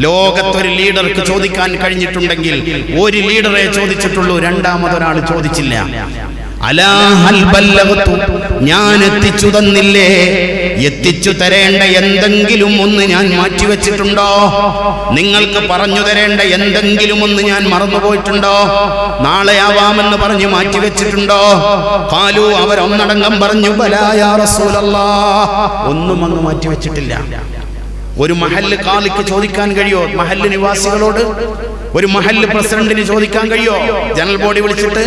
ലോകത്തൊരു ലീഡർക്ക് ചോദിക്കാൻ കഴിഞ്ഞിട്ടുണ്ടെങ്കിൽ ഒരു ലീഡറെ ചോദിച്ചിട്ടുള്ളൂ, രണ്ടാമതൊരാൾ ചോദിച്ചില്ല. അലാ ഹൽ ബല്ലഗതു? ഞാൻ എത്തിച്ചു തന്നില്ലേ? എത്തിച്ചു തരേണ്ട എന്തെങ്കിലും ഒന്ന് ഞാൻ മാറ്റിവെച്ചിട്ടുണ്ടോ? നിങ്ങൾക്ക് പറഞ്ഞു തരേണ്ട എന്തെങ്കിലും ഒന്ന് ഞാൻ മറന്നുപോയിട്ടുണ്ടോ? നാളെ ആവാമെന്ന് പറഞ്ഞു മാറ്റിവെച്ചിട്ടുണ്ടോ? ഖാലു, അവരൊന്നടങ്കം പറഞ്ഞു, ബലാ യാ റസൂലല്ലാഹ്, ഒന്നും അങ്ങ് മാറ്റിവെച്ചിട്ടില്ല. ഒരു മഹല്ല് കാലിക്ക് ചോദിക്കാൻ കഴിയോ? മഹല്ല് നിവാസികളോട് ഒരു മഹല്ല് പ്രസിഡന്റിന് ചോദിക്കാൻ കഴിയോ? ജനറൽ ബോഡി വിളിച്ചിട്ട്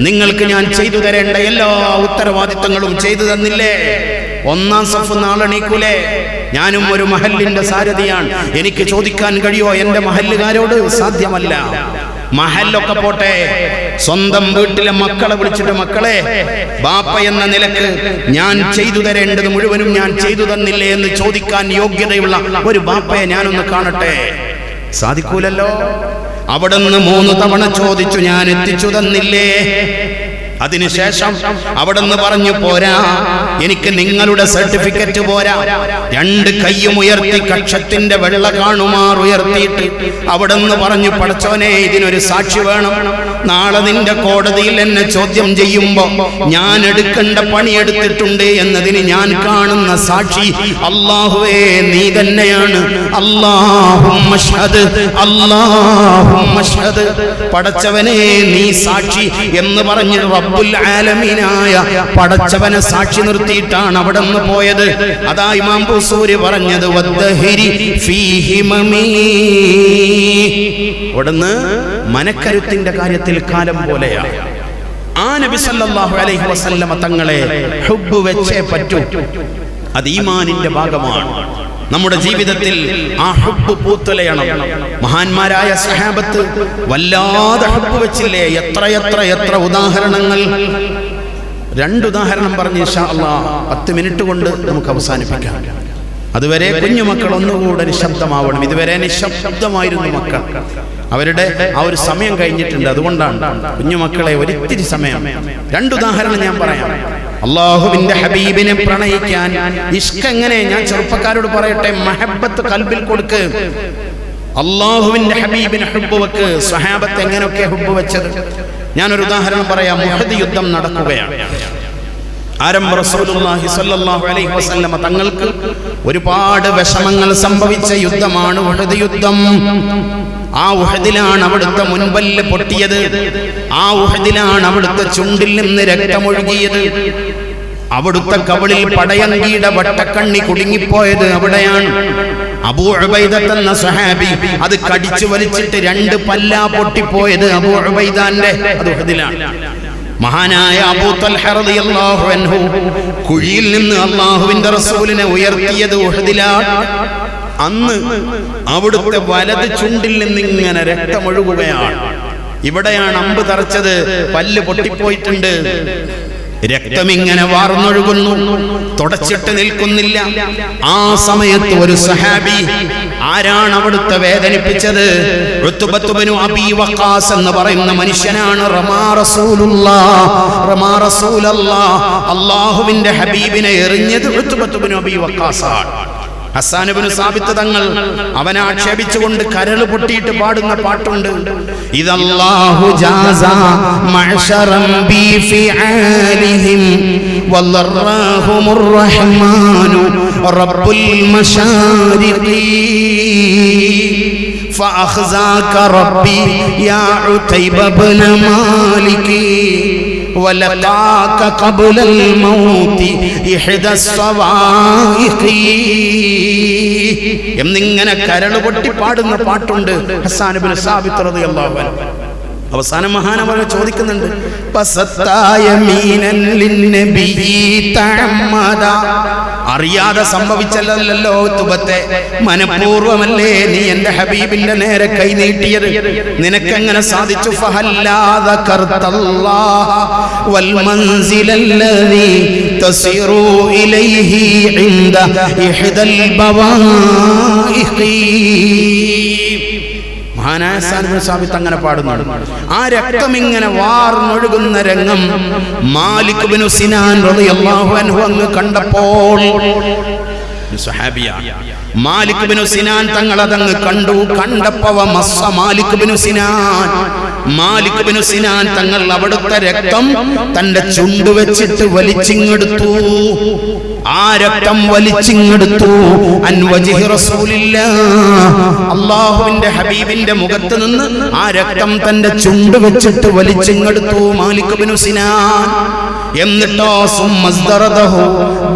നിങ്ങൾക്ക് ഞാൻ ചെയ്തു തരേണ്ട എല്ലാ ഉത്തരവാദിത്തങ്ങളും ചെയ്തു തന്നില്ലേ? ഒന്നാം സഫ് നാളെണീക്കൂലേ? ഞാനും ഒരു മഹല്ലിന്റെ സാരഥിയാണ്, എനിക്ക് ചോദിക്കാൻ കഴിയോ എന്റെ മഹല്ലുകാരോട്? സാധ്യമല്ല. മഹല്ലൊക്കെ പോട്ടെ, സ്വന്തം വീട്ടിലെ മക്കളെ വിളിച്ചിട്ട്, മക്കളെ, ബാപ്പ എന്ന നിലക്ക് ഞാൻ ചെയ്തു തരേണ്ടത് മുഴുവനും ഞാൻ ചെയ്തു തന്നില്ലേ എന്ന് ചോദിക്കാൻ യോഗ്യതയുള്ള ഒരു ബാപ്പയെ ഞാനൊന്ന് കാണട്ടെ. സാധിക്കൂലല്ലോ. അവിടുന്ന് 3 തവണ ചോദിച്ചു, ഞാൻ എത്തിച്ചു തന്നില്ലേ? അതിനുശേഷം അവിടുന്ന് പറഞ്ഞു, പോരാ, എനിക്ക് നിങ്ങളുടെ സർട്ടിഫിക്കറ്റ് പോരാ. 2 കൈയും ഉയർത്തി കക്ഷത്തിന്റെ വെള്ള കാണുമാർ ഉയർത്തിയിട്ട് അവിടുന്ന് പറഞ്ഞു, പടച്ചോനെ, ഇതിനൊരു സാക്ഷി വേണം. നാളെ നിന്റെ കോടതിയിൽ എന്നെ ചോദ്യം ചെയ്യുമ്പോ ഞാൻ എടുക്കേണ്ട പണിയെടുത്തിട്ടുണ്ട് എന്നതിന് ഞാൻ കാണുന്ന സാക്ഷി അല്ലാഹുവേ നീ തന്നെയാണ്. അല്ലാഹുമ്മ ഷ്ഹദ്, അല്ലാഹുമ്മ ഷ്ഹദ്. പടച്ചവനെ നീ സാക്ഷി എന്ന് പറഞ്ഞ് റബ്ബുൽ ആലമീനായ പടച്ചവനെ സാക്ഷി നിർത്തിയിട്ടാണ് അവിടെ നിന്ന് പോയത്. അതാ ഇമാം ബുസൂരി പറഞ്ഞത്, വദ്ദഹിരി ഫീഹി മമീ. അവിടുന്ന് മനക്കരുത്തിന്റെ കാര്യത്തിൽ കാലം പോലെയാണ്. ആ നബി സല്ലല്ലാഹു അലൈഹി വസല്ലമ തങ്ങളെ ഹുബ്ബ് വെച്ചേ പറ്റൂ. അത് ഈമാനിന്റെ ഭാഗമാണ്. നമ്മുടെ ജീവിതത്തിൽ ആ ഹുബ്ബ് പൂത്തുലയണം. മഹാന്മാരായ സഹാബത്ത് വല്ലാതെ ഹുബ്ബ് വെച്ചില്ലേ? എത്ര ഉദാഹരണങ്ങൾ. 2 ഉദാഹരണം പറഞ്ഞ് ഇൻഷാ അല്ലാഹ് 10 മിനിറ്റ് കൊണ്ട് നമുക്ക് അവസാനിപ്പിക്കാം. അതുവരെ കുഞ്ഞുമക്കൾ ഒന്നുകൂടെ നിശബ്ദമാവണം. ഇതുവരെ നിശബ്ദമായിരുന്നു മക്കൾ. അവരുടെ ആ ഒരു സമയം കഴിഞ്ഞിട്ടുണ്ട്. അതുകൊണ്ടാണ് കുഞ്ഞുമക്കളെ ഒരിത്തിരി സമയം. 2 ഉദാഹരണം ഞാൻ പറയാം. അല്ലാഹുവിന്റെ ഹബീബിനെ പ്രണയിക്കാൻ ഇഷ്ക് എങ്ങനെ? ഞാൻ ചെറുപ്പക്കാരോട് പറയട്ടെ, മഹബത്ത് കൽബിൽ കൊടുക്ക്. അല്ലാഹുവിന്റെ ഹബീബിനെ ഹുബ്ബ് വെക്ക്. സ്വഹാബത്ത് എങ്ങനെയൊക്കെ ഹുബ്ബ് വെച്ചത് ഞാനൊരു ഉദാഹരണം പറയാം. ഉഹദ് യുദ്ധം നടക്കുകയാണ്. ആരംഭ റസൂലുള്ളാഹി സ്വല്ലല്ലാഹു അലൈഹി വസല്ലമ തങ്ങൾക്ക് ഒരുപാട് വിഷമങ്ങൾ സംഭവിച്ച യുദ്ധമാണ് ഉഹദ് യുദ്ധം. ആ ഉഹദിലാണ് അവിടുത്തെ മുൻപല്ല് പൊട്ടിയത്. ആ ഉഹദിലാണ് അവിടുത്തെ ചുണ്ടിൽ നിന്ന് രക്തമൊഴുകിയത്. അവിടുത്തെ കവിളിൽ പടയങ്കിയുടെ വട്ടക്കണ്ണി കുടുങ്ങിപ്പോയത് അവിടെയാണ്. അബൂ ഉബൈദ എന്ന സ്വഹാബി അത് കടിച്ചു വലിച്ചിട്ട് 2 പല്ലാ പൊട്ടിപ്പോയത് അബൂ ഉബൈദാന്റെ, അത് ഉഹദിലാണ്. മഹാനായ അബൂ തൽഹ റളിയല്ലാഹു അൻഹു കുഴിയിൽ നിന്ന് അല്ലാഹുവിന്റെ റസൂലിനെ ഉയർത്തിയത് ഉഹദിലാണ്. അന്ന് അവിടുത്തെ വലത് ചുണ്ടിൽ നിന്ന് ഇങ്ങനെ രക്തമൊഴുകുകയാണ്. ഇവിടെയാണ് അമ്പ് തറച്ചത്, പല്ല് പൊട്ടിപ്പോയിട്ടുണ്ട്. രക്തമിങ്ങനെ വാർന്നൊഴുകുന്നു, തുടച്ചിട്ട് നിൽക്കുന്നില്ല. ആ സമയത്ത് ഒരു സഹാബി ആരാണ് അവിടുത്തെ വേദനിപ്പിച്ചത്? ഉത്ബത്ത് ഇബ്നു അബീ വഖാസ് എന്ന് പറയുന്ന മനുഷ്യനാണ് റമാ റസൂലല്ലാഹ് അല്ലാഹുവിന്റെ ഹബീബിനെ എറിഞ്ഞത് ഉത്ബത്ത് ഇബ്നു അബീ വഖാസാണ്. ഹസ്സാൻ ഇബ്നു സാബിത്ത് തങ്ങൾ അവനെ ആക്ഷേപിച്ചുകൊണ്ട് കരൾ പൊട്ടിയിട്ട് പാടുന്ന പാട്ടുണ്ട്. ഇദല്ലാഹു ജാസാ മഅശറൻ ബി ഫിആലിഹിം വല്ലറാഹുമുർ റഹ്മാനു റബ്ബുൽ മശാരിഖി ഫഅഖ്സാക റബ്ബി യാ ഉതൈബ ഇബ്ന മാലികി വലഖാക ഖബ്ലൽ മൗതി ഇഹ്ദസ് സവായിഖി എന്നിങ്ങനെ കരൾ പൊട്ടി പാടുന്ന പാട്ടുണ്ട് ഹസ്സാൻ ഇബ്നു സാബിത്ത് റളിയല്ലാഹു അൻഹു. അവസാനം മഹാനവർ ചോദിക്കുന്നുണ്ട്, അറിയാതെ സംഭവിച്ചല്ലോ തുബത്തെ, മനഃപൂർവമല്ലേ നീ എന്റെ ഹബീബിന്റെ നേരെ കൈ നീട്ടിയത്? നിനക്കെങ്ങനെ സാധിച്ചു? വൽ മൻസിലല്ലദീ തസിറു ഇലൈഹി ഇൻദ ഇഹ്ദൽ ബവാഇഖി. മഹാനായ ഹസ്സാൻ ഇബ്നു സാബിത്ത് അങ്ങനെ പാടുന്നുണ്ട്. ആ രക്തം ഇങ്ങനെ വാർന്നൊഴുകുന്ന രംഗം മാലിക് ഇബ്നു സിനാൻ റളിയല്ലാഹു അൻഹു അങ്ങ് കണ്ടപ്പോൾ, സ്വഹാബിയാണ് മാലിക് ഇബ്നു സിനാൻ തങ്ങൾ അതങ്ങ് കണ്ടു. കണ്ടപ്പോ മാലിക് ഇബ്നു സിനാൻ തങ്ങൾ അവിടുത്തെ രക്തം തന്റെ ചുണ്ടു വെച്ചിട്ട് വലിച്ചിങ്ങെടുത്തു. ആ രക്തം വലിച്ചിങ്ങെടുത്തു. അൻവജിഹി റസൂലില്ലാഹ്, അല്ലാഹുവിന്റെ ഹബീബിന്റെ മുഖത്ത് നിന്ന് ആ രക്തം തന്റെ ചുണ്ടു വെച്ചിട്ട് വലിച്ചിങ്ങെടുത്തു മാലിക് ഇബ്നു സിനാൻ. എന്നിട്ടോ സുമ്മസ്ദറദഹു,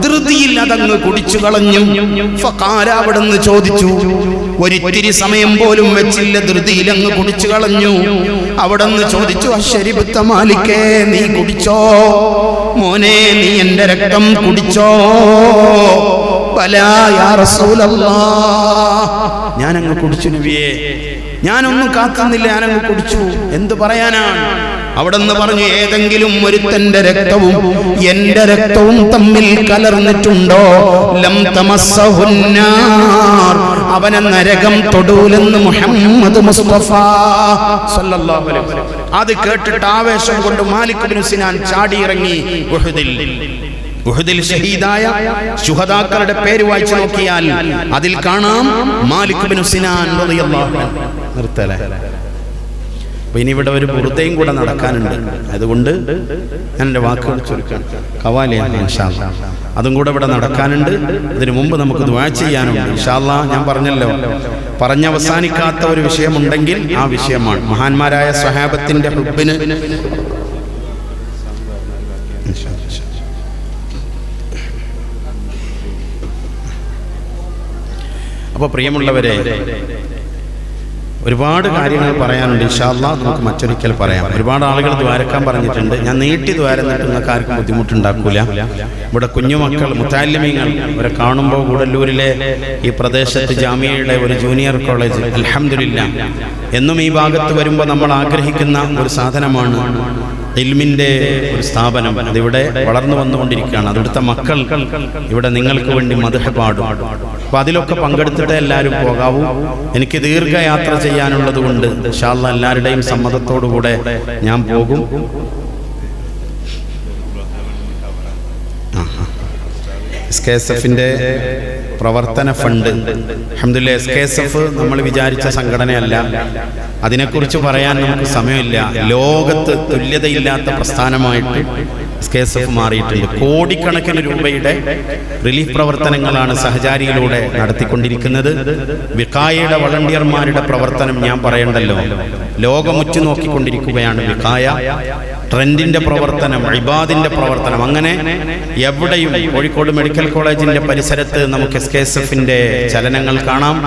ധൃതിയിൽ അതങ്ങ് കുടിച്ചു കളഞ്ഞു. ഫഖാല, അവിടുന്ന് ചോദിച്ചു, ഒരിത്തിരി സമയം പോലും വെച്ചില്ല, ധൃതിയിൽ അങ്ങ് കുടിച്ചു കളഞ്ഞു. അവിടുന്ന് ചോദിച്ചു, അശ്ശരിബ്ത മാലിക്കേ, നീ കുടിച്ചോ? മോനെ, നീ എന്റെ രക്തം കുടിച്ചോ? ബലാ യാ റസൂലല്ലാഹ്, ഞാനങ്ങ് കുടിച്ചു നബിയേ, ഞാനൊന്നും കാത്തുന്നില്ല, ഞാനങ്ങ് കുടിച്ചു. എന്ത് പറയാനാണ്? അവിടെന്ന് പറഞ്ഞു, ഏതെങ്കിലും ഒരുത്തന്റെ രക്തവും എന്റെ രക്തവും തമ്മിൽ കലർന്നിട്ടുണ്ടോ, ലം തമസ്സഹുന്നാർ, അവനെ നരകം തൊടൂലെന്ന് മുഹമ്മദ് മുസ്തഫ സല്ലല്ലാഹു അലൈഹി വസല്ലം. അത് കേട്ടിട്ട് ആവേശം കൊണ്ട് മാലിക് ഇബ്നു സിനാൻ ചാടിയിറങ്ങി ഉഹദിൽ ഷഹീദായ ശുഹദാക്കളുടെ പേര് വായിച്ചു നോക്കിയാൽ അതിൽ കാണാം മാലിക് ഇബ്നു സിനാൻ റളിയല്ലാഹു അൻഹു. നിർത്തലേ, അപ്പൊ ഇനി ഇവിടെ ഒരു ബുർദയും കൂടെ നടക്കാനുണ്ട്. അതുകൊണ്ട് ഞാൻ എൻ്റെ വാക്കുകൾ ചുരുക്കാൻ ഖവാലിയാണ് ഇൻഷാ അല്ലാഹ്. അതും കൂടെ ഇവിടെ നടക്കാനുണ്ട്. ഇതിനു മുമ്പ് നമുക്ക് ദുആ ചെയ്യാനുണ്ട് ഇൻഷാ അല്ലാഹ്. ഞാൻ പറഞ്ഞല്ലോ, പറഞ്ഞവസാനിക്കാത്ത ഒരു വിഷയമുണ്ടെങ്കിൽ ആ വിഷയമാണ് മഹാന്മാരായ സ്വഹാബത്തിന്റെ ഹുബ്ബിന്. അപ്പോൾ പ്രിയമുള്ളവരെ, ഒരുപാട് കാര്യങ്ങൾ പറയാനുണ്ട്. ഇൻഷാ അല്ലാഹ് നമുക്ക് മറ്റൊരിക്കൽ പറയാം. ഒരുപാട് ആളുകൾ ദ്വാരക്കാൻ പറഞ്ഞിട്ടുണ്ട്. ഞാൻ നീട്ടി ദ്വാരം നീട്ടുന്നൊക്കെ ആർക്കും ബുദ്ധിമുട്ടുണ്ടാക്കൂല. ഇവിടെ കുഞ്ഞുമക്കൾ മുതഅല്ലിമീങ്ങൾ ഇവരെ കാണുമ്പോൾ ഗൂഡല്ലൂരിലെ ഈ പ്രദേശത്ത് ജാമിയയുടെ ഒരു ജൂനിയർ കോളേജ്, അൽഹംദുലില്ലാഹ്, എന്നും ഈ ഭാഗത്ത് വരുമ്പോൾ നമ്മൾ ആഗ്രഹിക്കുന്ന ഒരു സാധനമാണ് ഇൽമിന്റെ ഒരു സ്ഥാപനം. അതിവിടെ വളർന്നു വന്നുകൊണ്ടിരിക്കുകയാണ്. അതിവിടുത്തെ മക്കൾ ഇവിടെ നിങ്ങൾക്ക് വേണ്ടി മദ്ഹ് പാടും. അപ്പൊ അതിലൊക്കെ പങ്കെടുത്തിട്ട് എല്ലാവരും പോകാവൂ. എനിക്ക് ദീർഘയാത്ര ചെയ്യാനുള്ളത് കൊണ്ട് ഇൻഷാ അല്ലാഹ് എല്ലാവരുടെയും സമ്മതത്തോടുകൂടെ ഞാൻ പോകും. SKSF-ന്റെ പ്രവർത്തന ഫണ്ട്, അൽഹംദുലില്ലാഹ്, SKSF നമ്മൾ വിചാരിച്ച സംഘടനയല്ല. അതിനെക്കുറിച്ച് പറയാൻ നമുക്ക് സമയമില്ല. ലോകത്ത് തുല്യതയില്ലാത്ത പ്രസ്ഥാനമായിട്ട് SKSF മാറിയിട്ടുണ്ട്. കോടിക്കണക്കിന് രൂപയുടെ റിലീഫ് പ്രവർത്തനങ്ങളാണ് സഹചാരിയിലൂടെ നടത്തിക്കൊണ്ടിരിക്കുന്നത്. വിഖായയുടെ വളണ്ടിയർമാരുടെ പ്രവർത്തനം ഞാൻ പറയണ്ടല്ലോ, ലോകമുറ്റു നോക്കിക്കൊണ്ടിരിക്കുകയാണ്. വിഖായ ട്രെൻഡിന്റെ പ്രവർത്തനം, ഇബാദിന്റെ പ്രവർത്തനം, അങ്ങനെ എവിടെയും കോഴിക്കോട് മെഡിക്കൽ കോളേജിന്റെ പരിസരത്ത് നമുക്ക് SKSF-ന്റെ ചലനങ്ങൾ കാണാം.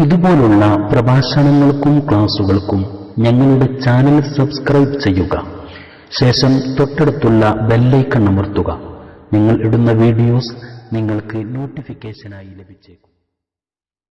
ഇതുപോലുള്ള പ്രഭാഷണങ്ങൾക്കും ക്ലാസുകൾക്കും ഞങ്ങളുടെ ചാനൽ സബ്സ്ക്രൈബ് ചെയ്യുക. ശേഷം തൊട്ടടുത്തുള്ള ബെല്ലൈക്കൺ അമർത്തുക. നിങ്ങൾ ഇടുന്ന വീഡിയോസ് നിങ്ങൾക്ക് നോട്ടിഫിക്കേഷനായി ലഭിച്ചേക്കും.